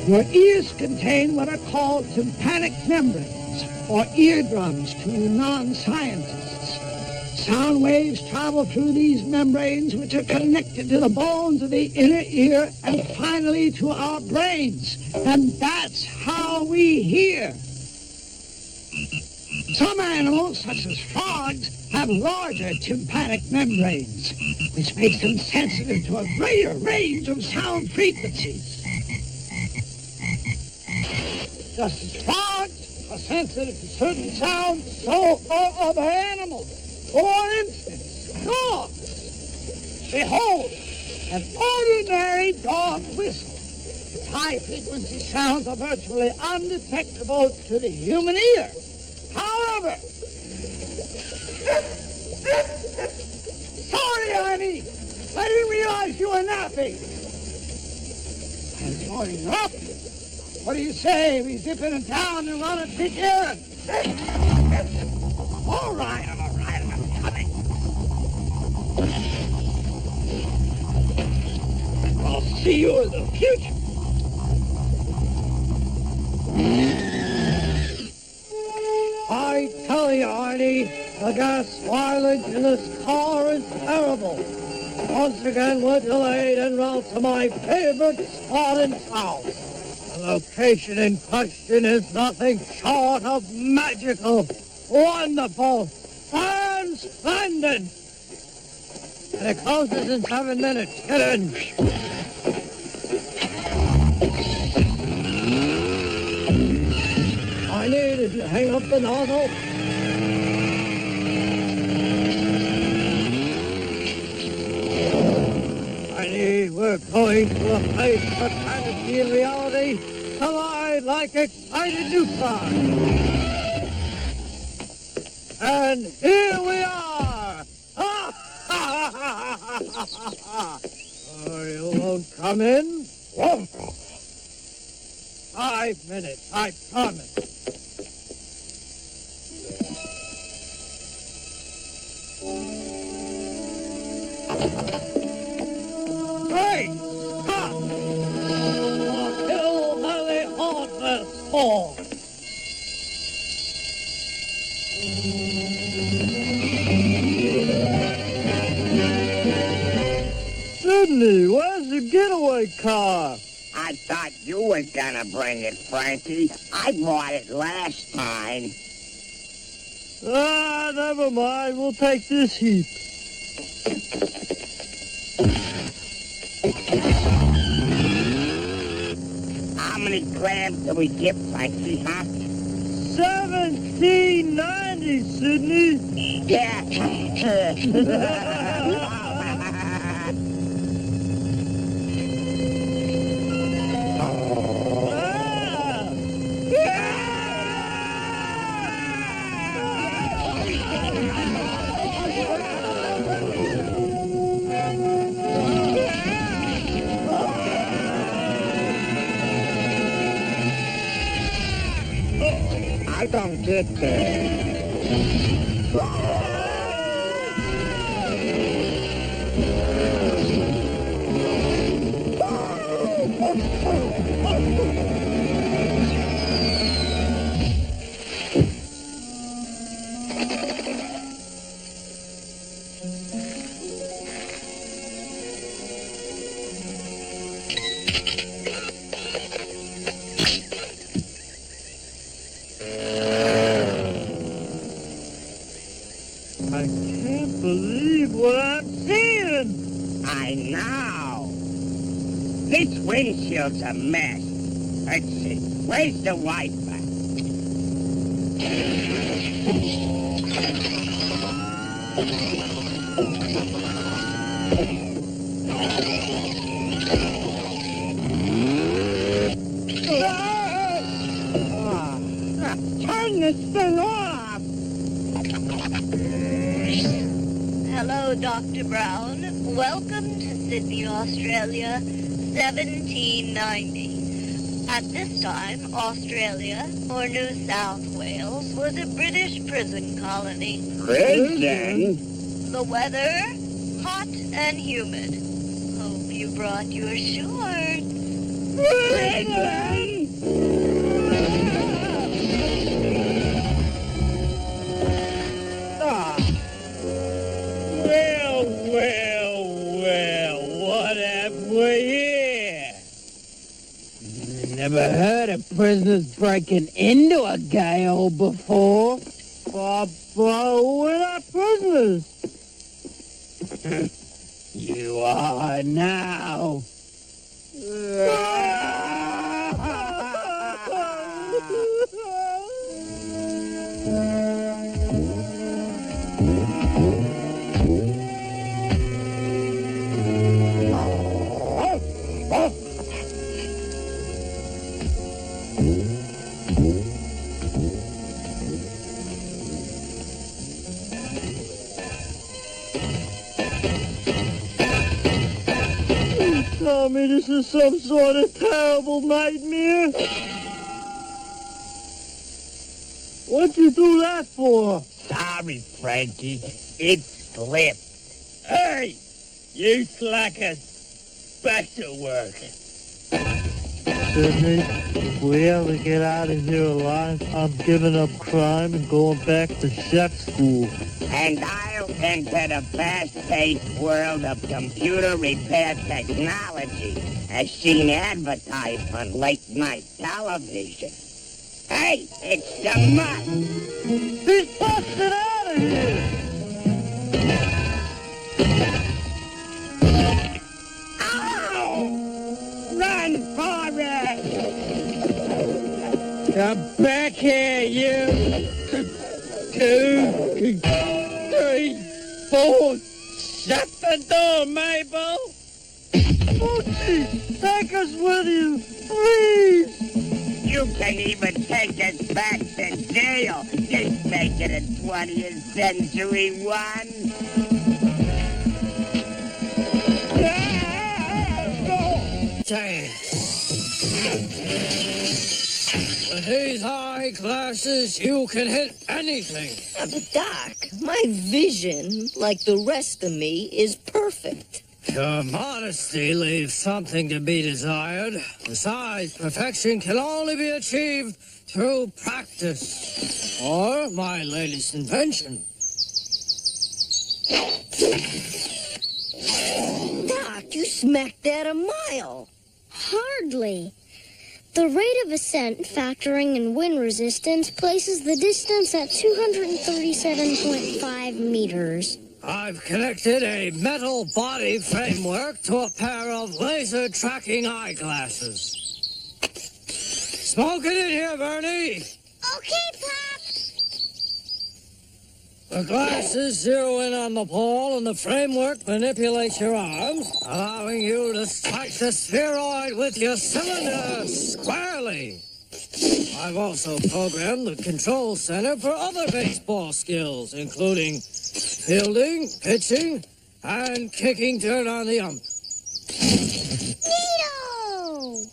Your ears contain what are called tympanic membranes, or eardrums to you non-scientists. Sound waves travel through these membranes, which are connected to the bones of the inner ear and finally to our brains. And that's how we hear. Some animals, such as frogs, have larger tympanic membranes, which makes them sensitive to a greater range of sound frequencies. Just as frogs are sensitive to certain sounds, so are other animals. For instance, dogs. Behold, an ordinary dog whistle. Its high-frequency sounds are virtually undetectable to the human ear. However, sorry, honey, I didn't realize you were napping. I'm going up. What do you say we dip in a town and run a quick errand? All right, I'm coming. I'll see you in the future. I tell you, Arnie, the gas mileage in this car is terrible. Once again, we're delayed en route to my favorite spot in town. The location in question is nothing short of magical, wonderful, and splendid. And it closes in 7 minutes. Get in. I need if you hang up the nozzle. We're going to a place for fantasy and reality, collide like excited neutrons. And here we are! Oh, you won't come in? 5 minutes, I promise. Great Scott! A hillbilly hauntless fall. Sydney, where's the getaway car? I thought you was gonna bring it, Frankie. I brought it last time. Ah, never mind. We'll take this heap. How many grams do we get, Frankie, huh? 1790, Sydney. Yeah. I don't get that. I can't believe what I'm seeing. I know. This windshield's a mess. Let's see. Where's the wiper? Turn this thing off! Hello, Dr. Brown. Welcome to Sydney, Australia, 1790. At this time, Australia, or New South Wales, was a British prison colony. Prison? The weather, hot and humid. Hope you brought your shorts. Prison? Well, what have we here? Never heard of prisoners breaking into a gaol before. But we're not prisoners. You are now. Tell me this is some sort of terrible nightmare. What'd you do that for? Sorry, Frankie. It slipped. Hey, you slackers. Back to work. Sydney, if we ever get out of here alive, I'm giving up crime and going back to chef school. And I'll enter the fast-paced world of computer repair technology as seen advertised on late-night television. Hey, it's the mutt! He's busted out of here! Ow! Run, Forrest! Come back here, you. 2, 3, 4. Shut the door, Mabel. Poochie, take us with you, please! You can even take us back to jail. Just make it a 20th century one. With these eyeglasses, you can hit anything. But Doc, my vision, like the rest of me, is perfect. Your modesty leaves something to be desired. Besides, perfection can only be achieved through practice. Or my latest invention. Doc, you smacked that a mile. Hardly. The rate of ascent, factoring in wind resistance, places the distance at 237.5 meters. I've connected a metal body framework to a pair of laser tracking eyeglasses. Smoke it in here, Bernie. Okay, Pop. The glasses zero in on the ball, and the framework manipulates your arms, allowing you to strike the spheroid with your cylinder squarely. I've also programmed the control center for other baseball skills, including fielding, pitching, and kicking dirt on the ump. Neato!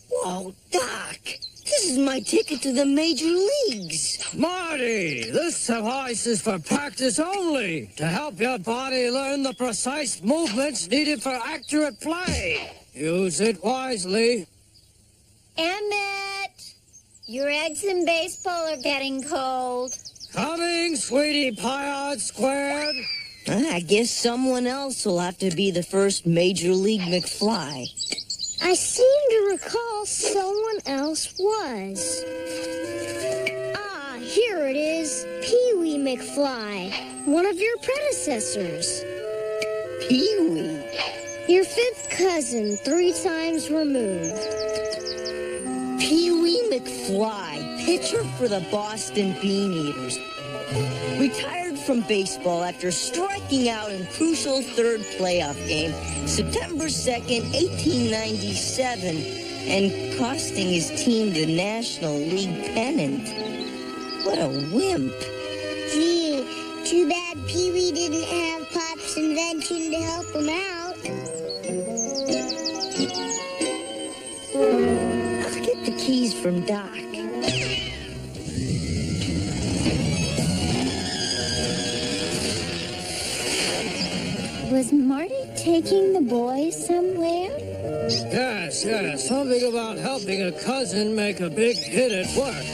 Whoa, Doc, this is is my ticket to the major leagues. Marty, this device is for practice only, to help your body learn the precise movements needed for accurate play. Use it wisely. Emmett, your eggs in baseball are getting cold. Coming, sweetie Pie Squared. I guess someone else will have to be the first Major League McFly. I seem to recall someone else was. Ah, here it is. Pee-wee McFly, one of your predecessors. Pee-wee? Your fifth cousin, 3 times removed. Pee-wee McFly, pitcher for the Boston Bean Eaters. Retired from baseball after striking out in crucial third playoff game, September 2nd, 1897, and costing his team the National League pennant. What a wimp. Gee, too bad Pee-wee didn't have Pop's invention to help him out. I'll get the keys from Doc. Was Marty taking the boys somewhere? Yes, something about helping a cousin make a big hit at work.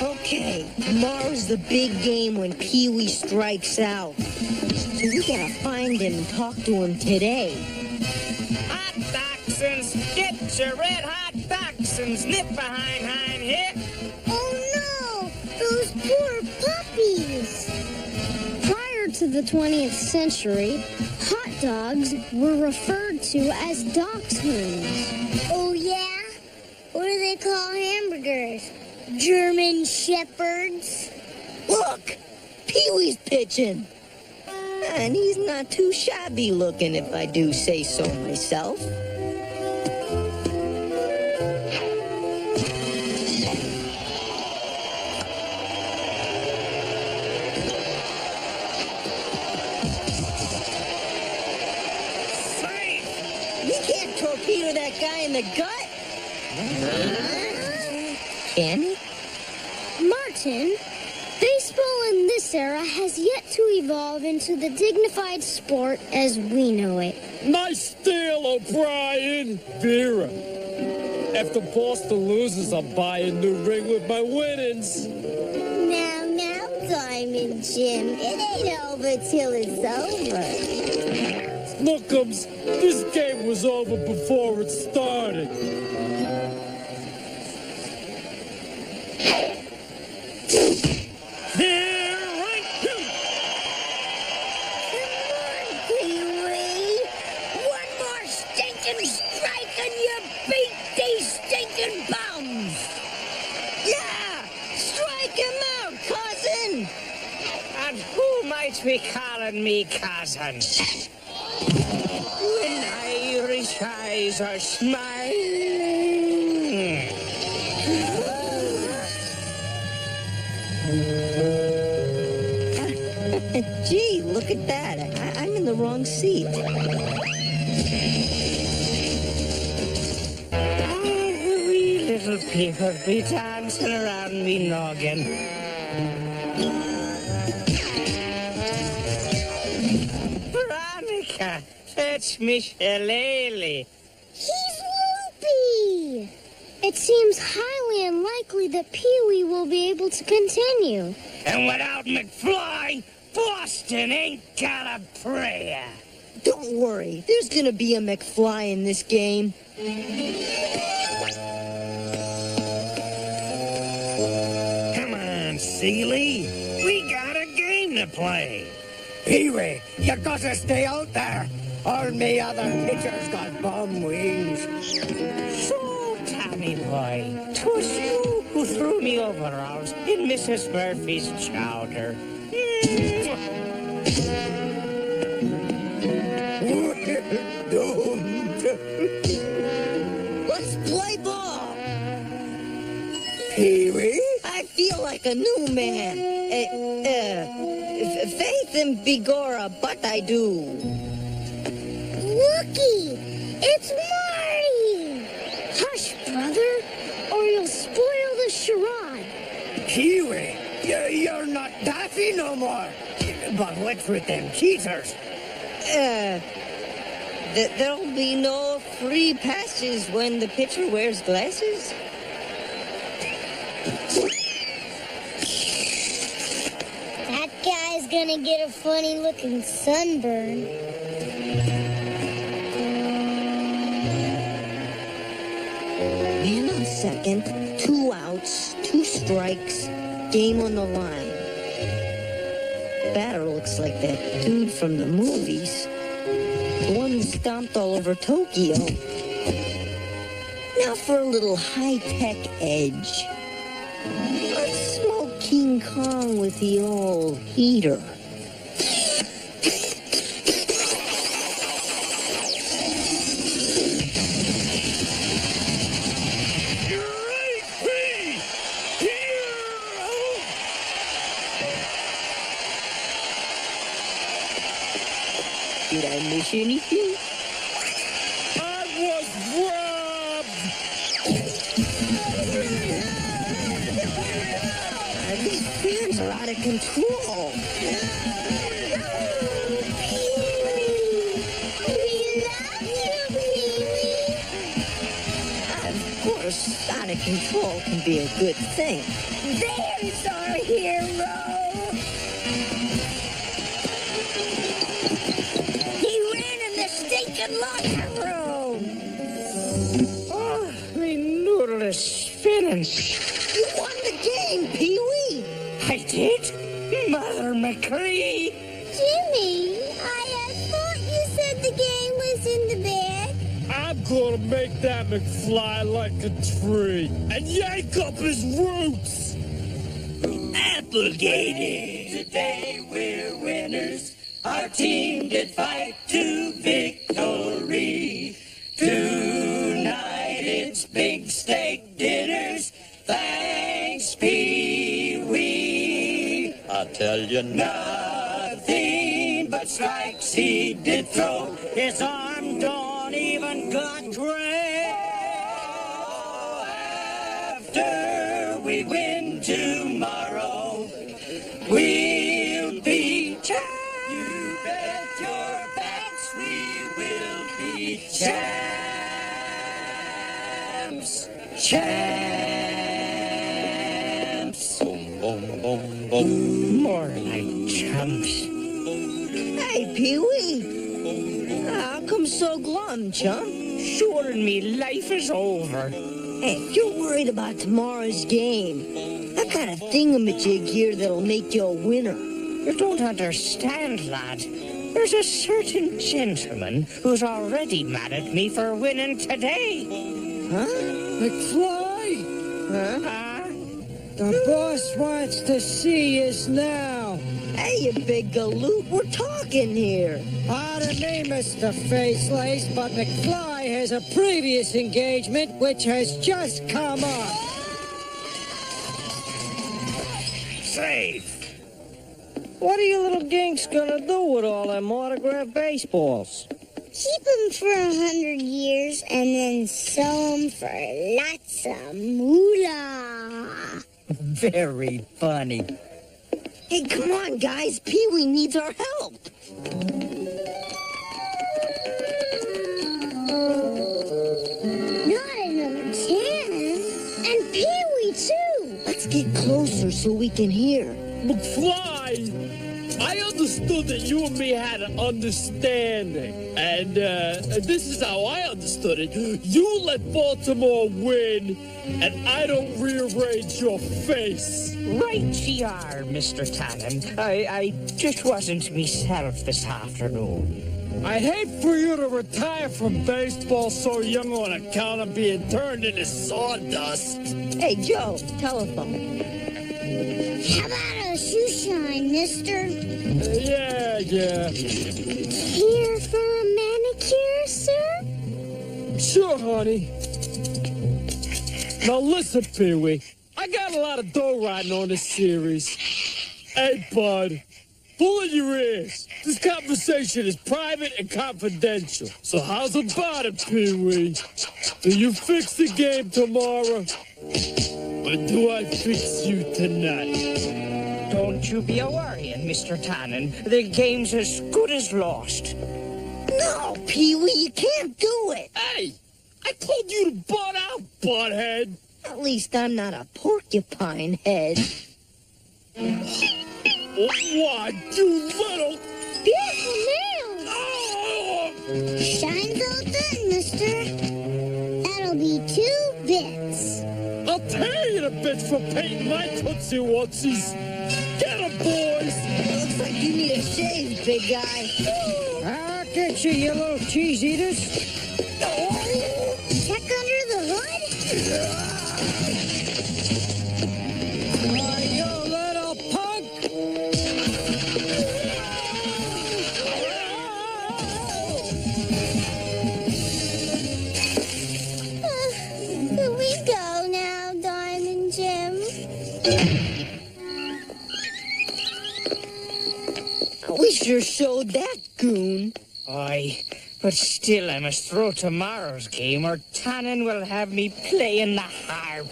Okay, tomorrow's the big game when Pee-wee strikes out. So we gotta find him and talk to him today. Hot dachshunds, get your red hot dachshunds, nip behind hind hip. Oh no, those poor puppies. Prior to the 20th century, hot dogs were referred to as dachshunds. Oh yeah? What do they call hamburgers? German shepherds? Look, Pee-wee's pitching. And he's not too shabby looking, if I do say so myself. We can't torpedo that guy in the gut. Can he? Martin, baseball in this era has yet to evolve into the dignified sport as we know it. Nice steal, O'Brien. Vera. After Boston loses, I'll buy a new ring with my winnings. Now, Diamond Jim, it ain't over till it's over. Lookums, this game was over before it started. Be calling me cousin. When Irish eyes are smiling. Gee, look at that. I'm in the wrong seat. Wee little people be dancing around me noggin. Fetch me shillelagh. He's loopy. It seems highly unlikely that Pee-wee will be able to continue. And without McFly, Boston ain't got a prayer. Don't worry, there's gonna be a McFly in this game. Come on, Seeley. We got a game to play. Pee-wee, you gotta stay out there. All me other pitchers got bum wings. So, Tommy boy, 'twas you who threw me overalls in Mrs. Murphy's chowder. Let's play ball. Pee-wee? I feel like a new man. Faith in Begorra, but I do. Looky! It's Marty! Hush, brother, or you'll spoil the charade. Pee-wee, you're not Daffy no more. But what's with them cheaters? There'll be no free passes when the pitcher wears glasses? That guy's gonna get a funny-looking sunburn. Man on second, 2 outs, 2 strikes, game on the line. Batter looks like that dude from the movies. The one who stomped all over Tokyo. Now for a little high-tech edge. Let's smoke King Kong with the old heater. Did I miss anything? I was robbed! These fans are out of control. Of course, out of control can be a good thing. There's our hero! Locker room. Oh, me noodle is spinning. You won the game, Pee-wee. I did? Mother McCree. Jimmy, I thought you said the game was in the bag. I'm gonna make that McFly like a tree and yank up his roots. Applegated. Today we're winners. Our team did fight to victory. Tonight it's big steak dinners. Thanks, Pee-wee. I'll tell you nothing but strikes he did throw. His arm don't even got gray. After we win tomorrow, we'll be champions. Champs. Boom, boom, boom, boom. More like chumps. Hey, Pee-wee. How come so glum, chum? Sure, me life is over. Hey, if you're worried about tomorrow's game, I've got a thingamajig here that'll make you a winner. You don't understand, lad. There's a certain gentleman who's already mad at me for winning today. Huh? McFly? Huh? The boss wants to see us now. Hey, you big galoot, we're talking here. Pardon me, Mr. Facelace, but McFly has a previous engagement which has just come up. Safe. What are you little ginks gonna do with all them autographed baseballs? Keep them for 100 years and then sell them for lots of moolah. Very funny. Hey, come on, guys. Pee-wee needs our help. Not another cannon. And Pee-wee, too. Let's get closer so we can hear. McFly, I understood that you and me had an understanding. And this is how I understood it. You let Baltimore win, and I don't rearrange your face. Right you are, Mr. Tannen. I just wasn't myself this afternoon. I'd hate for you to retire from baseball so young on account of being turned into sawdust. Hey, Joe, telephone. How about a shoe shine, mister? Yeah. Here for a manicure, sir? Sure, honey. Now listen, Pee-wee. I I got a lot of dough riding on this series. Hey, bud, pull in your ears. This conversation is private and confidential. So how's about it, Pee-wee? Do you fix the game tomorrow? Or do I fix you tonight? Don't you be a-worrying, Mr. Tannen. The game's as good as lost. No, Pee-wee, you can't do it. Hey, I told you to butt out, butthead. At least I'm not a porcupine head. What, you little... Beautiful nails! Shine so thin, mister. That'll be 2 bits. I'll pay you a bit for painting my Tootsie Wootsies. Get 'em, boys! Looks like you need a shave, big guy. I'll get you, you little cheese eaters. Check under the hood? Why, you little punk! Here we go now, Diamond Jim. We sure showed that goon. Aye, but still I must throw tomorrow's game or Tannen will have me playing the harp.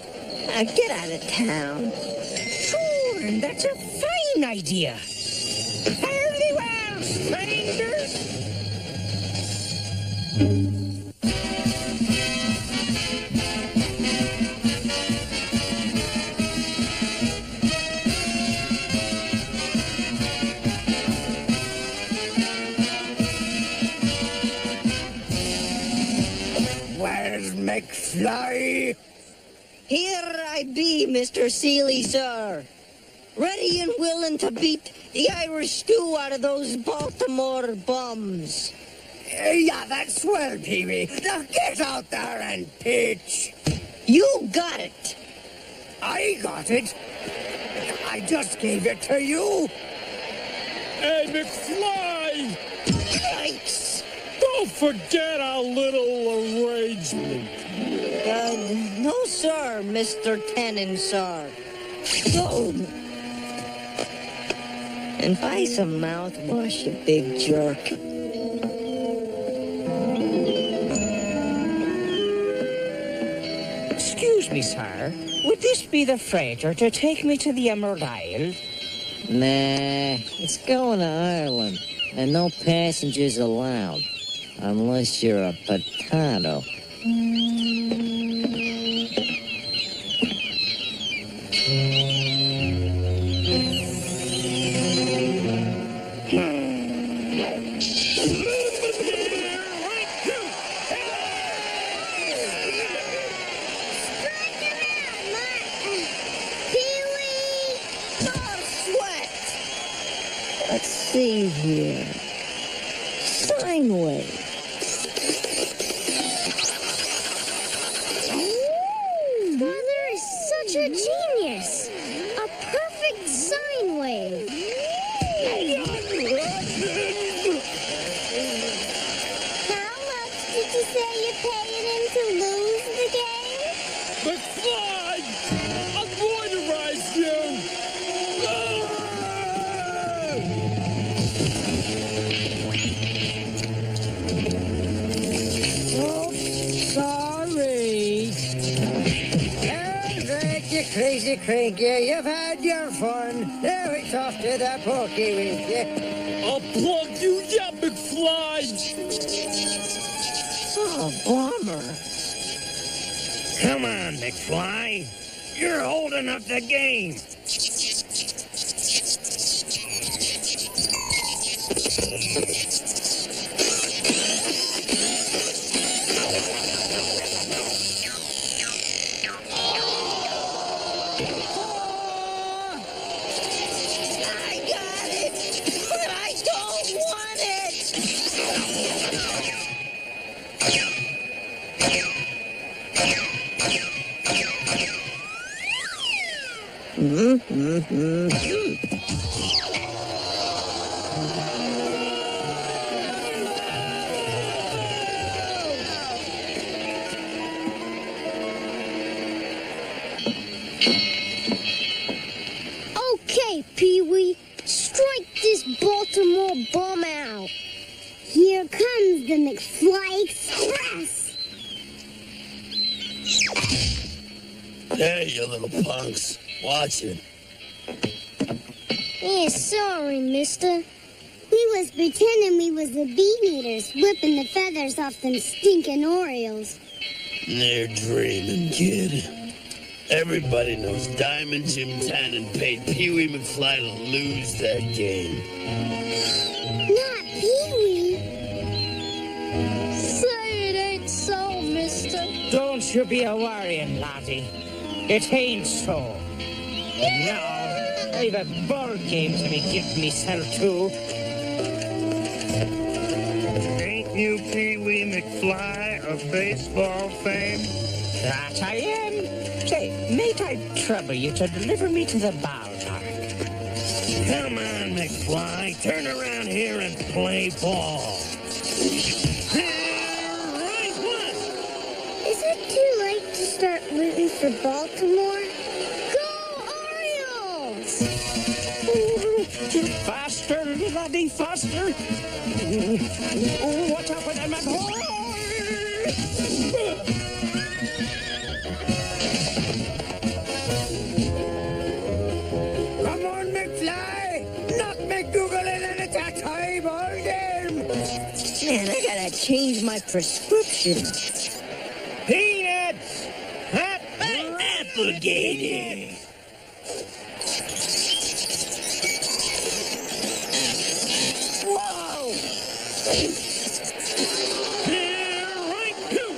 Now get out of town. Sure, and that's a fine idea. Fairly well, strangers. Where's McFly? Here I be, Mr. Seeley, sir. Ready and willing to beat the Irish stew out of those Baltimore bums. Yeah, that's swell, Pee-wee. Now get out there and pitch. You got it. I got it. I just gave it to you. Hey, McFly! Yikes. Don't forget our little arrangement. No, sir, Mr. Tannen, sir. Oh. And buy some mouthwash, you big jerk. Excuse me, sir. Would this be the freighter to take me to the Emerald Isle? Nah, it's going to Ireland, and no passengers allowed, unless you're a potato. Let's see here. Sine wave. Father is such a genius. A perfect sine wave. How much did you say you paid him to lose the game? McFly! I'm going to rise you! Sorry. Alright, you crazy crank, yeah, you've had your fun. Now it's off to the pokey with you. I'll plug you, yeah, McFly! Oh, bummer. Come on, McFly. You're holding up the game. I got it, but I don't want it. to bum out. Here comes the McFly Express. Hey, you little punks. Watch it. Yeah, sorry, mister. We was pretending we was the bee eaters, whipping the feathers off them stinking Orioles. They're dreaming, kid. Everybody knows Diamond Jim Tannen paid Pee Wee McFly to lose that game. Not Pee-wee. Say it ain't so, mister. Don't you be a worrying, laddie. It ain't so. And now, I've a ball game to be giving myself to. Ain't you Pee Wee McFly of baseball fame? That I am. Say, mate, I trouble you to deliver me to the ballpark. Come on, McFly. Turn around here and play ball. Right one. Is it too late to start rooting for Baltimore? Go Orioles! Faster, laddie, faster. Watch out for them at home. Come on, McFly! Knock McDougal in and it's a tie ball game! Man, I gotta change my prescription. Peanuts! Hot Applegator! Whoa! Right two!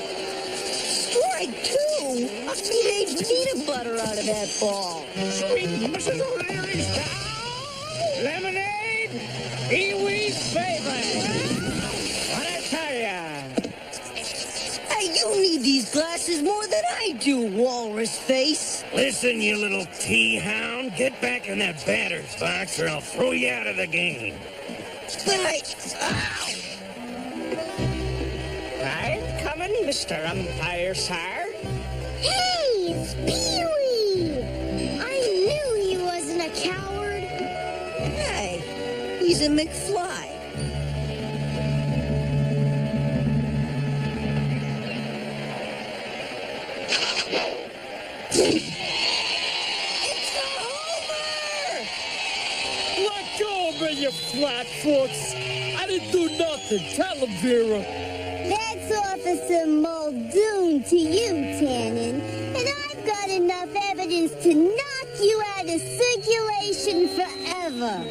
Strike two! I made peanut butter out of that ball. Sweet Mrs. O'Leary's cow. Lemonade, Pee-wee's favorite. What I tell ya? Hey, you need these glasses more than I do, Walrus Face. Listen, you little tea-hound. Get back in that batter's box or I'll throw you out of the game. Ow! I'm coming, Mr. Umpire, sir. Hey, it's Pee-wee! I knew he wasn't a coward. Hey, he's a McFly. It's a homer! Let go of me, you flatfoots! I didn't do nothing. Tell him, Vera. That's Officer Muldoon to you, Tannen. And I've got enough evidence to knock you out of circulation forever.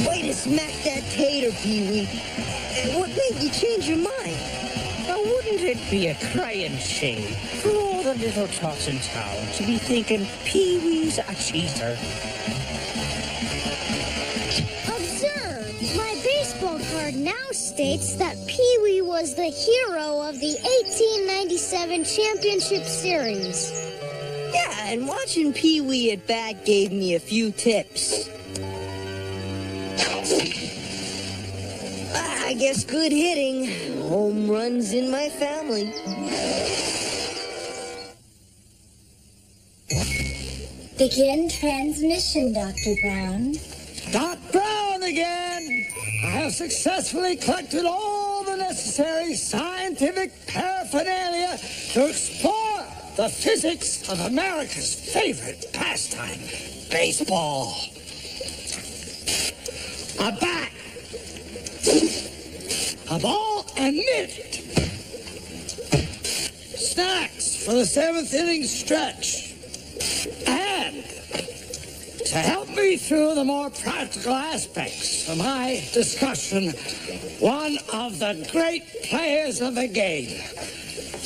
Way to smack that tater, Pee-wee. What made you change your mind? Now, wouldn't it be a crying shame for all the little tots in town to be thinking Pee-wee's a cheater? Observe, my baseball card now states that Pee-wee was the hero of the 1897 Championship Series. Yeah, and watching Pee-wee at bat gave me a few tips. I guess good hitting. Home runs in my family. Begin transmission, Dr. Brown. Doc Brown again! I have successfully collected all the necessary scientific paraphernalia to explore the physics of America's favorite pastime, baseball. A bat, a ball and mitt, snacks for the seventh inning stretch, and to help me through the more practical aspects of my discussion, one of the great players of the game,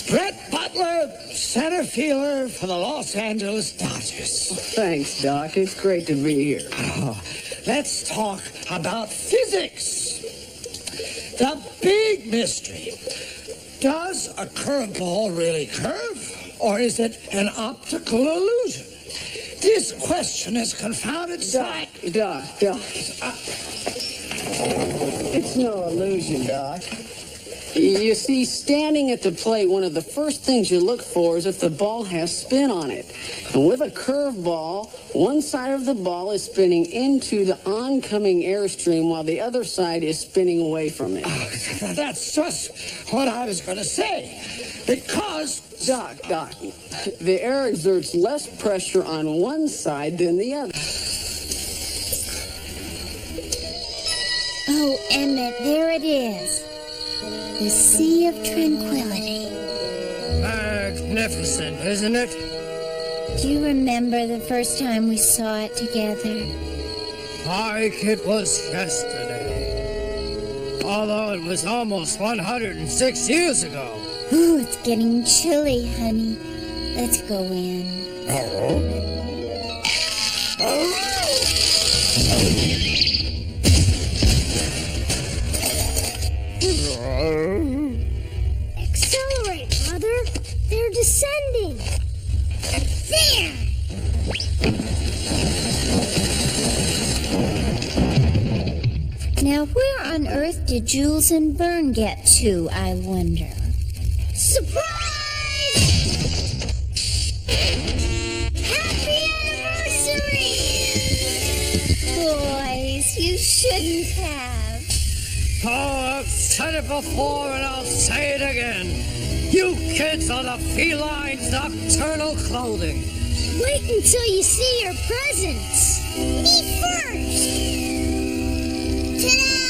Brett Butler, center fielder for the Los Angeles Dodgers. Thanks, Doc. It's great to be here. Oh, let's talk about physics. The big mystery. Does a curveball really curve, or is it an optical illusion? This question has confounded science. Doc. It's no illusion, Doc. You see, standing at the plate, one of the first things you look for is if the ball has spin on it. And with a curveball, one side of the ball is spinning into the oncoming airstream while the other side is spinning away from it. That's just what I was going to say. Because... Doc, the air exerts less pressure on one side than the other. Oh, Emmett, there it is. The Sea of Tranquility. Magnificent, isn't it? Do you remember the first time we saw it together? Like it was yesterday. Although it was almost 106 years ago. Ooh, it's getting chilly, honey. Let's go in. Accelerate, Mother. They're descending. There! Now, where on earth did Jules and Vern get to, I wonder? Surprise! Happy anniversary! Boys, you shouldn't have. Oh, I've said it before and I'll say it again. You kids are the feline's nocturnal clothing. Wait until you see your presents. Me first! Ta-da!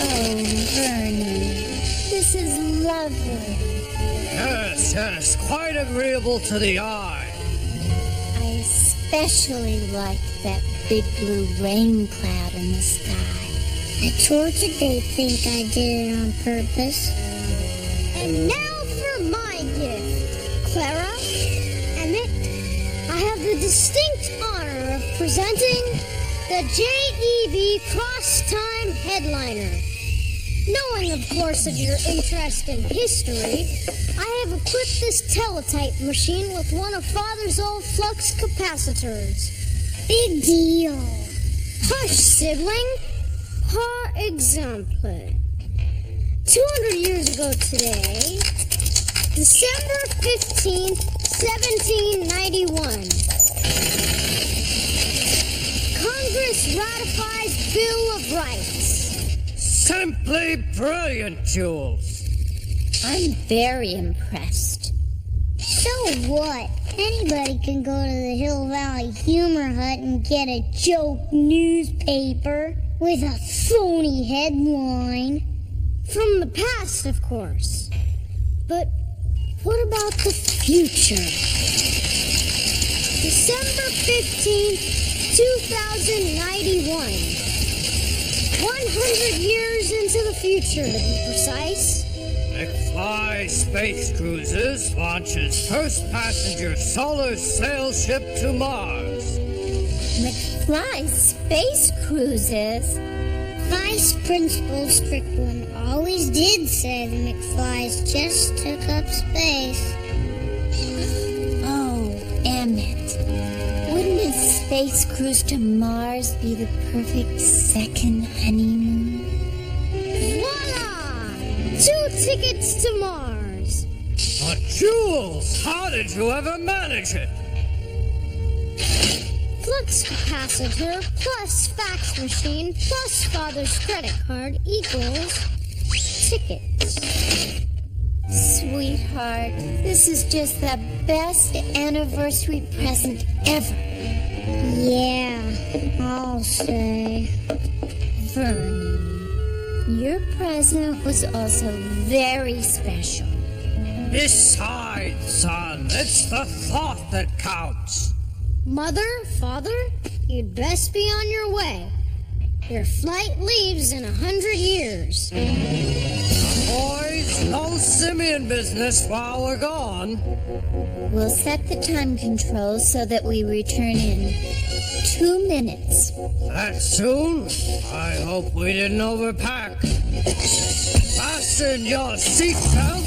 Oh, Vernon, this is lovely. Yes, quite agreeable to the eye. I especially like that big blue rain cloud in the sky. I told you they think I did it on purpose. And now for my gift. Clara, Emmett, I have the distinct honor of presenting the J.E.B. Cross-Time Headliner. Knowing, of course, of your interest in history, I have equipped this teletype machine with one of Father's old flux capacitors. Big deal. Hush, sibling. Par exemple. 200 years ago today, December 15th, 1791. Congress ratifies Bill of Rights. Simply brilliant, Jules. I'm very impressed. So what? Anybody can go to the Hill Valley Humor Hut and get a joke newspaper with a phony headline. From the past, of course. But what about the future? December 15th, 2091. 100 years into the future, to be precise. McFly Space Cruises launches first passenger solar sail ship to Mars. McFly Space Cruises? Vice Principal Strickland always did say the McFlys just took up space. Oh, Emmett. Wouldn't a space cruise to Mars be the perfect second honeymoon? Voila! 2 tickets to Mars. But Jules, how did you ever manage it? Flux capacitor plus fax machine plus father's credit card equals tickets. Sweetheart, this is just the best anniversary present ever. Yeah, I'll say. Vernon, your present was also very special. Besides, son, it's the thought that counts. Mother, Father, you'd best be on your way. Your flight leaves in 100 years. Boys, no simian business while we're gone. We'll set the time control so that we return in 2 minutes. That soon? I hope we didn't overpack. Fasten your seatbelt.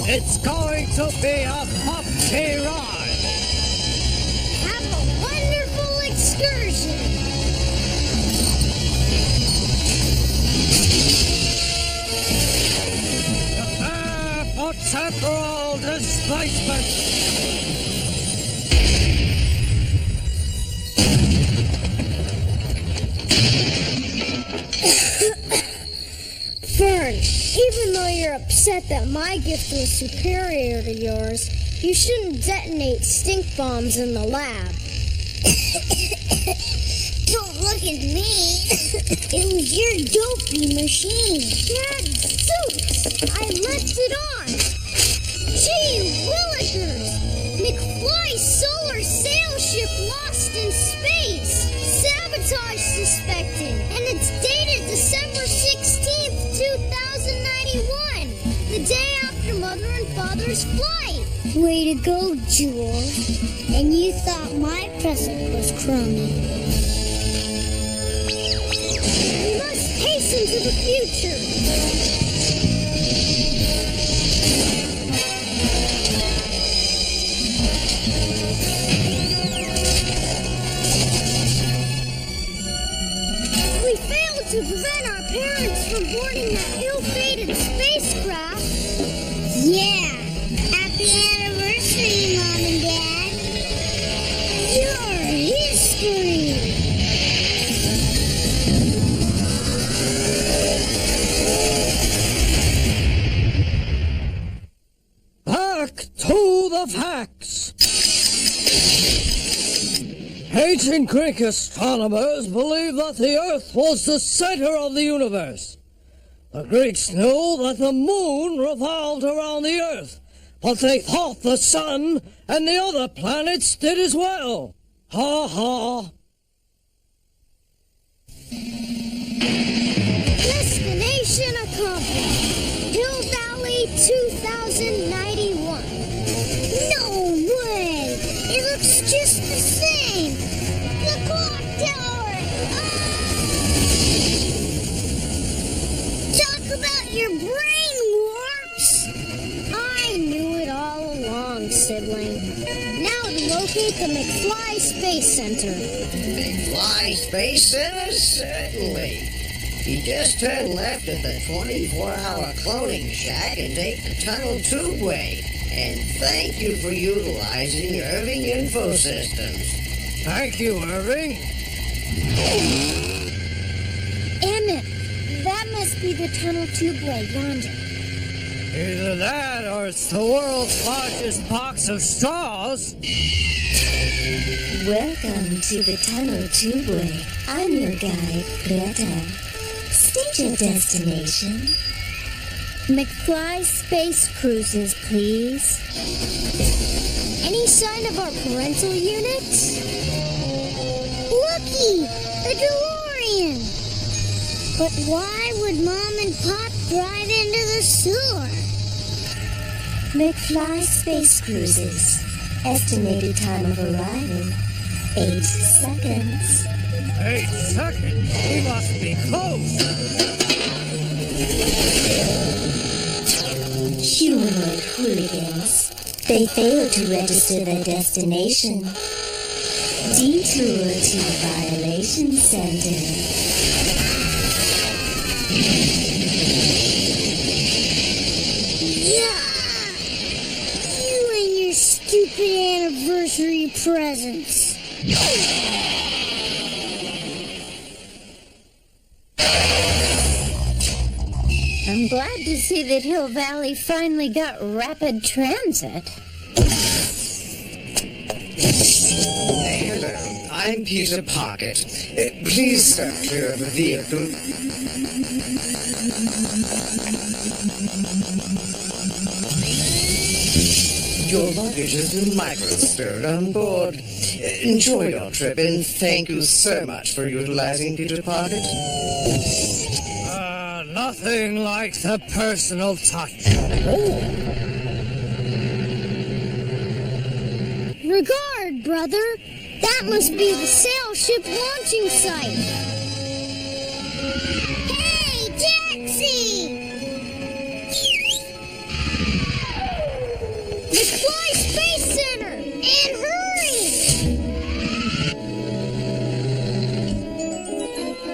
It's going to be a bumpy ride. Have a wonderful excursion. after all displacement. Fern, even though you're upset that my gift was superior to yours, you shouldn't detonate stink bombs in the lab. Don't look at me. It was your dopey machine. Gadzooks! I left it on. Gee willikers! McFly's solar sail ship lost in space. Sabotage suspected. And it's dated December 16th, 2091. The day after Mother and Father's flight. Way to go, Jules. And you thought my present was crummy. We must hasten to the future. We failed to prevent our parents from boarding that ill-fated spacecraft. Yeah. Happy anniversary, Mom and Dad. You're history. Back to the facts. Ancient Greek astronomers believed that the Earth was the center of the universe. The Greeks knew that the moon revolved around the Earth, but they thought the sun and the other planets did as well. Ha ha. Destination accomplished. Hill Valley 2091. No way. It looks just the same. The clock tower. Talk about your brain warps. I knew it all along, sibling. Now to locate the McFly Space Center. McFly Space Center? Certainly. You just turn left at the 24-hour cloning shack and take the tunnel tubeway. And thank you for utilizing Irving Infosystems. Thank you, Irving. Emmett, that must be the tunnel tubeway yonder. Either that or it's the world's largest box of straws. Welcome to the tunnel tubeway. I'm your guide, Greta. State your destination. McFly Space Cruises, please. Any sign of our parental unit? Looky, a DeLorean. But why would Mom and Pop drive into the sewer? McFly Space Cruises. Estimated time of arrival, 8 seconds. 8 seconds? We must be close. Humanoid hooligans. They failed to register their destination. Detour to the Violation Center. You and your stupid anniversary presents. I'm glad to see that Hill Valley finally got rapid transit. Hello, I'm Peter Pocket. Please step clear of the vehicle. Your luggage has been microstowed on board. Enjoy your trip, and thank you so much for utilizing Peter Pocket. Nothing like the personal touch. Regard, brother. That must be the sail ship launching site. Hey, taxi! McFly Space Center! And hurry!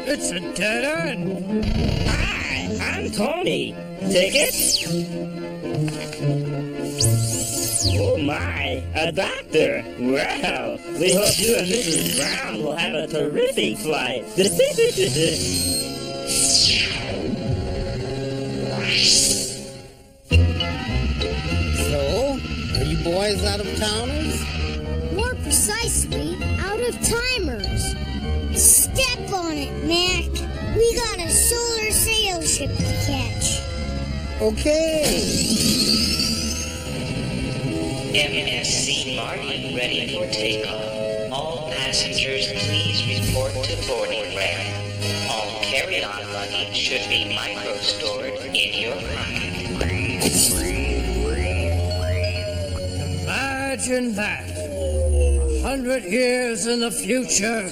It's a dead end. Hi, I'm Tony. Tickets? A doctor? Well, we hope you and Mrs. Brown will have a terrific flight. So, are you boys out of towners? More precisely, out of timers. Step on it, Mac. We got a solar sail ship to catch. Okay. MSC Martin ready for takeoff. All passengers please report to boarding ramp. All carry-on luggage should be micro-stored in your pocket. Imagine that. 100 years in the future,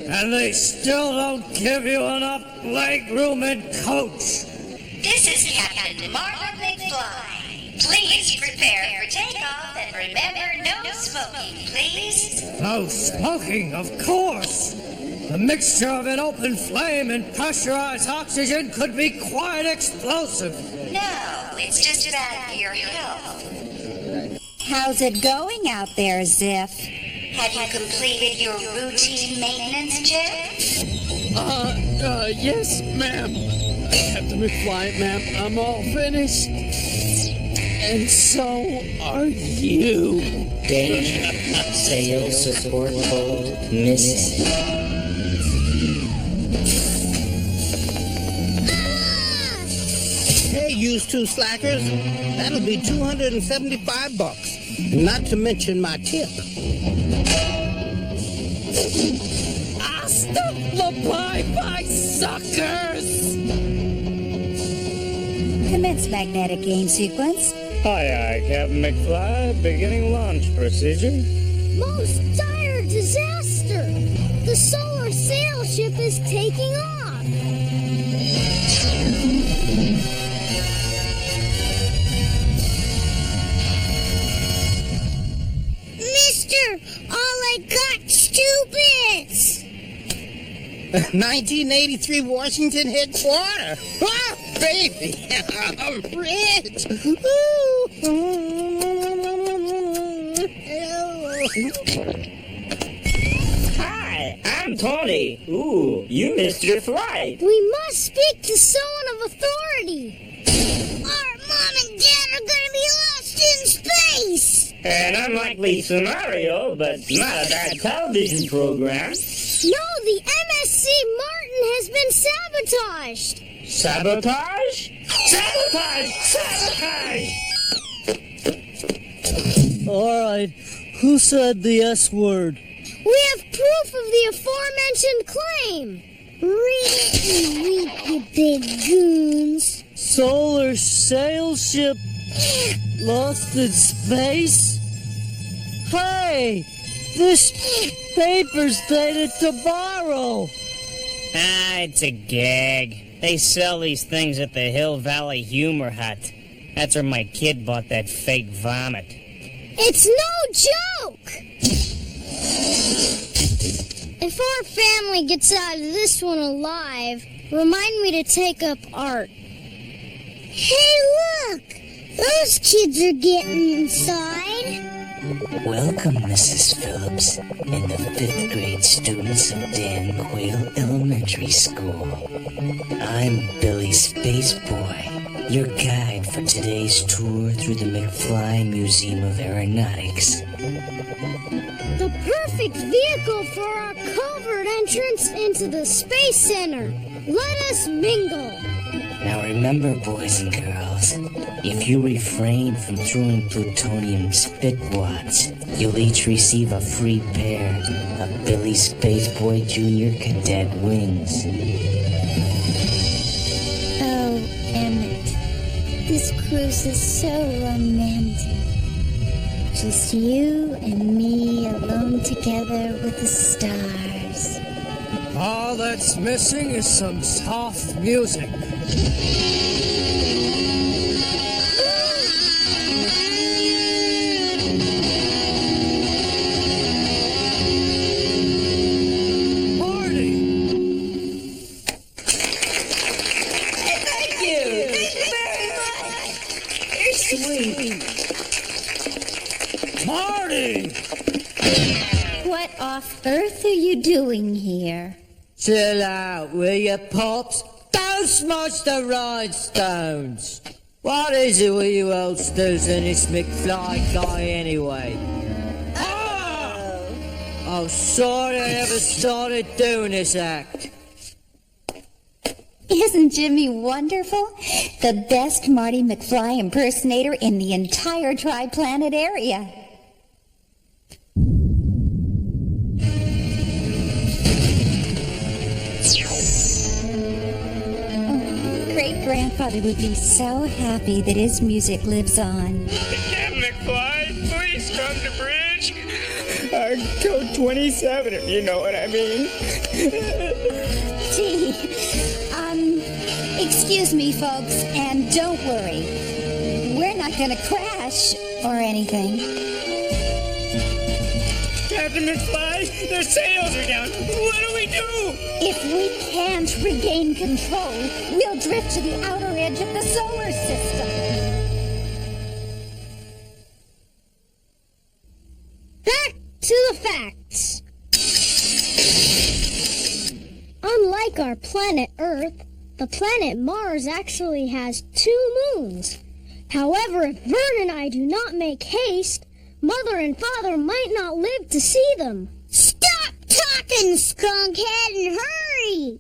and they still don't give you enough leg room in coach. This is Captain Margaret McFly. Please prepare for takeoff and remember no smoking, please. No smoking, of course. The mixture of an open flame and pressurized oxygen could be quite explosive. No, it's just bad for your health. How's it going out there, Ziff? Have you completed your routine maintenance check? Yes, ma'am. Captain McFly, ma'am, I'm all finished. And so are you. Danger. Sail support code missing. Hey, you two slackers. That'll be $275. Not to mention my tip. Hasta la bye-bye, suckers! Commence magnetic gain sequence. Aye, Captain McFly. Beginning launch procedure. Most dire disaster! The solar sail ship is taking off! Mister, all I got's 2 bits! 1983 Washington headquarters. Ah, baby, I'm rich. Hi, I'm Tony. Ooh, you missed your flight. We must speak to someone of authority. Our mom and dad are gonna be lost in space. An unlikely scenario, but not a bad television program. No, the MSC Martin has been sabotaged. Sabotage? Sabotage! Sabotage! All right, who said the S word? We have proof of the aforementioned claim. Read it, you weep, you big goons. Solar sail ship lost in space? Hey, this paper's dated tomorrow. It's a gag. They sell these things at the Hill Valley Humor Hut. That's where my kid bought that fake vomit. It's no joke! If our family gets out of this one alive, remind me to take up art. Hey, look! Those kids are getting inside. Welcome, Mrs. Phillips, and the 5th grade students of Dan Quayle Elementary School. I'm Billy Spaceboy, your guide for today's tour through the McFly Museum of Aeronautics. The perfect vehicle for our covert entrance into the Space Center. Let us mingle. Now remember, boys and girls, if you refrain from throwing plutonium spitwads, you'll each receive a free pair of Billy Spaceboy Jr. cadet wings. Oh, Emmett, this cruise is so romantic. Just you and me alone together with the stars. All that's missing is some soft music. Marty! What off earth are you doing here? Chill out, will you, Pops? Don't smash the rhinestones! What is it with you oldsters and this McFly guy anyway? Oh, sorry I ever started doing this act. Isn't Jimmy wonderful? The best Marty McFly impersonator in the entire Tri-Planet area. Great-grandfather would be so happy that his music lives on. Captain McFly, please come to bridge. Code 27, if you know what I mean. Gee, excuse me, folks, and don't worry. We're not gonna crash or anything. Captain McFly, the sails are down. What do we do? If we can't regain control, we'll drift to the outer edge of the solar system. Back to the facts. Unlike our planet Earth, the planet Mars actually has 2 moons. However, if Vern and I do not make haste, Mother and Father might not live to see them. Stop talking, skunkhead, and hurry!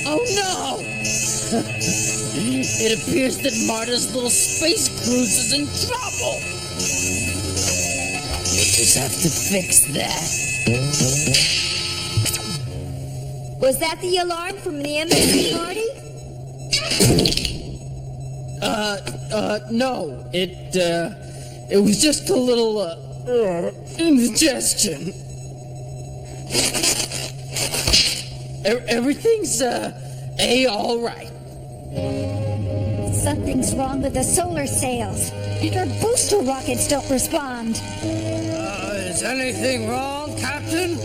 Oh no! It appears that Marta's little space cruise is in trouble. We'll just have to fix that. Was that the alarm from the embassy, Marty? No. It was just a little, indigestion. Everything's, all right. Something's wrong with the solar sails, and our booster rockets don't respond. Is anything wrong, Captain?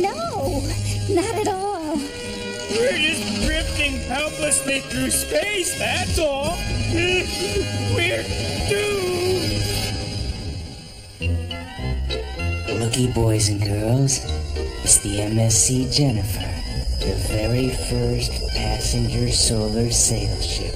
No, not at all. We're just drifting helplessly through space, that's all. We're doomed. Looky, boys and girls, it's the MSC Jennifer, the very first passenger solar sail ship.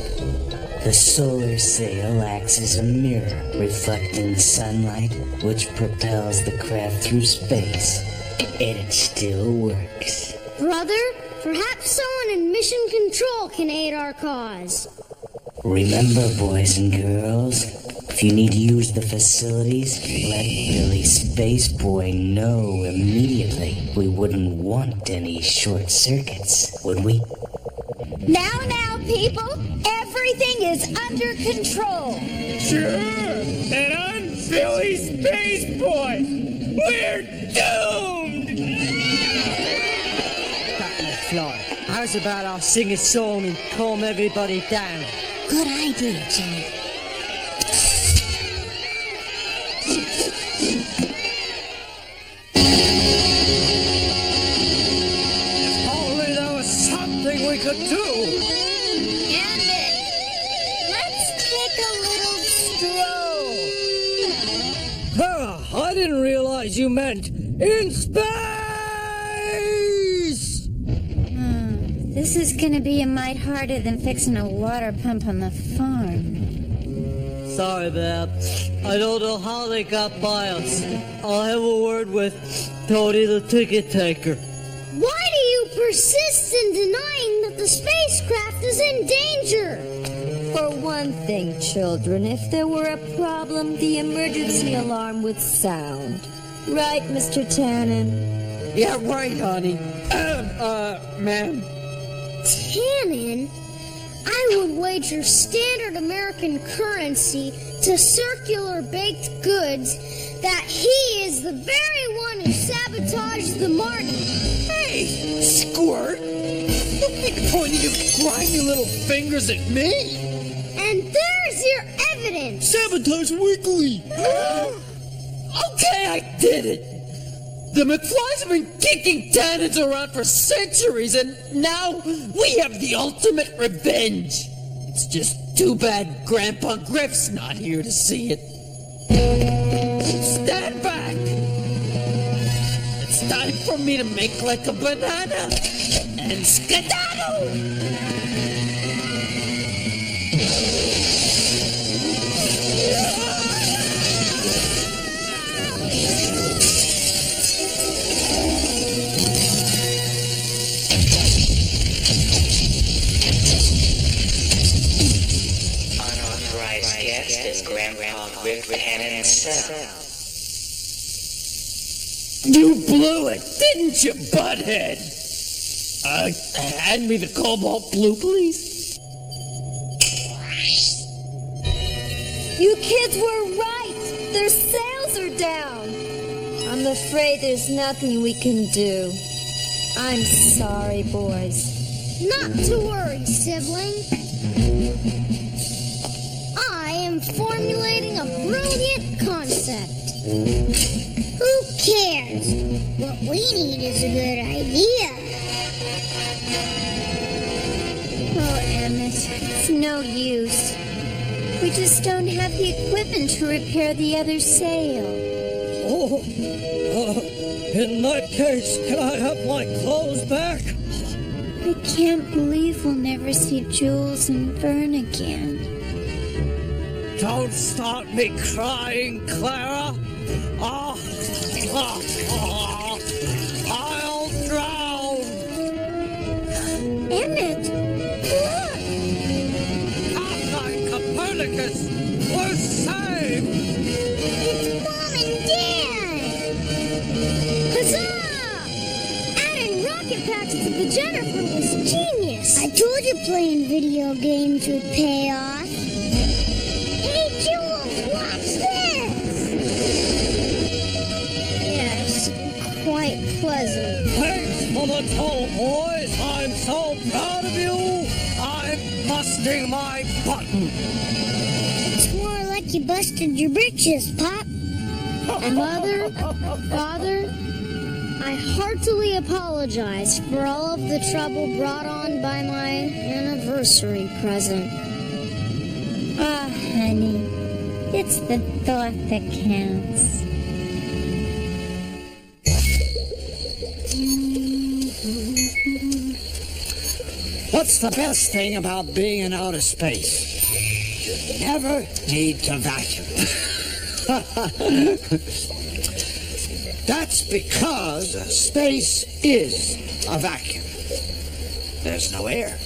The solar sail acts as a mirror, reflecting sunlight, which propels the craft through space. And it still works. Brother, perhaps someone in mission control can aid our cause. Remember, boys and girls, if you need to use the facilities, let Billy Space Boy know immediately. We wouldn't want any short circuits, would we? Now, people, everything is under control. Sure, and I'm Billy Space Boy. We're doomed! Captain McFly, how's about I sing a song and calm everybody down? Good idea, Jimmy. If only there was something we could do! I didn't realize you meant in space! This is gonna be a mite harder than fixing a water pump on the farm. Sorry, Bab. I don't know how they got by us. I'll have a word with Tony the ticket taker. Why do you persist in denying that the spacecraft is in danger? For one thing, children, if there were a problem, the emergency alarm would sound. Right, Mr. Tannen? Yeah, right, honey. Ma'am. Tannen? I would wager standard American currency to circular baked goods that he is the very one who sabotaged the Martin. Hey, Squirt! Don't be pointing your grimy little fingers at me! And there's your evidence! Sabotage Weekly! Okay, I did it! The McFlys have been kicking tannins around for centuries, and now we have the ultimate revenge. It's just too bad Grandpa Griff's not here to see it. Stand back! It's time for me to make like a banana and skedaddle! Unauthorized guest is Grandpa Griff Cannon himself. You blew it, didn't you, butthead? Hand me the cobalt blue, please. You kids were right. Their sales are down. I'm afraid there's nothing we can do. I'm sorry, boys. Not to worry, sibling. I am formulating a brilliant concept. Who cares? What we need is a good idea. Oh, Emmett, it's no use. We just don't have the equipment to repair the other sail. In that case, can I have my clothes back? I can't believe we'll never see Jules and Vern again. Don't start me crying, Clara. I'll drown. Emmett, look! Papa and Copernicus were saved. It's Mom and Dad! Huzzah! Adding rocket packs to the Jennifer was genius. I told you playing video games would pay off. Hey, Jules, watch this! Yes, quite pleasant. Thanks for the toll, boys. I'm so proud of you. I'm busting my button. It's more like you busted your britches, Pop. And Mother, Father, I heartily apologize for all of the trouble brought on by my anniversary present. Ah, honey, it's the thought that counts. What's the best thing about being in outer space? You never need to vacuum. That's because space is a vacuum. There's no air,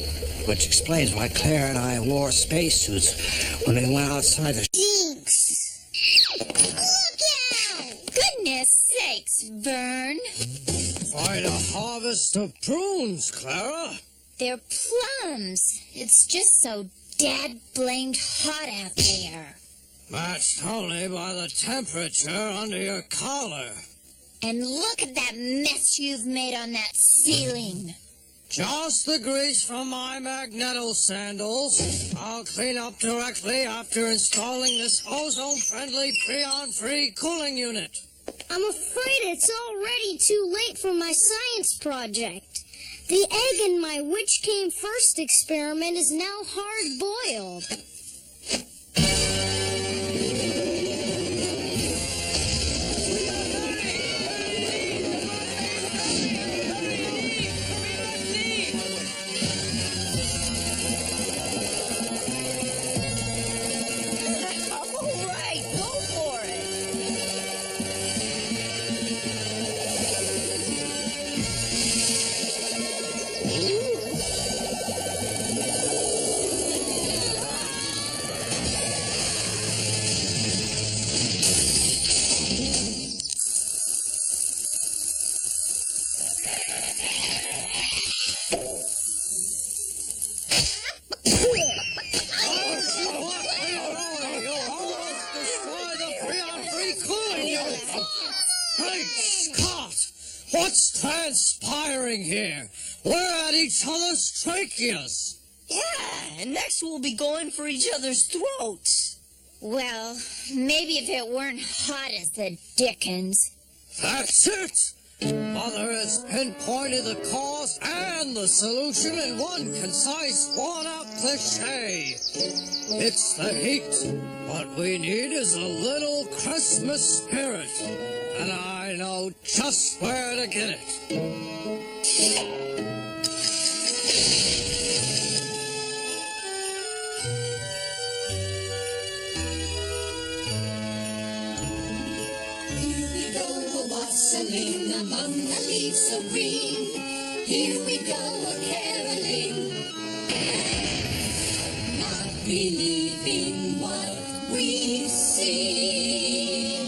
which explains why Claire and I wore spacesuits when we went outside the... Jinx! Look out! Goodness sakes, Vern. Quite a harvest of prunes, Clara. They're plums. It's just so dad-blamed hot out there. Matched only by the temperature under your collar. And look at that mess you've made on that ceiling. Just the grease from my magneto sandals. I'll clean up directly after installing this ozone-friendly freon-free cooling unit. I'm afraid it's already too late for my science project. The egg in my which came first experiment is now hard-boiled. Great Scott! What's transpiring here? We're at each other's tracheas. Yeah, and next we'll be going for each other's throats. Well, maybe if it weren't hot as the dickens. That's it! Mother has pinpointed the cause and the solution in one concise, worn-out cliche. It's the heat. What we need is a little Christmas spirit. And I know just where to get it. Rustling among the leaves of green. Here we go a-caroling, not believing what we see.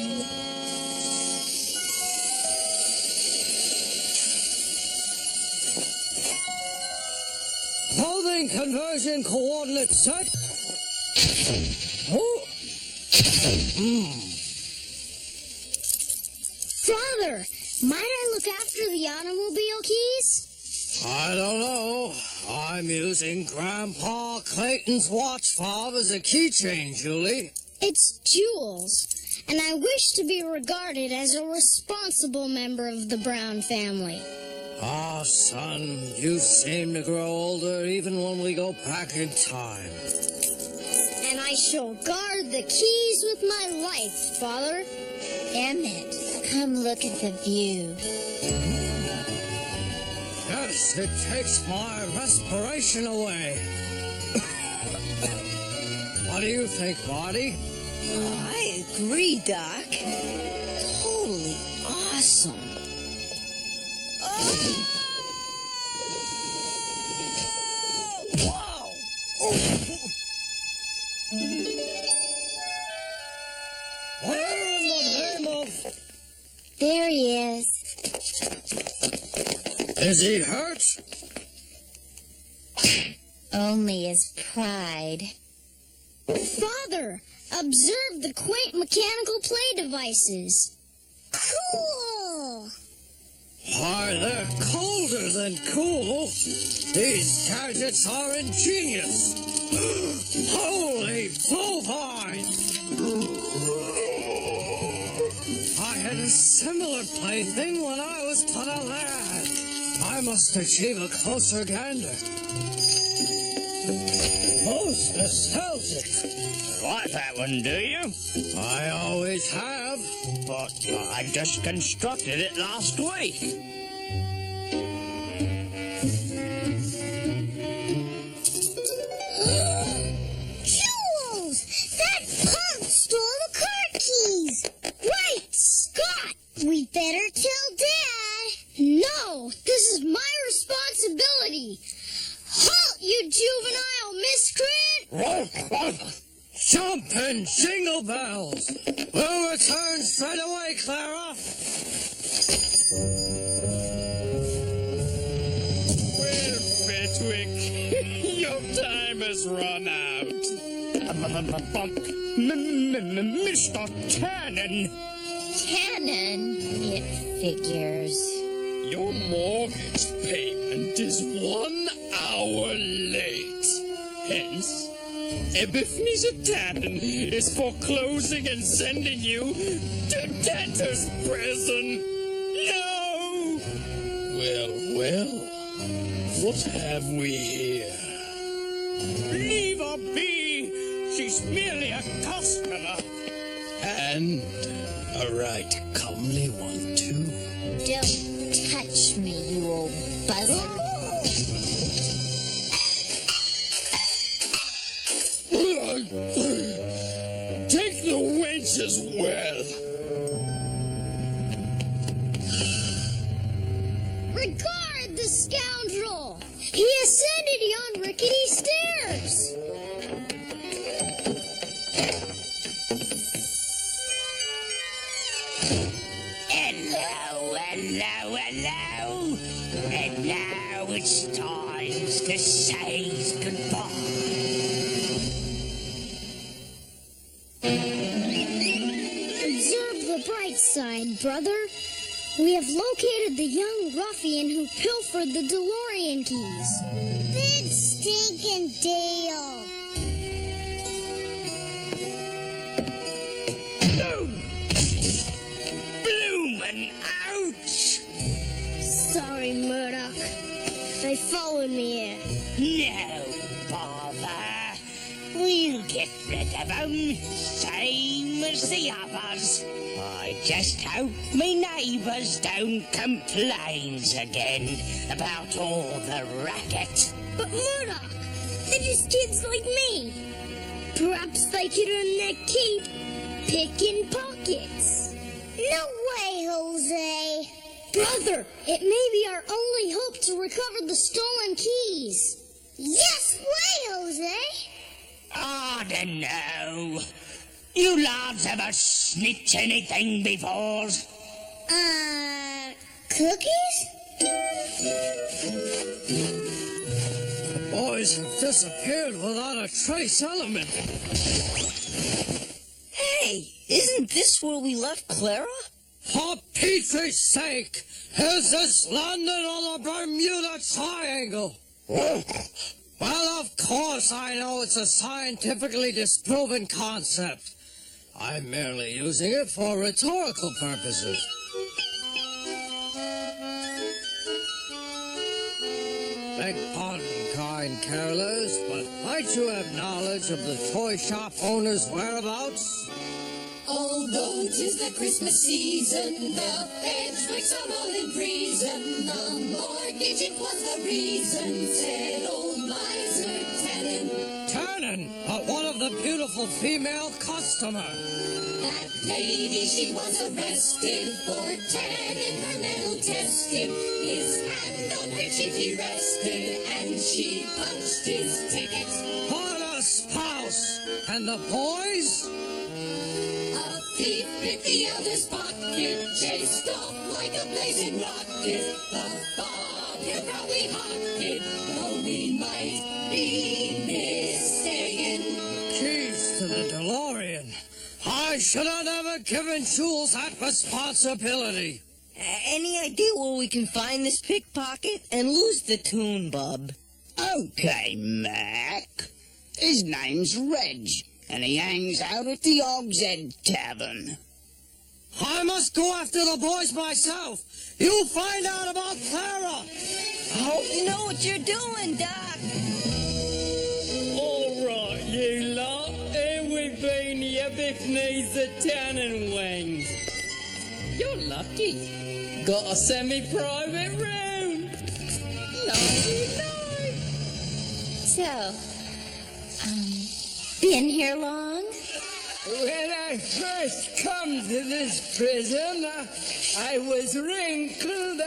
Clothing conversion coordinates set. Oh. Father, might I look after the automobile keys? I don't know. I'm using Grandpa Clayton's watch fob as a keychain, Julie. It's Jules, and I wish to be regarded as a responsible member of the Brown family. Ah, son, you seem to grow older even when we go back in time. And I shall guard the keys with my life, Father. Emmett, come look at the view. Yes, it takes my respiration away. What do you think, Marty? I agree, Doc. Totally awesome. Wow! Where in the name of... There he is. Is he hurt? Only his pride. Father, observe the quaint mechanical play devices. Cool! Why, they're colder than cool. These gadgets are ingenious. Holy bovine! I had a similar plaything when I was but a lad. I must achieve a closer gander. Most nostalgic. Like that one, do you? I always have. But I just constructed it last week. Jules! That punk stole the car keys! Right, Scott! We better tell Dad! No, this is my responsibility! Halt, you juvenile miscreant! Jumping jingle bells! We'll return straight away, Clara! Well, Fetwick, your time has run out. Mr. Cannon! Cannon? It figures. Your mortgage payment is 1 hour late. Hence, Epiphany's Cannon is foreclosing and sending you to debtor's prison. No! Well, what have we here? Leave her be! She's merely a customer. And a right comely one, too. Don't touch me, you old buzzard. Take the wench as well. Regard the scoundrel! He ascended yon rickety stairs! Hello. And now it's time to say goodbye. Observe the bright side, brother. We have located the young ruffian who pilfered the DeLorean keys. Big stinking deal. Bloomin' get rid of 'em, same as the others. I just hope me neighbours don't complains again about all the racket. But Murdoch, they're just kids like me. Perhaps they could earn their keep picking pockets. No way, Jose. Brother, it may be our only hope to recover the stolen keys. Yes way, Jose. I don't know. You lads ever snitch anything before? Cookies? The boys have disappeared without a trace element. Hey, isn't this where we left Clara? For Pete's sake, is this London or the Bermuda Triangle? Well, of course I know it's a scientifically disproven concept. I'm merely using it for rhetorical purposes. Beg pardon, kind carolers, but might you have knowledge of the toy shop owner's whereabouts? Although 'tis the Christmas season, the Fedricks are all in prison. The mortgage, it was the reason, said old miser Tannen. Tannen, but what of the beautiful female customer? That lady, she was arrested for Tannen, her metal tested. His hand on her cheek he rested, and she punched his ticket. What a spouse! And the boys? A thief picked the other's pocket, chased off like a blazing rocket. The father probably hawked it, though we might be mistaken. Keys to the DeLorean. I should have never given Jules that responsibility. Any idea where we can find this pickpocket and lose the tune, bub? Okay, Mac. His name's Reg, and he hangs out at the Og's Head Tavern. I must go after the boys myself. You find out about Clara. I hope you know what you're doing, Doc. All right, you lot. Here we've been the Epiphanies Tannen Wings. You're lucky. Got a semi-private room. Night. So, been here long? When I first come to this prison, I was wrinkled,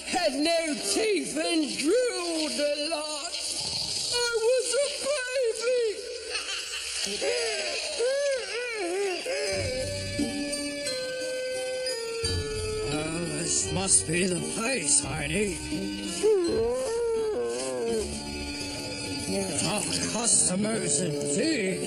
had no teeth, and drooled a lot. I was a baby. This must be the place, Heidi. Tough customers indeed.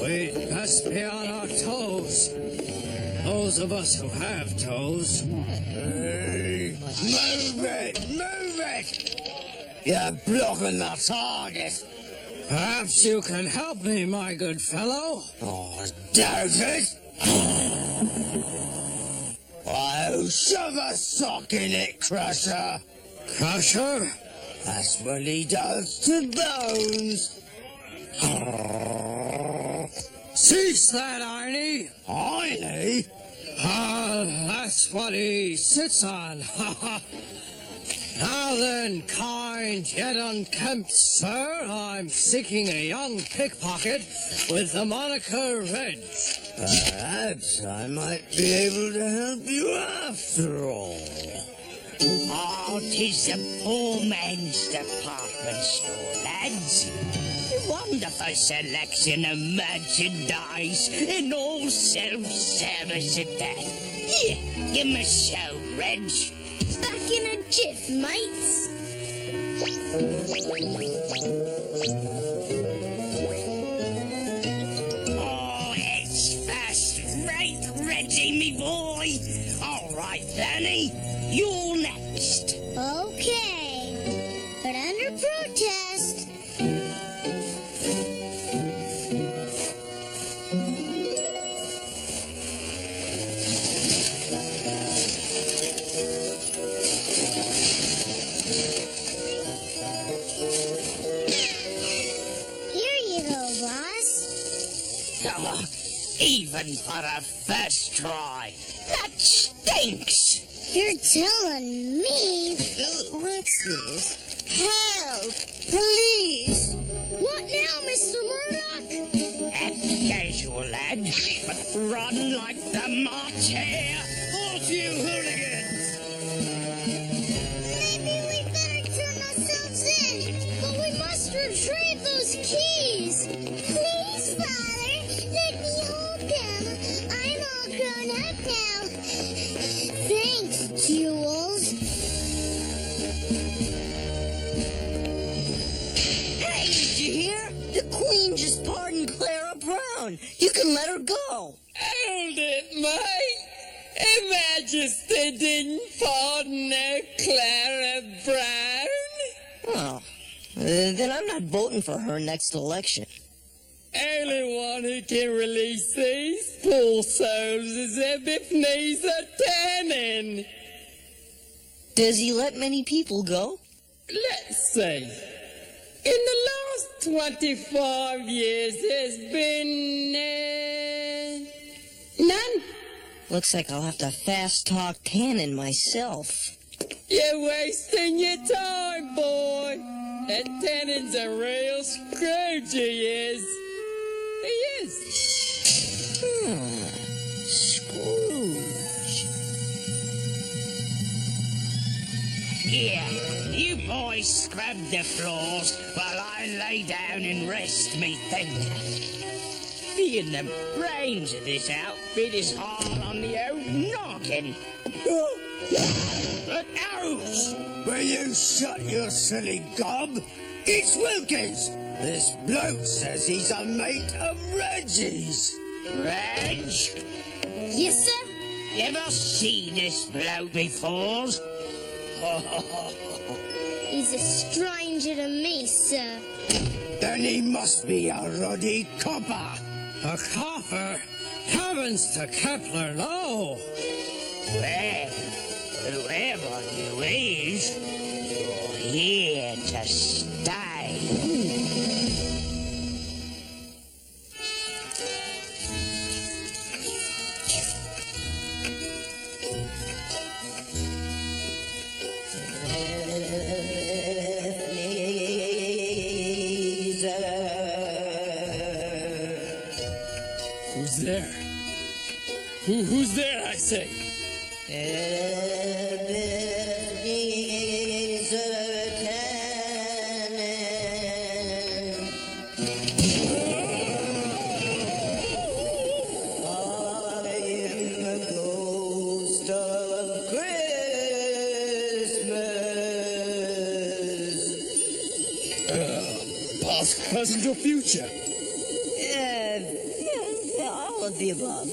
We'd best be on our toes. Those of us who have toes. Hey, move it! Move it! You're blocking the target. Perhaps you can help me, my good fellow. Oh, doubt it. I'll shove a sock in it, Crusher. Crusher? That's what he does to bones. Cease that, Arnie. Arnie? That's what he sits on. Now then, kind yet unkempt sir, I'm seeking a young pickpocket with the moniker Reg. Perhaps I might be able to help you after all. Oh, 'tis the poor man's department store, lads. Wonderful selection of merchandise and all self-service at that. Here, give me a show, Reg. Back in a jiff, mates. Oh, it's first rate, Reggie, me boy. All right, Danny, you're next. Okay, but under protest. happened for the first try. That stinks. You're telling me? What's this? Help! Please! What now, Mr. Murdoch? Act casual, lad, but run like the March hare. Off you hooligans! Maybe we better turn ourselves in, but we must retrieve those keys. Please, Father, let me hold them. I'm all grown up now. Thanks, Jules. Hey, did you hear? The Queen just pardoned Clara Brown. You can let her go. Hold it, mate. Her Majesty didn't pardon her Clara Brown. Oh, then I'm not voting for her next election. Only one who can release these poor souls is Ebenezer Tannen. Does he let many people go? Let's see. In the last 25 years, there's been none. Looks like I'll have to fast talk Tannen myself. You're wasting your time, boy. That Tannen's a real Scrooge, he is. He is. Scrooge. Here, you boys scrub the floors while I lay down and rest me thinker. Being the brains of this outfit is hard on the old noggin. But nose! Will you shut your silly gob? It's Wilkins. This bloke says he's a mate of Reggie's. Reg? Yes, sir? You ever see this bloke before? He's a stranger to me, sir. Then he must be a ruddy copper. A copper? Heavens to Kepler, no! Well, whoever you is, you're here to stay. Who's there? Who's there, I say? Past, present, or future? All of the above.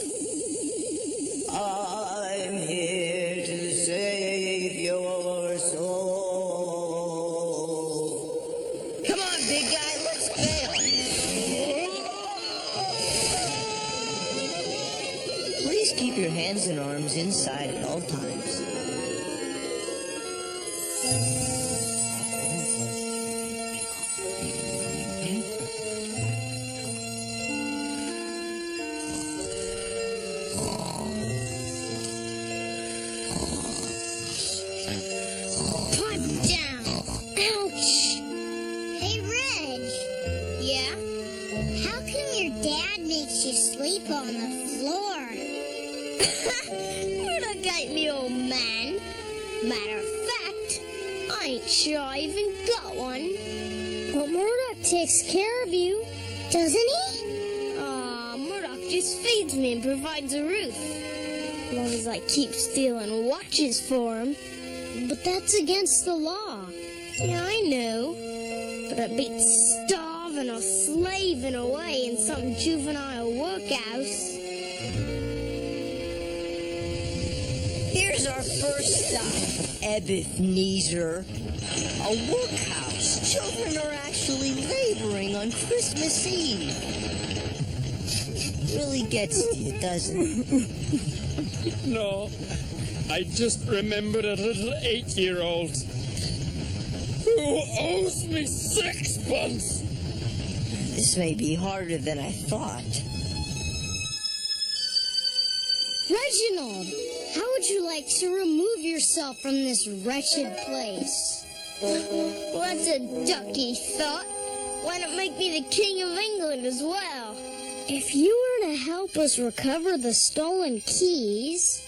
I'm here to save your soul. Come on, big guy, let's bail. Please keep your hands and arms inside at all times. Sleep on the floor. Murdoch got me, old man. Matter of fact, I ain't sure I even got one. But Murdoch takes care of you, doesn't he? Murdoch just feeds me and provides a roof. As long as I keep stealing watches for him. But that's against the law. Yeah, I know. But I beat starving or slaving away in some juvenile workhouse. Here's our first stop, Ebenezer. A workhouse. Children are actually laboring on Christmas Eve. Really gets to you, doesn't it? No, I just remembered a little 8-year-old who owes me 6 pence. This may be harder than I thought. Reginald, how would you like to remove yourself from this wretched place? What's a ducky thought? Why not make me the King of England as well? If you were to help us recover the stolen keys...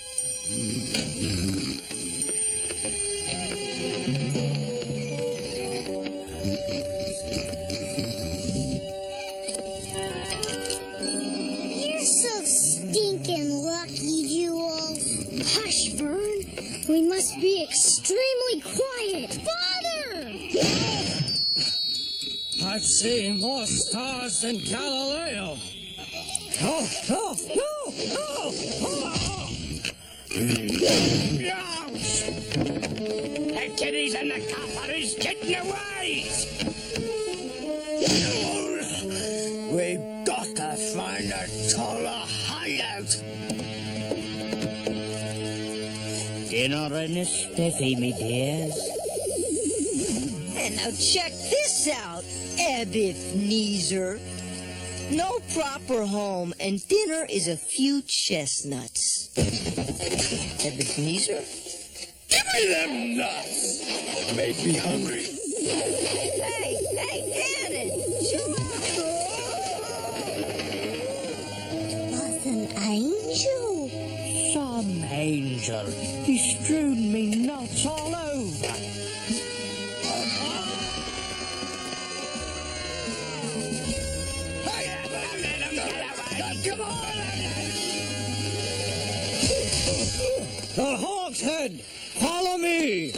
You're so stinking lucky, Jewel. Hush, Vern. We must be extremely quiet. Father! I've seen more stars than Galileo. Oh, no, no, no! The kiddies and the copper is getting away! We've got to find a taller hideout. Dinner in a spiffy, me dears. And now check this out, Ebenezer. No proper home, and dinner is a few chestnuts. Ebenezer? Give me them nuts! Make me hungry. Hey, Danny! Chill out! Was an angel. Some angel. He strewed me nuts all over. Come on! The Hawk's Head! Follow me!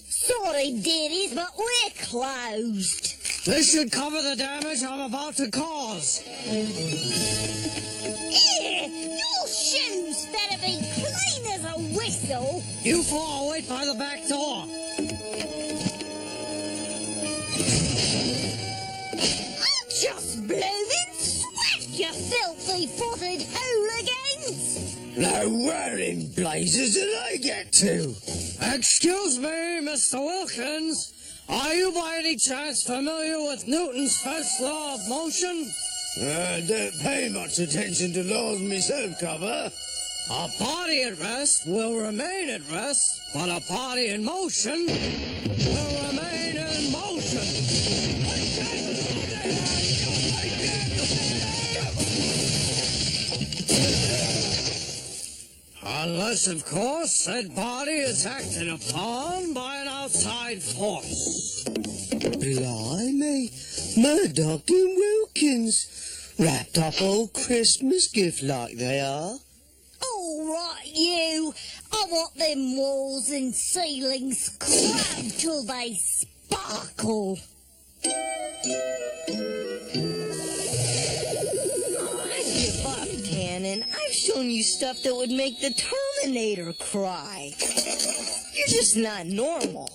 Sorry, dearies, but we're closed. This should cover the damage I'm about to cause. Here, your shoes better be clean as a whistle. You four wait by the back door. I'll just blooming sweat, you filthy footed hooligans. Now where in blazes did I get to? Excuse me, Mr. Wilkins. Are you by any chance familiar with Newton's first law of motion? I don't pay much attention to laws myself, Copper. A body at rest will remain at rest, but a body in motion will remain in motion. Unless, of course, said body is acted upon by an outside force. Blimey, Murdoch and Wilkins. Wrapped up old Christmas gift like they are. All right, you. I want them walls and ceilings scrubbed till they sparkle. I give up, Tannen. I've shown you stuff that would make the Terminator cry. You're just not normal.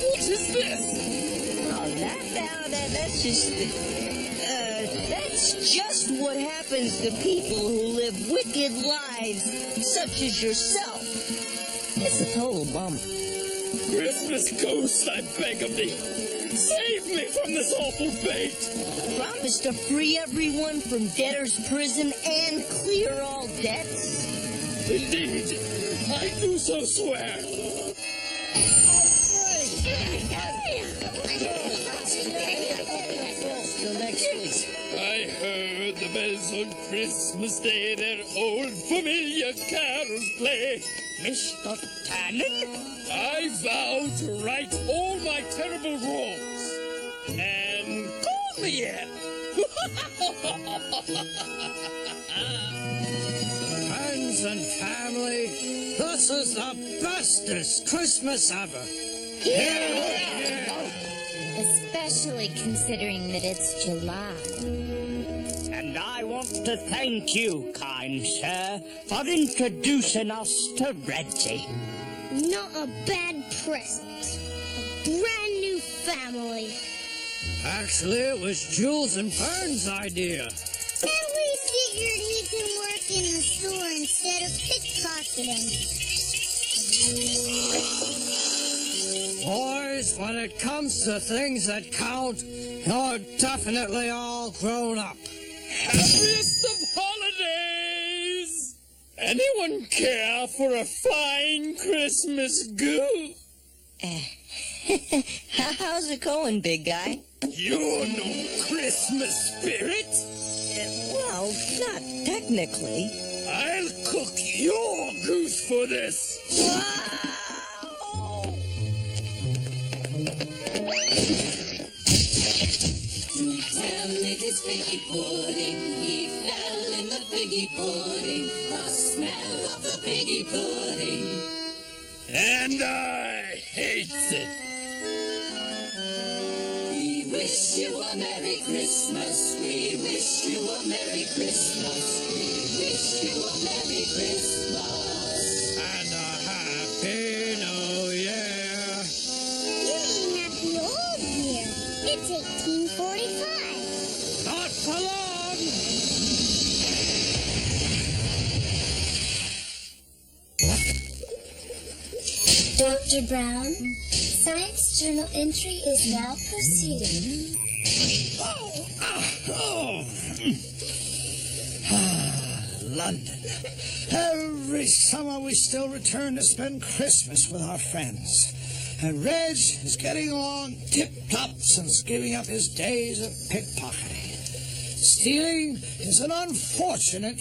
What is this? Oh, that's just what happens to people who live wicked lives, such as yourself. It's a total bummer. Christmas ghost, I beg of thee. Save me from this awful fate. Promise to free everyone from debtor's prison and clear all debts? Indeed, I do so swear. I heard the bells on Christmas Day, their old familiar carols play. Mr. Tannen? I vow to right all my terrible wrongs and call me in. Friends and family, this is the bestest Christmas ever. Especially considering that it's July. And I want to thank you, kind sir, for introducing us to Reggie. Not a bad present. A brand new family. Actually, it was Jules and Vern's idea. And we figured he can work in the store instead of pickpocketing. Boys, boys, when it comes to things that count, you're definitely all grown up. Happiest of holidays! Anyone care for a fine Christmas goo? How's it going, big guy? You're no Christmas spirit? Well, not technically. I'll cook your goose for this. Tell it is figgy pudding. He fell in the figgy pudding. The smell of the piggy pudding. And I hates it. We wish you a Merry Christmas. We wish you a Merry Christmas. We wish you a Merry Christmas. And a Happy New Year. You mean happy old year. It's 1845. Not for long. Dr. Brown, Science Journal entry is now proceeding. London. Every summer we still return to spend Christmas with our friends. And Reg is getting along tip-top since giving up his days of pickpocketing. Stealing is an unfortunate